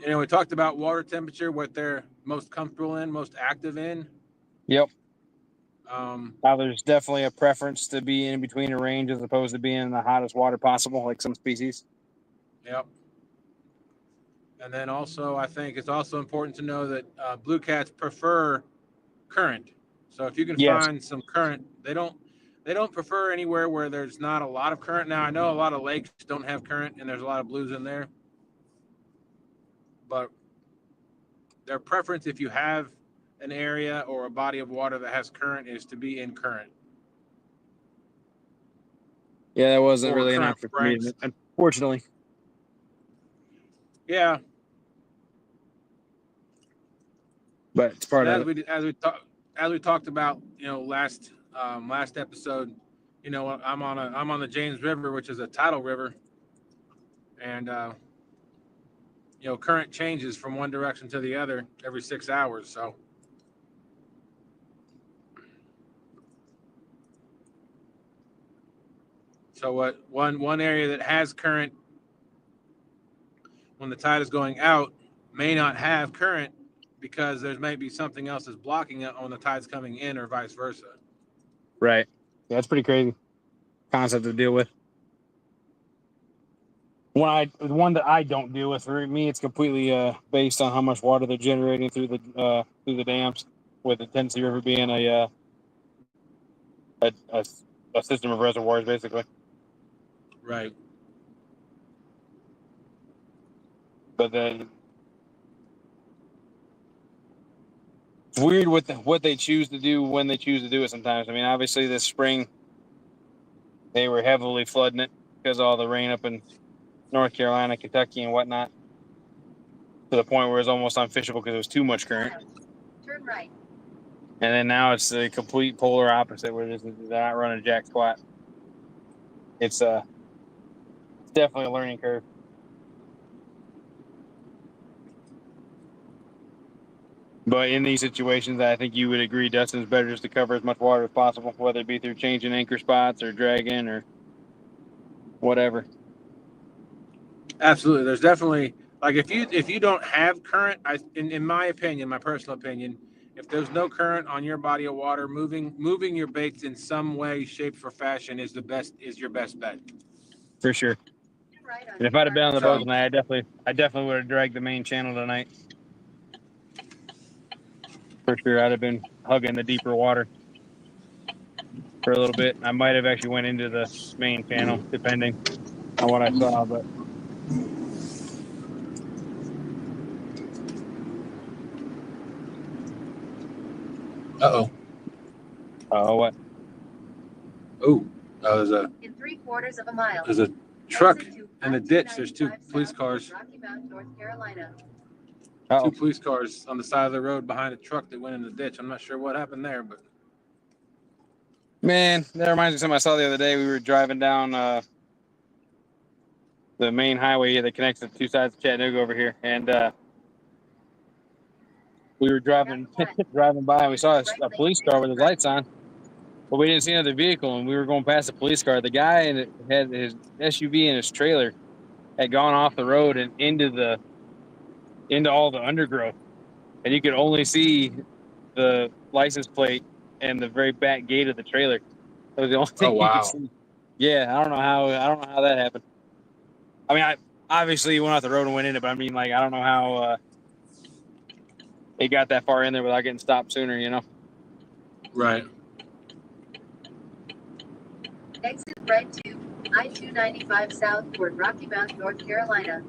We talked about water temperature, what they're most comfortable in, most active in. Yep. Now there's definitely a preference to be in between a range as opposed to being in the hottest water possible, like some species. Yep. And then also, I think it's also important to know that Bluecats prefer current. So if you can find some current, they don't prefer anywhere where there's not a lot of current. Now I know a lot of lakes don't have current, and there's a lot of blues in there, but their preference, if you have an area or a body of water that has current, is to be in current. Yeah, that wasn't really an option for me, unfortunately. Yeah, but it's part and of it. As we talked about, last episode, I'm on the James River, which is a tidal river, and current changes from one direction to the other every 6 hours. So what one area that has current when the tide is going out may not have current because there might be something else that's blocking it when the tide's coming in, or vice versa. Right. Yeah, that's pretty crazy concept to deal with. One that I don't deal with, for me, it's completely based on how much water they're generating through the dams, with the Tennessee River being a system of reservoirs, basically. Right. But then it's weird what they choose to do when they choose to do it sometimes. I mean, obviously this spring they were heavily flooding it because of all the rain up in North Carolina, Kentucky, and whatnot, to the point where it was almost unfishable because there was too much current. Turn right. And then now it's the complete polar opposite, where they're not running jack squat. It's definitely a learning curve. But in these situations, I think you would agree, Dustin, it's better just to cover as much water as possible, whether it be through changing anchor spots or dragging or whatever. Absolutely. There's definitely, like, if you don't have current, in my opinion, my personal opinion, if there's no current on your body of water, moving your baits in some way, shape, or fashion is your best bet. For sure. And if I'd have been on the boat tonight, I definitely would have dragged the main channel tonight. For sure, I'd have been hugging the deeper water for a little bit. I might have actually went into the main channel, depending on what I saw. But what? There's a in 3/4 of a mile. There's a truck in the ditch. There's 2 police cars. Rocky Mount, North Carolina. 2 police cars on the side of the road behind a truck that went in the ditch. I'm not sure what happened there, but Man, that reminds me of something I saw the other day. We were driving down the main highway that connects the two sides of Chattanooga over here, and we were driving driving by, and we saw a police car with his lights on, but we didn't see another vehicle, and we were going past the police car. The guy had his SUV and his trailer had gone off the road and into all the undergrowth, and you could only see the license plate and the very back gate of the trailer. That was the only thing you could see. Yeah, I don't know how that happened. I mean, I obviously went off the road and went in it, but I mean, like, I don't know how it got that far in there without getting stopped sooner, you know? Right. Exit right to I-295 South toward Rocky Mount, North Carolina.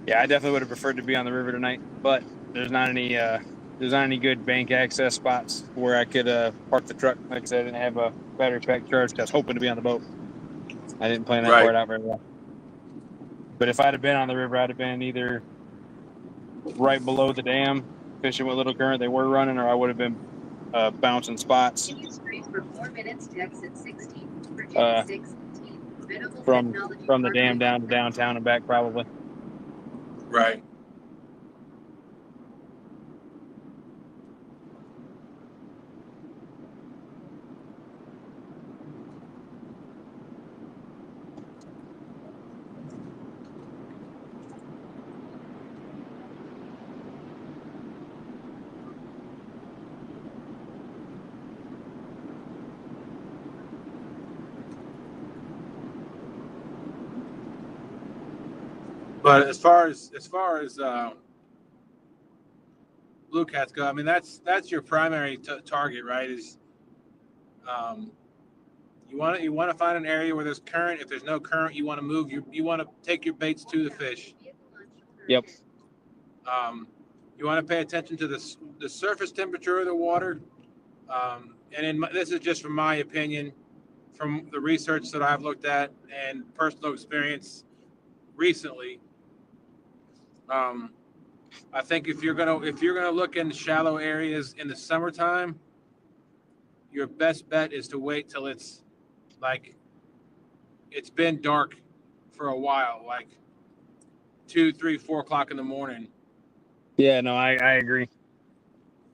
Yeah, I definitely would have preferred to be on the river tonight, but there's not any good bank access spots where I could park the truck. Like I said, I didn't have a battery pack charge. I was hoping to be on the boat. I didn't plan that part out very well. But if I'd have been on the river, I'd have been either right below the dam, fishing with little current they were running, or I would have been bouncing spots. Continue straight for 4 minutes to exit 16, Virginia 16, Medical from Technology the dam down to downtown and back, probably. Right. But as far as Bluecats go, I mean that's your primary target, right? Is you want to find an area where there's current. If there's no current, you want to move. You want to take your baits to the fish. Yep. You want to pay attention to the surface temperature of the water. And this is just from my opinion, from the research that I've looked at and personal experience recently. I think if you're gonna look in shallow areas in the summertime, your best bet is to wait till it's been dark for a while, like 2, 3, 4 o'clock in the morning. Yeah, no, I agree.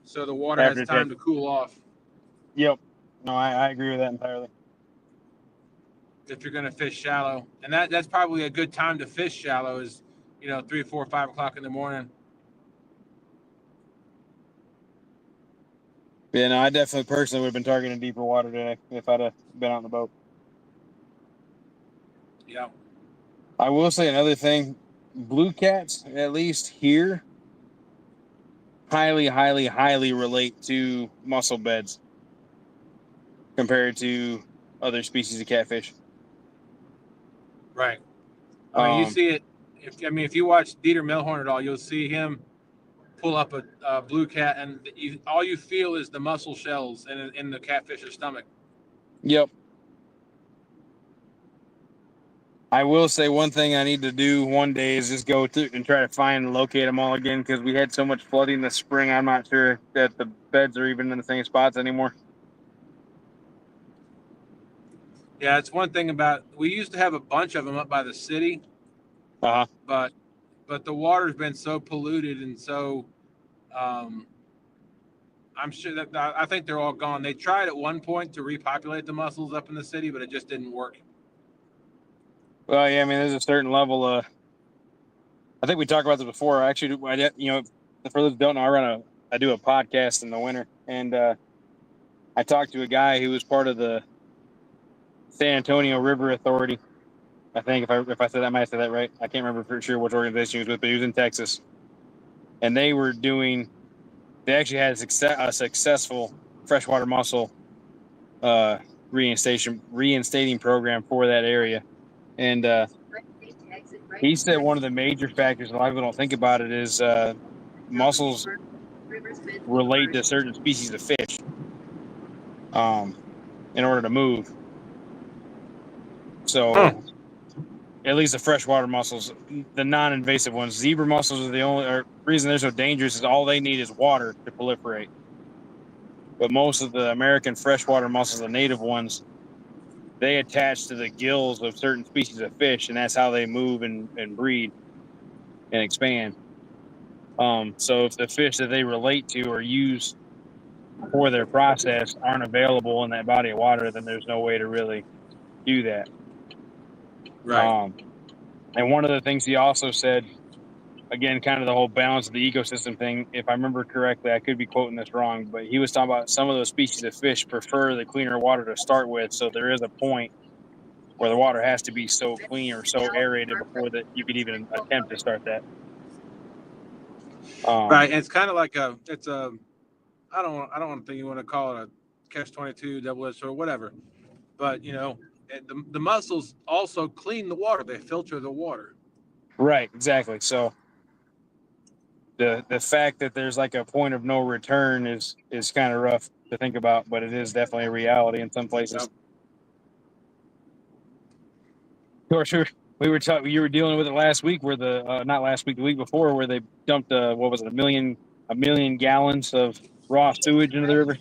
So the water has time to cool off. Yep. No, I agree with that entirely. If you're gonna fish shallow, and that's probably a good time to fish shallow is 3, 4, 5 o'clock in the morning. Yeah, no, I definitely personally would have been targeting deeper water today if I'd have been on the boat. Yeah. I will say another thing. Bluecats, at least here, highly, highly, highly relate to mussel beds compared to other species of catfish. Right. I mean, you see it. If you watch Dieter Melhorn at all, you'll see him pull up a bluecat, and all you feel is the mussel shells in the catfish's stomach. Yep. I will say one thing I need to do one day is just go through and try to find and locate them all again, because we had so much flooding this spring. I'm not sure that the beds are even in the same spots anymore. Yeah, it's one thing about, we used to have a bunch of them up by the city, but the water's been so polluted and so I'm sure that I think they're all gone. They tried at one point to repopulate the mussels up in the city, but it just didn't work. Well, yeah, I mean, there's a certain level. I think we talked about this before. Actually, for those who don't know, I do a podcast in the winter, and I talked to a guy who was part of the San Antonio River Authority. I think if I said that, I might have said that right. I can't remember for sure which organization he was with, but he was in Texas, and they actually had a successful freshwater mussel reinstating program for that area. And he said one of the major factors, a lot of people don't think about it, is mussels relate to certain species of fish in order to move. So At least the freshwater mussels, the non-invasive ones. Zebra mussels are the only reason they're so dangerous is all they need is water to proliferate. But most of the American freshwater mussels, the native ones, they attach to the gills of certain species of fish, and that's how they move and breed and expand. So if the fish that they relate to or use for their process aren't available in that body of water, then there's no way to really do that. Right. And one of the things he also said, again, kind of the whole balance of the ecosystem thing, if I remember correctly, I could be quoting this wrong, but he was talking about some of those species of fish prefer the cleaner water to start with. So there is a point where the water has to be so clean or so aerated before that you could even attempt to start that. Right. And it's kind of like I don't think you want to call it a catch-22, double-edged sword, whatever. But the mussels also clean the water. They filter the water. Right, exactly. So the fact that there's like a point of no return is kind of rough to think about, but it is definitely a reality in some places. Yep. Of course, we were talking. You were dealing with it last week, where not last week, the week before, where they dumped what was it, a million gallons of raw sewage into the river.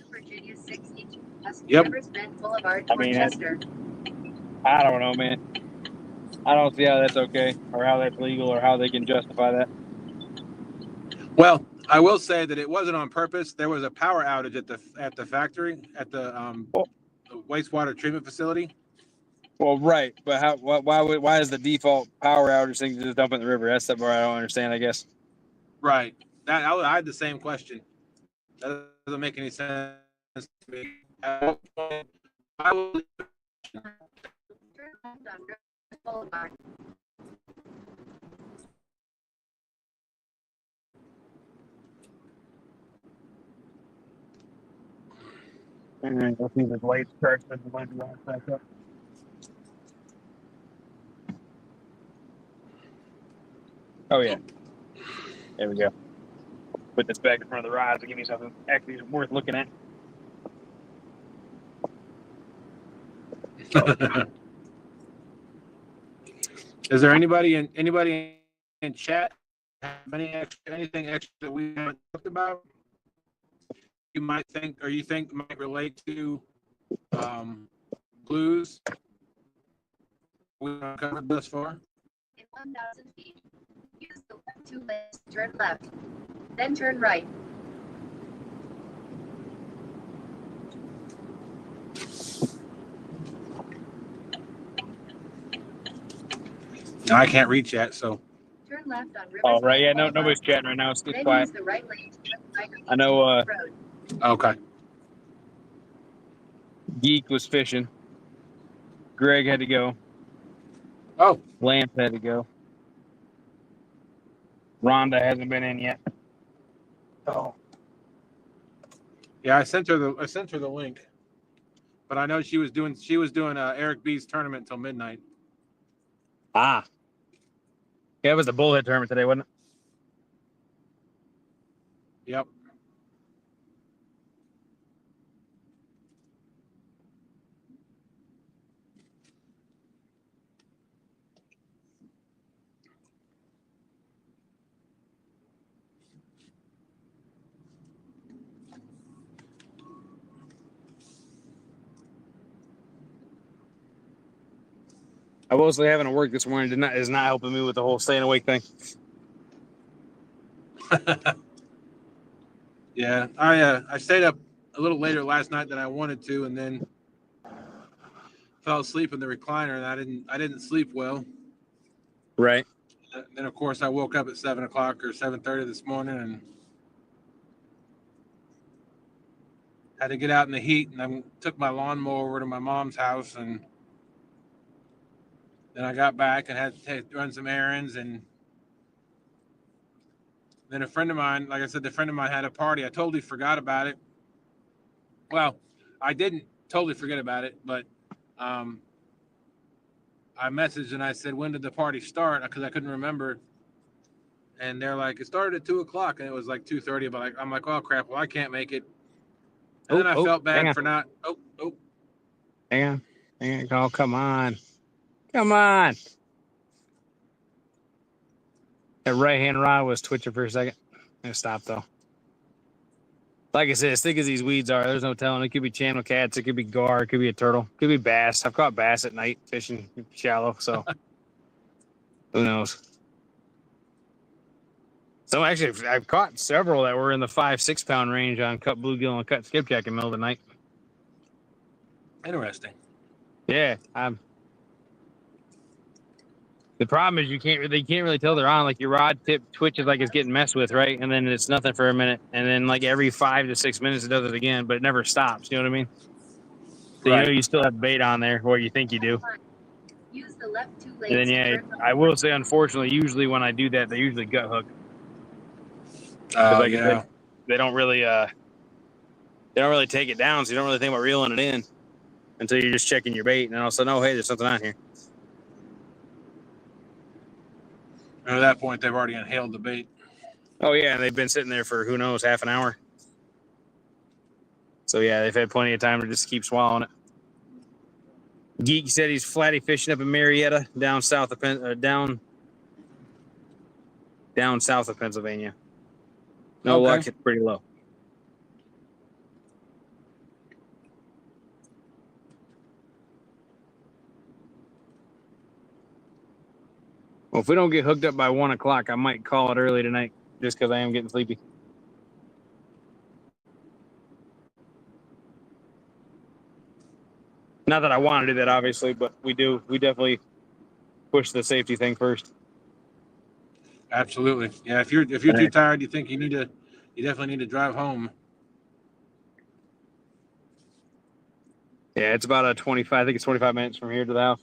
Yep. I mean, I don't know, man. I don't see how that's okay, or how that's legal, or how they can justify that. Well, I will say that it wasn't on purpose. There was a power outage at the factory, at the wastewater treatment facility. Well, right, but why is the default power outage thing to just dump it in the river? That's the part I don't understand, I guess. Right. I had the same question. That doesn't make any sense to me. At what point, why would Let's see the lights back up. Oh yeah, there we go. Put this back in front of the rods to give me something actually worth looking at. Is there anybody in chat have anything extra that we haven't talked about? You might think, or you think might relate to blues we haven't covered thus far? In 1,000 feet, use the left 2 lanes, turn left, then turn right. No, I can't reach yet, so. Turn left on Riverside. Oh right, yeah, nobody's chatting right now. It's Then quiet. use the right lane to turn right. I know. Okay. Geek was fishing. Greg had to go. Oh. Lance had to go. Rhonda hasn't been in yet. Oh. Yeah, I sent her the link, but I know she was doing Eric B's tournament until midnight. Ah. Yeah, it was the bullhead tournament today, wasn't it? Yep. I was having to work this morning. Is not helping me with the whole staying awake thing. Yeah, I stayed up a little later last night than I wanted to, and then fell asleep in the recliner, and I didn't sleep well. Right. And then of course I woke up at 7 o'clock or 7:30 this morning and had to get out in the heat, and I took my lawnmower over to my mom's house, and then I got back and had to run some errands, and then a friend of mine, like I said, had a party. I totally forgot about it. Well, I didn't totally forget about it, but I messaged and I said, when did the party start? Because I couldn't remember. And they're like, it started at 2 o'clock, and it was like 2:30. But I'm like, oh crap! Well, I can't make it. And then I felt bad for not. Hang on. Oh, come on. That right-hand rod was twitching for a second. It stopped, though. Like I said, as thick as these weeds are, there's no telling. It could be channel cats. It could be gar. It could be a turtle. It could be bass. I've caught bass at night fishing shallow, so who knows? So actually, I've caught several that were in the 5-6 pound range on cut bluegill and cut skipjack in the middle of the night. Interesting. Yeah, the problem is you can't really tell they're on. Like your rod tip twitches like it's getting messed with, right? And then it's nothing for a minute, and then like every 5 to 6 minutes it does it again, but it never stops. You know what I mean? So Right. you know you still have bait on there, or you think you do. Use the left 2 lanes. And then yeah, I will say unfortunately, usually when I do that, they usually gut hook. Oh, yeah. They don't really take it down, so you don't really think about reeling it in until you're just checking your bait, and then all of a sudden, oh hey, there's something on here. And at that point, they've already inhaled the bait. Oh yeah, and they've been sitting there for who knows, half an hour. So yeah, they've had plenty of time to just keep swallowing it. Geek said he's flatty fishing up in Marietta, down south of down south of Pennsylvania. No luck, it's pretty low. Well, if we don't get hooked up by 1 o'clock, I might call it early tonight, just because I am getting sleepy. Not that I want to do that, obviously, but we do. We definitely push the safety thing first. Absolutely. Yeah. If you're too tired, you think you definitely need to drive home. Yeah, it's about a 25. I think it's 25 minutes from here to the house.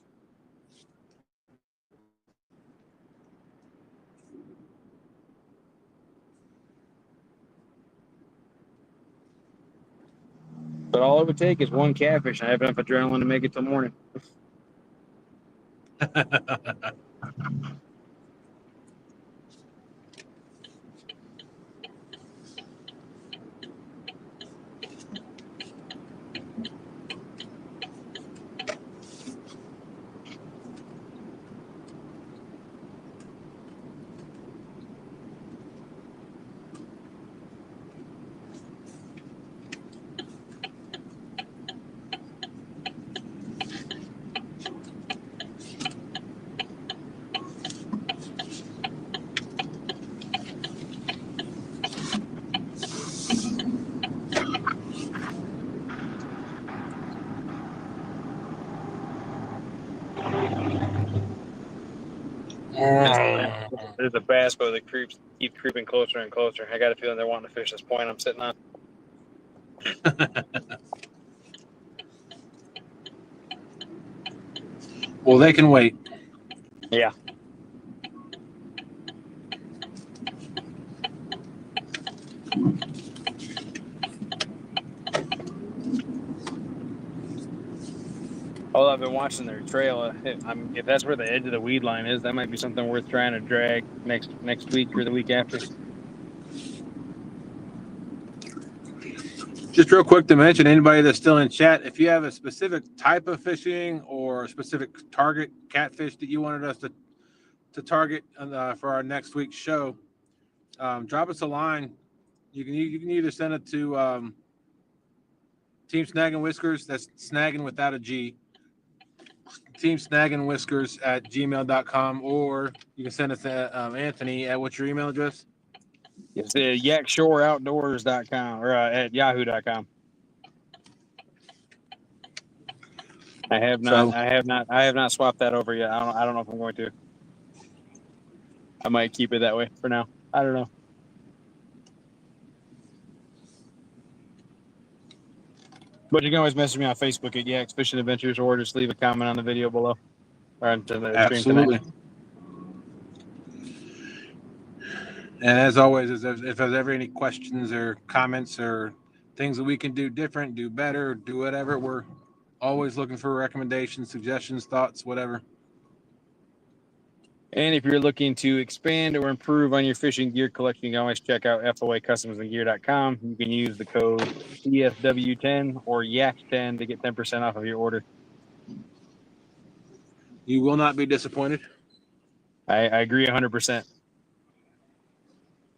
But all it would take is one catfish, and I have enough adrenaline to make it till morning. There's a bass boat that keep creeping closer and closer. I got a feeling they're wanting to fish this point I'm sitting on. Well, they can wait. Yeah. Well, I've been watching their trail. If that's where the edge of the weed line is, that might be something worth trying to drag next week or the week after. Just real quick to mention, anybody that's still in chat, if you have a specific type of fishing or a specific target catfish that you wanted us to target for our next week's show, drop us a line. You can either send it to Team Snaggin Whiskers. That's snagging without a G. Team Snaggin Whiskers at gmail.com, or you can send us to Anthony at what's your email address? It's yakshoreoutdoors.com or at yahoo.com. I have not swapped that over yet. I don't know if I'm going to. I might keep it that way for now. I don't know. But you can always message me on Facebook at Yaks Fishing Adventures, or just leave a comment on the video below. Or on the Absolutely. And as always, if there's ever any questions or comments or things that we can do different, do better, do whatever, we're always looking for recommendations, suggestions, thoughts, whatever. And if you're looking to expand or improve on your fishing gear collection, you can always check out FOA You can use the code CSW10 or YAK10 to get 10% off of your order. You will not be disappointed. I agree 100%.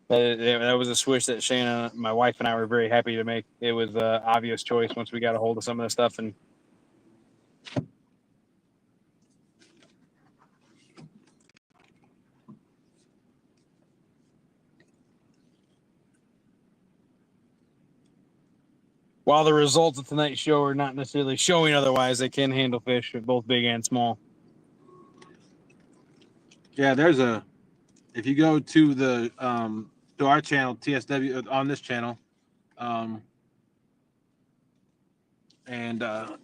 That was a switch that Shannon, my wife, and I were very happy to make. It was an obvious choice once we got a hold of some of the stuff. And while the results of tonight's show are not necessarily showing otherwise, they can handle fish, both big and small. Yeah, there's if you go to the to our channel, TSW, on this channel, and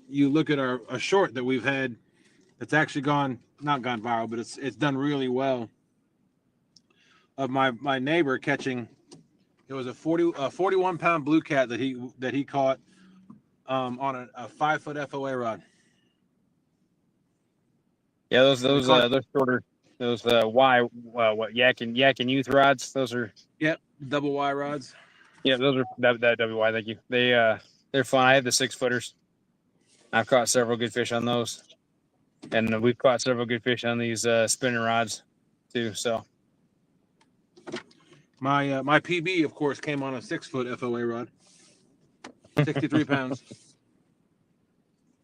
you look at a short that we've had that's actually not gone viral, but it's done really well, of my neighbor catching. It was a 41-pound blue cat that he caught on a 5-foot FOA rod. Yeah, those shorter, those yak and youth rods. Those are Double Y rods. Yeah, those are that WY. Thank you. They're fun. I have the 6-footers. I've caught several good fish on those, and we've caught several good fish on these spinning rods too. So my PB, of course, came on a 6-foot FOA rod, 63 pounds.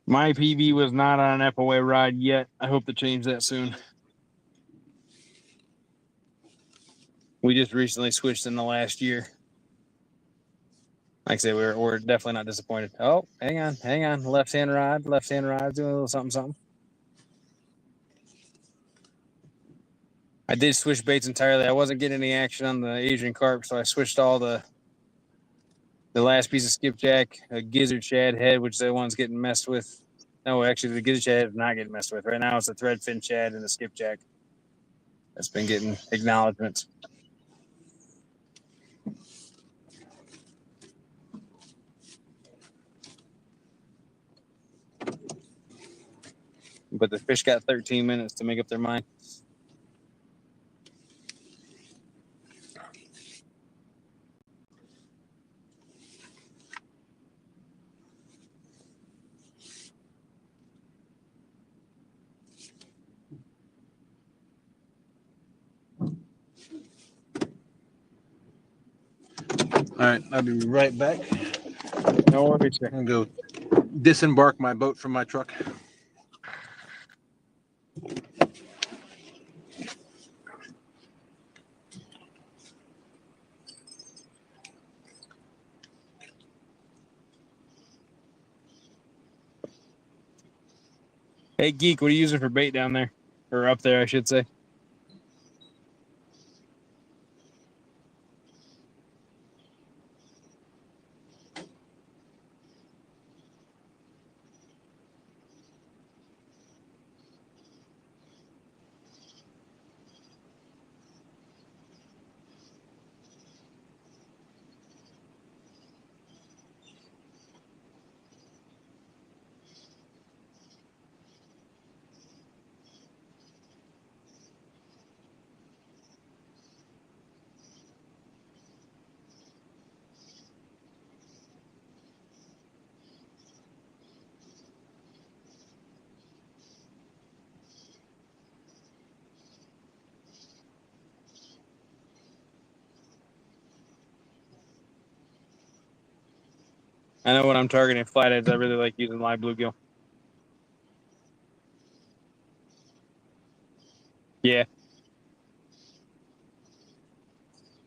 My PB was not on an FOA rod yet. I hope to change that soon. We just recently switched in the last year. Like I say, we're definitely not disappointed. Oh, hang on. Left hand rod, doing a little something. I did switch baits entirely. I wasn't getting any action on the Asian carp, so I switched all the last piece of skipjack, a gizzard shad head, which the one's getting messed with. No, actually, the gizzard shad is not getting messed with. Right now, it's the threadfin shad and the skipjack that's been getting acknowledgments. But the fish got 13 minutes to make up their mind. All right, I'll be right back. No worries, sir. I'm gonna go disembark my boat from my truck. Hey, Geek, what are you using for bait down there? Or up there, I should say. I know when I'm targeting flatheads, I really like using live bluegill. Yeah.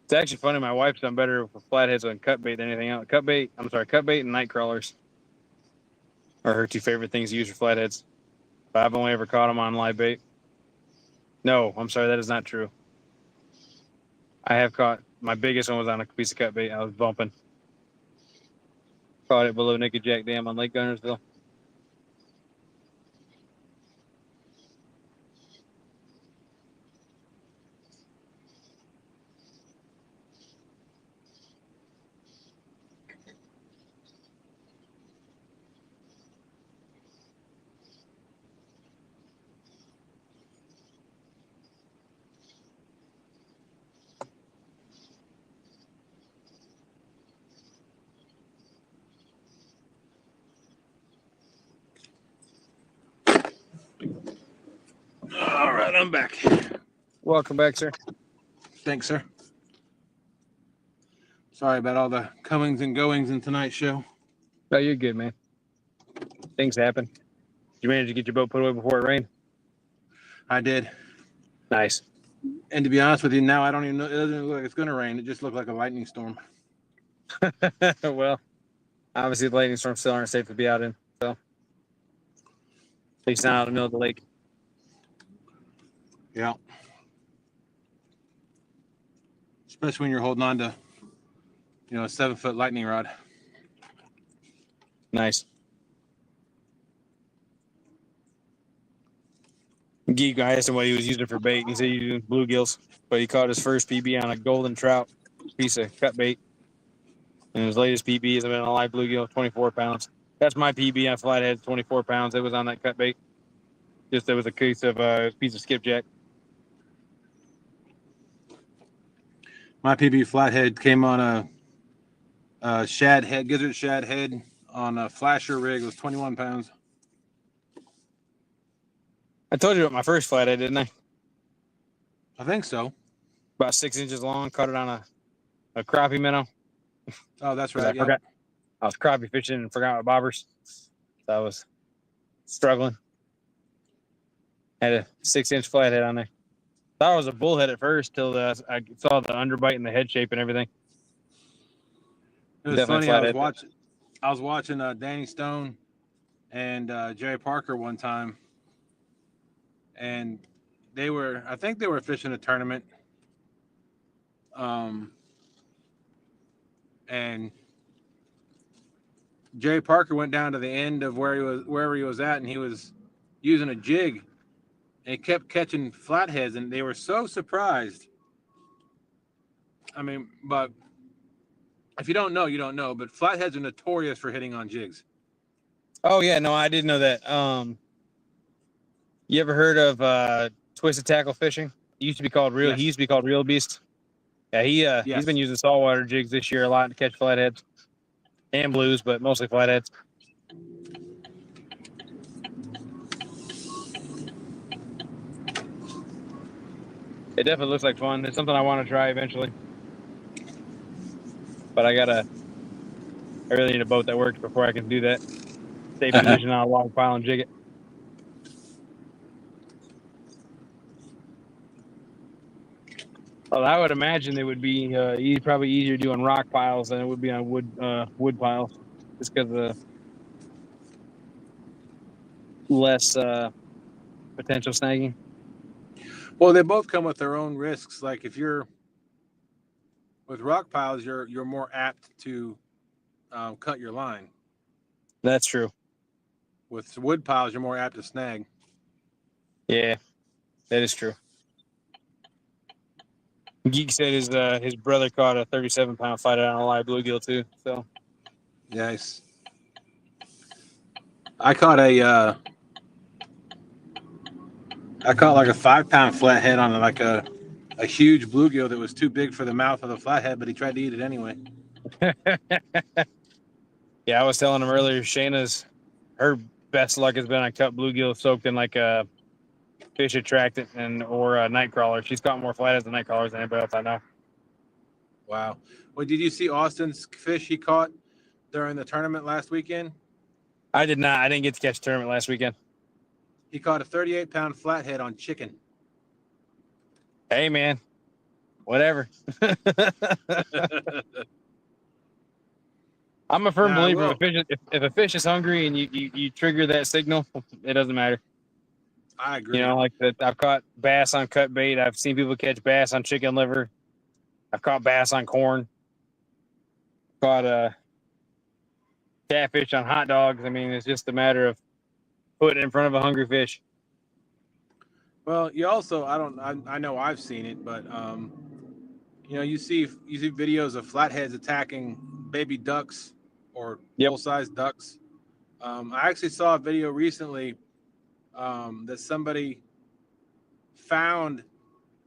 It's actually funny. My wife's done better with flatheads on cut bait than anything else. Cut bait and night crawlers are her two favorite things to use for flatheads. But I've only ever caught them on live bait. No, I'm sorry, that is not true. I have caught, my biggest one was on a piece of cut bait. I was bumping. Caught it below Naked Jack Dam on Lake Gunnersville. All right, I'm back. Welcome back, sir. Thanks, sir. Sorry about all the comings and goings in tonight's show. Oh, you're good, man. Things happen. Did you manage to get your boat put away before it rained? I did. Nice. And to be honest with you, now I don't even know. It doesn't look like it's going to rain. It just looked like a lightning storm. Well, obviously the lightning storms still aren't safe to be out in, so at least not out in the middle of the lake. Yeah. Especially when you're holding on to, a 7-foot lightning rod. Nice. Geek, I asked him what he was using for bait. He said he was using bluegills, but he caught his first PB on a golden trout piece of cut bait. And his latest PB has been on a live bluegill, 24 pounds. That's my PB on flathead, 24 pounds. It was on that cut bait. Just there was a piece of skipjack. My PB flathead came on a shad head, gizzard shad head on a flasher rig. It was 21 pounds. I told you about my first flathead, didn't I? I think so. About 6 inches long. Caught it on a crappie minnow. Oh, that's right. I forgot. I was crappie fishing and forgot my bobbers. So I was struggling. Had a 6-inch flathead on there. Thought it was a bullhead at first till I saw the underbite and the head shape and everything. It was Definitely funny. I was watching Danny Stone and Jerry Parker one time, and I think they were fishing a tournament. And Jerry Parker went down to the end of wherever he was at, and he was using a jig, and he kept catching flatheads, and they were so surprised. I mean, but if you don't know, you don't know. But flatheads are notorious for hitting on jigs. Oh yeah, no, I didn't know that. You ever heard of twisted tackle fishing? It used to be called Yes. He used to be called Real Beast. Yeah, he's been using saltwater jigs this year a lot to catch flatheads and blues, but mostly flatheads. It definitely looks like fun. It's something I want to try eventually. But I really need a boat that works before I can do that. Stay positioned on a log pile and jig it. Well, I would imagine it would be probably easier doing rock piles than it would be on wood piles, just because of less potential snagging. Well, they both come with their own risks. Like if you're with rock piles, you're more apt to cut your line. That's true. With wood piles, you're more apt to snag. Yeah, that is true. Geek said his brother caught a 37-pound flathead on a live bluegill too. So Nice. I caught like a 5-pound flathead on like a huge bluegill that was too big for the mouth of the flathead, but he tried to eat it anyway. yeah, I was telling him earlier. Her best luck has been on cut bluegill soaked in like a fish attractant or a night crawler. She's caught more flatheads than night crawlers than anybody else I know. Wow. Well, did you see Austin's fish he caught during the tournament last weekend? I did not. I didn't get to catch the tournament last weekend. He caught a 38-pound flathead on chicken. Hey, man. Whatever. I'm a firm believer if a fish is hungry and you trigger that signal, it doesn't matter. I agree. You know, like that. I've caught bass on cut bait. I've seen people catch bass on chicken liver. I've caught bass on corn. Caught catfish on hot dogs. I mean, it's just a matter of putting it in front of a hungry fish. Well, you also I know I've seen it, but you see videos of flatheads attacking baby ducks or full-size ducks. I actually saw a video recently that somebody found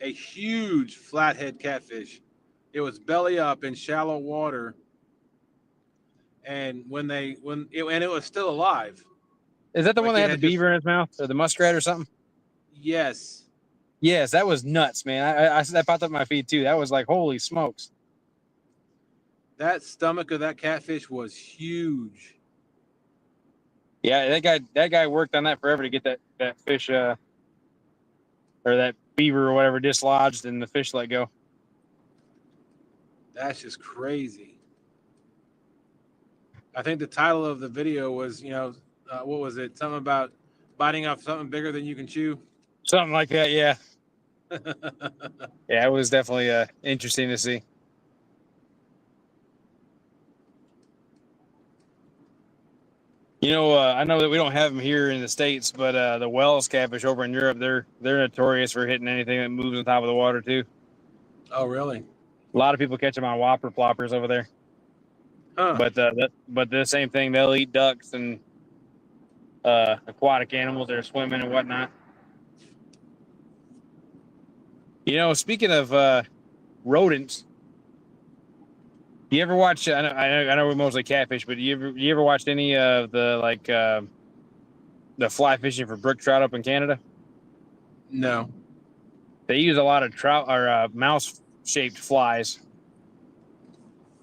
a huge flathead catfish. It was belly up in shallow water, and it was still alive. Is that the one that had the beaver in its mouth or the muskrat or something? Yes. Yes, that was nuts, man. I that popped up my feed too. That was like, holy smokes. That stomach of that catfish was huge. Yeah, that guy worked on that forever to get that fish or that beaver or whatever dislodged and the fish let go. That's just crazy. I think the title of the video was, what was it? Something about biting off something bigger than you can chew. Something like that, yeah. Yeah, it was definitely interesting to see. I know that we don't have them here in the States, but the Wells catfish over in Europe, they're notorious for hitting anything that moves on top of the water too. Oh, really? A lot of people catch them on whopper ploppers over there. Huh. But the same thing, they'll eat ducks and aquatic animals that are swimming and whatnot. Speaking of rodents, do you ever watch? I know we're mostly catfish, but do you ever watched any of the fly fishing for brook trout up in Canada? No. They use a lot of trout or mouse shaped flies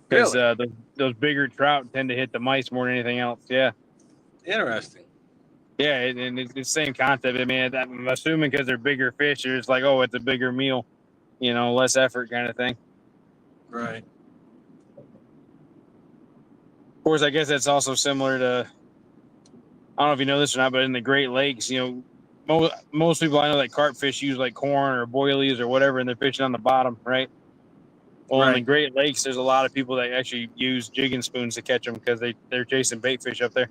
because Really? those bigger trout tend to hit the mice more than anything else. Yeah. Interesting. Yeah, and it's the same concept. I mean, I'm assuming because they're bigger fish, it's like, oh, it's a bigger meal, less effort kind of thing. Right. Of course, I guess that's also similar to, I don't know if you know this or not, but in the Great Lakes, most people I know that carp fish use like corn or boilies or whatever, and they're fishing on the bottom, right? Well, in the Right. Great Lakes, there's a lot of people that actually use jigging spoons to catch them because they're chasing bait fish up there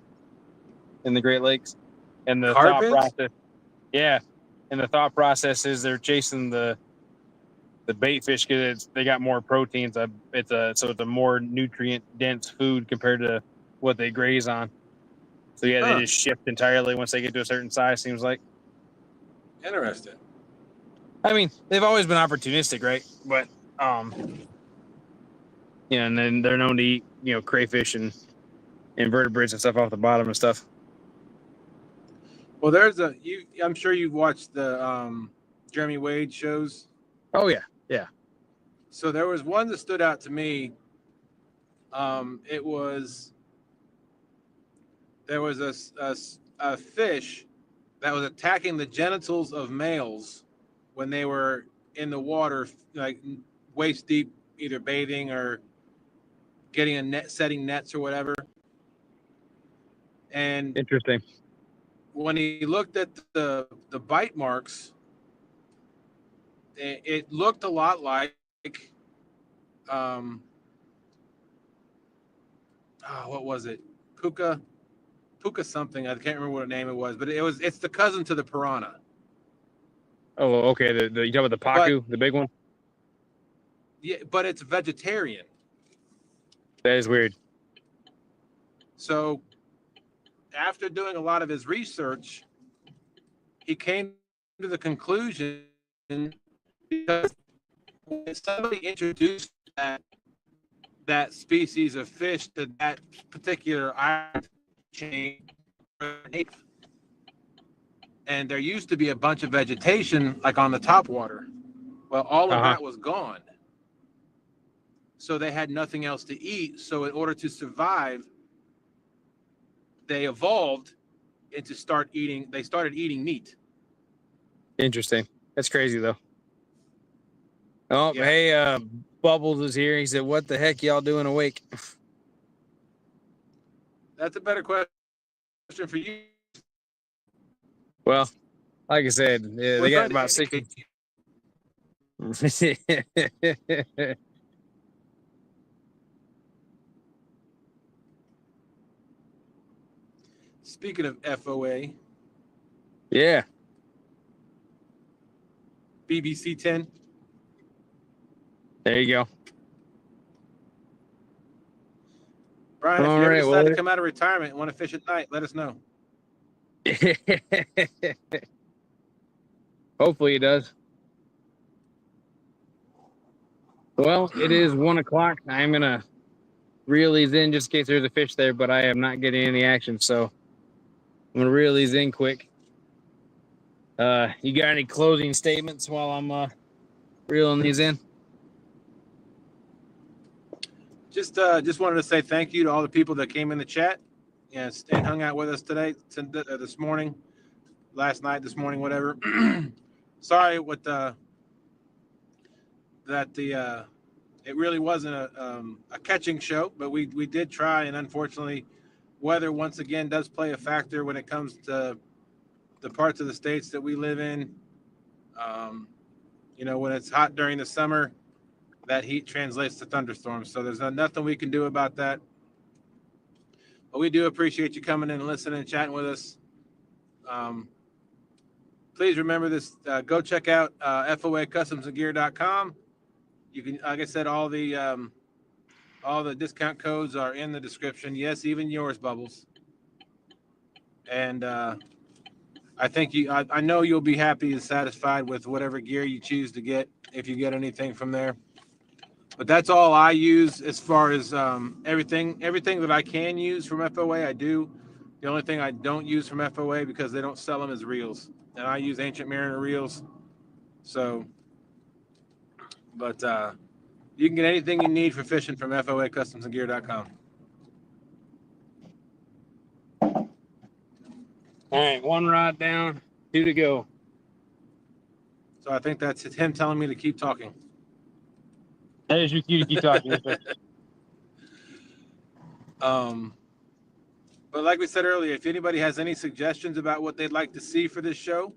in the Great Lakes. And the thought Carpets? process, yeah, and the thought process is they're chasing the bait fish because they got more proteins. So it's a more nutrient dense food compared to what they graze on. So yeah, they just shift entirely once they get to a certain size. Seems like. Interesting. I mean, they've always been opportunistic, right? But and then they're known to eat crayfish and invertebrates and stuff off the bottom and stuff. Well, I'm sure you've watched the Jeremy Wade shows. Oh yeah, yeah. So there was one that stood out to me. There was a fish that was attacking the genitals of males when they were in the water, like waist deep, either bathing or getting a net, setting nets or whatever. And Interesting. when he looked at the bite marks, it looked a lot like what was it? Puka something. I can't remember what name it was, but it's the cousin to the piranha. Oh, okay. The you talking about the pacu, the big one? Yeah, but it's vegetarian. That is weird. So after doing a lot of his research, he came to the conclusion because when somebody introduced that species of fish to that particular island chain, and there used to be a bunch of vegetation like on the top water. Well, all of that was gone. So they had nothing else to eat. So in order to survive, they evolved into they started eating meat. Interesting. That's crazy though. Oh, Yeah. hey, Bubbles is here. He said, "What the heck y'all doing awake?" That's a better question for you. Well, like I said, they got about 60. Speaking of FOA, Yeah. BBC 10. There you go. Brian, if All you ever right, decide well, to come out of retirement and want to fish at night, let us know. Hopefully it does. Well, it is 1 o'clock. I'm gonna reel these in just in case there's a fish there, but I am not getting any action, so I'm gonna reel these in quick. You got any closing statements while I'm reeling these in? Just wanted to say thank you to all the people that came in the chat and hung out with us today, this morning, last night, this morning, whatever. Sorry what it really wasn't a catching show, but we did try, and unfortunately, weather once again does play a factor when it comes to the parts of the states that we live in. When it's hot during the summer, that heat translates to thunderstorms. So there's nothing we can do about that. But we do appreciate you coming in and listening and chatting with us. Please remember this. Go check out FOAcustomsandgear.com. You can, like I said, all the discount codes are in the description. Yes, even yours, Bubbles. And I think I know you'll be happy and satisfied with whatever gear you choose to get if you get anything from there. But that's all I use as far as everything that I can use from FOA, I do. The only thing I don't use from FOA because they don't sell them as reels. And I use Ancient Mariner reels. So, but you can get anything you need for fishing from FOAcustomsandgear.com. All right, 1 rod down, 2 to go. So I think that's him telling me to keep talking. That is your cue to keep talking. But like we said earlier, if anybody has any suggestions about what they'd like to see for this show,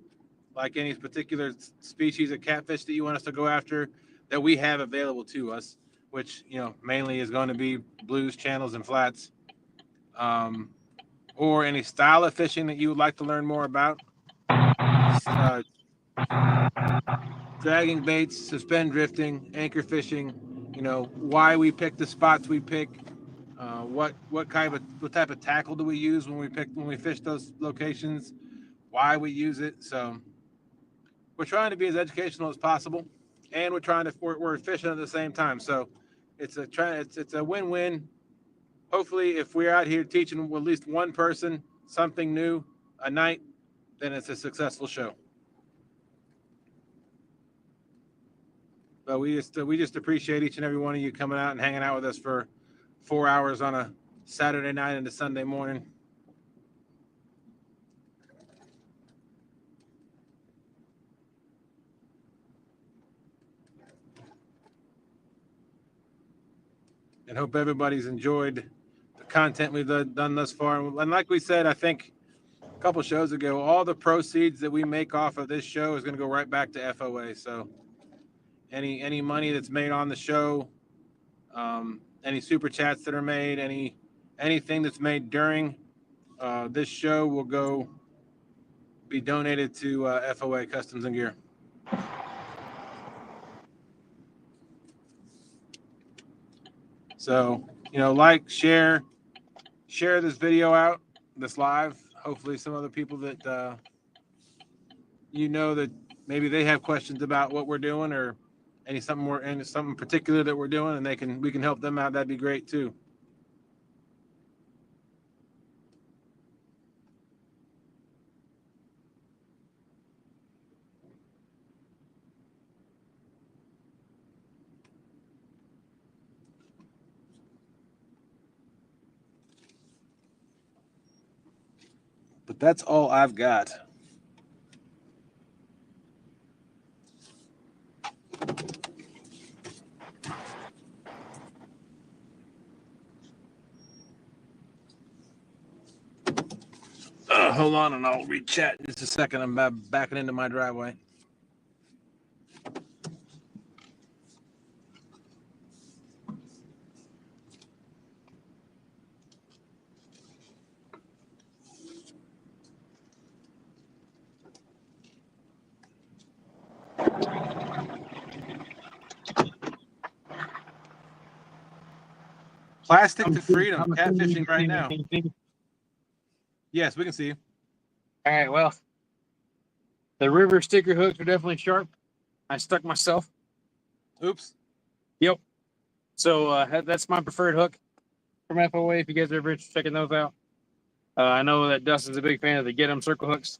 like any particular species of catfish that you want us to go after that we have available to us, which, mainly is going to be blues, channels, and flats, or any style of fishing that you would like to learn more about, dragging baits, suspend drifting, anchor fishing, why we pick the spots we pick, what type of tackle do we use when we fish those locations, why we use it. So we're trying to be as educational as possible, and we're fishing at the same time. So it's a win-win. Hopefully, if we're out here teaching at least one person something new a night, then it's a successful show. But we just appreciate each and every one of you coming out and hanging out with us for 4 hours on a Saturday night into Sunday morning. And hope everybody's enjoyed the content we've done thus far. And like we said, I think a couple shows ago, all the proceeds that we make off of this show is going to go right back to FOA. So any money that's made on the show, any super chats that are made, anything that's made during this show will be donated to FOA Customs and Gear. So, like, share this video out, this live. Hopefully some other people that that maybe they have questions about what we're doing or something particular that we're doing, and we can help them out. That'd be great too. But that's all I've got. Hold on, and I'll read chat in just a second. I'm backing into my driveway. Plastic to freedom, catfishing right now. Yes, we can see you. All right, well, the river sticker hooks are definitely sharp. I stuck myself. Oops. Yep. So that's my preferred hook from FOA. If you guys are ever interested in checking those out, I know that Dustin's a big fan of the Get 'em circle hooks.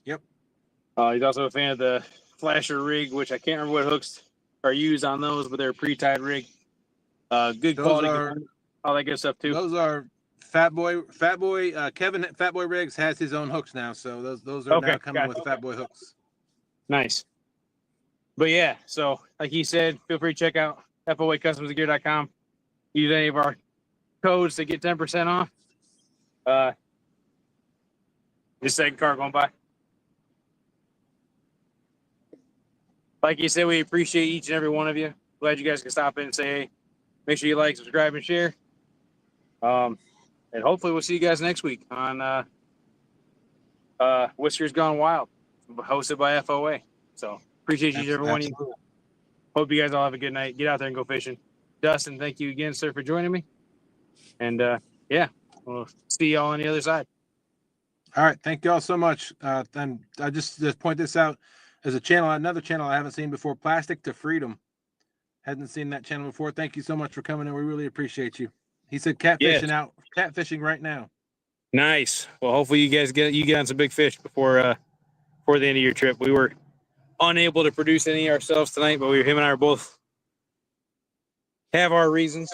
Yep. He's also a fan of the Flasher rig, which I can't remember what hooks are used on those, but they're a pre-tied rig. Good Those quality, are- all that good stuff too. Those are Fat Boy. Kevin Fat Boy Riggs has his own hooks now, so those are Okay, now coming gotcha. with Fat Boy hooks. Nice. But yeah, so like he said, feel free to check out FOAcustomsgear.com. Use any of our codes to get 10% off. This second car going by. Like you said, we appreciate each and every one of you. Glad you guys can stop in and say, hey, make sure you like, subscribe, and share. And hopefully we'll see you guys next week on Whiskers Gone Wild, hosted by FOA. So appreciate each and every one of you. Hope you guys all have a good night. Get out there and go fishing. Dustin, thank you again, sir, for joining me. And yeah, we'll see y'all on the other side. All right, thank you all so much. And I just point this out as a channel, another channel I haven't seen before, Plastic to Freedom. Hadn't seen that channel before. Thank you so much for coming in. We really appreciate you. He said catfishing right now. Nice. Well, hopefully you guys get on some big fish before the end of your trip. We were unable to produce any ourselves tonight, but him and I are both have our reasons.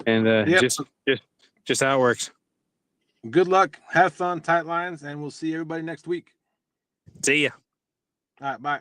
And Yep. just how it works. Good luck, have fun, tight lines, and we'll see everybody next week. See ya. All right, bye.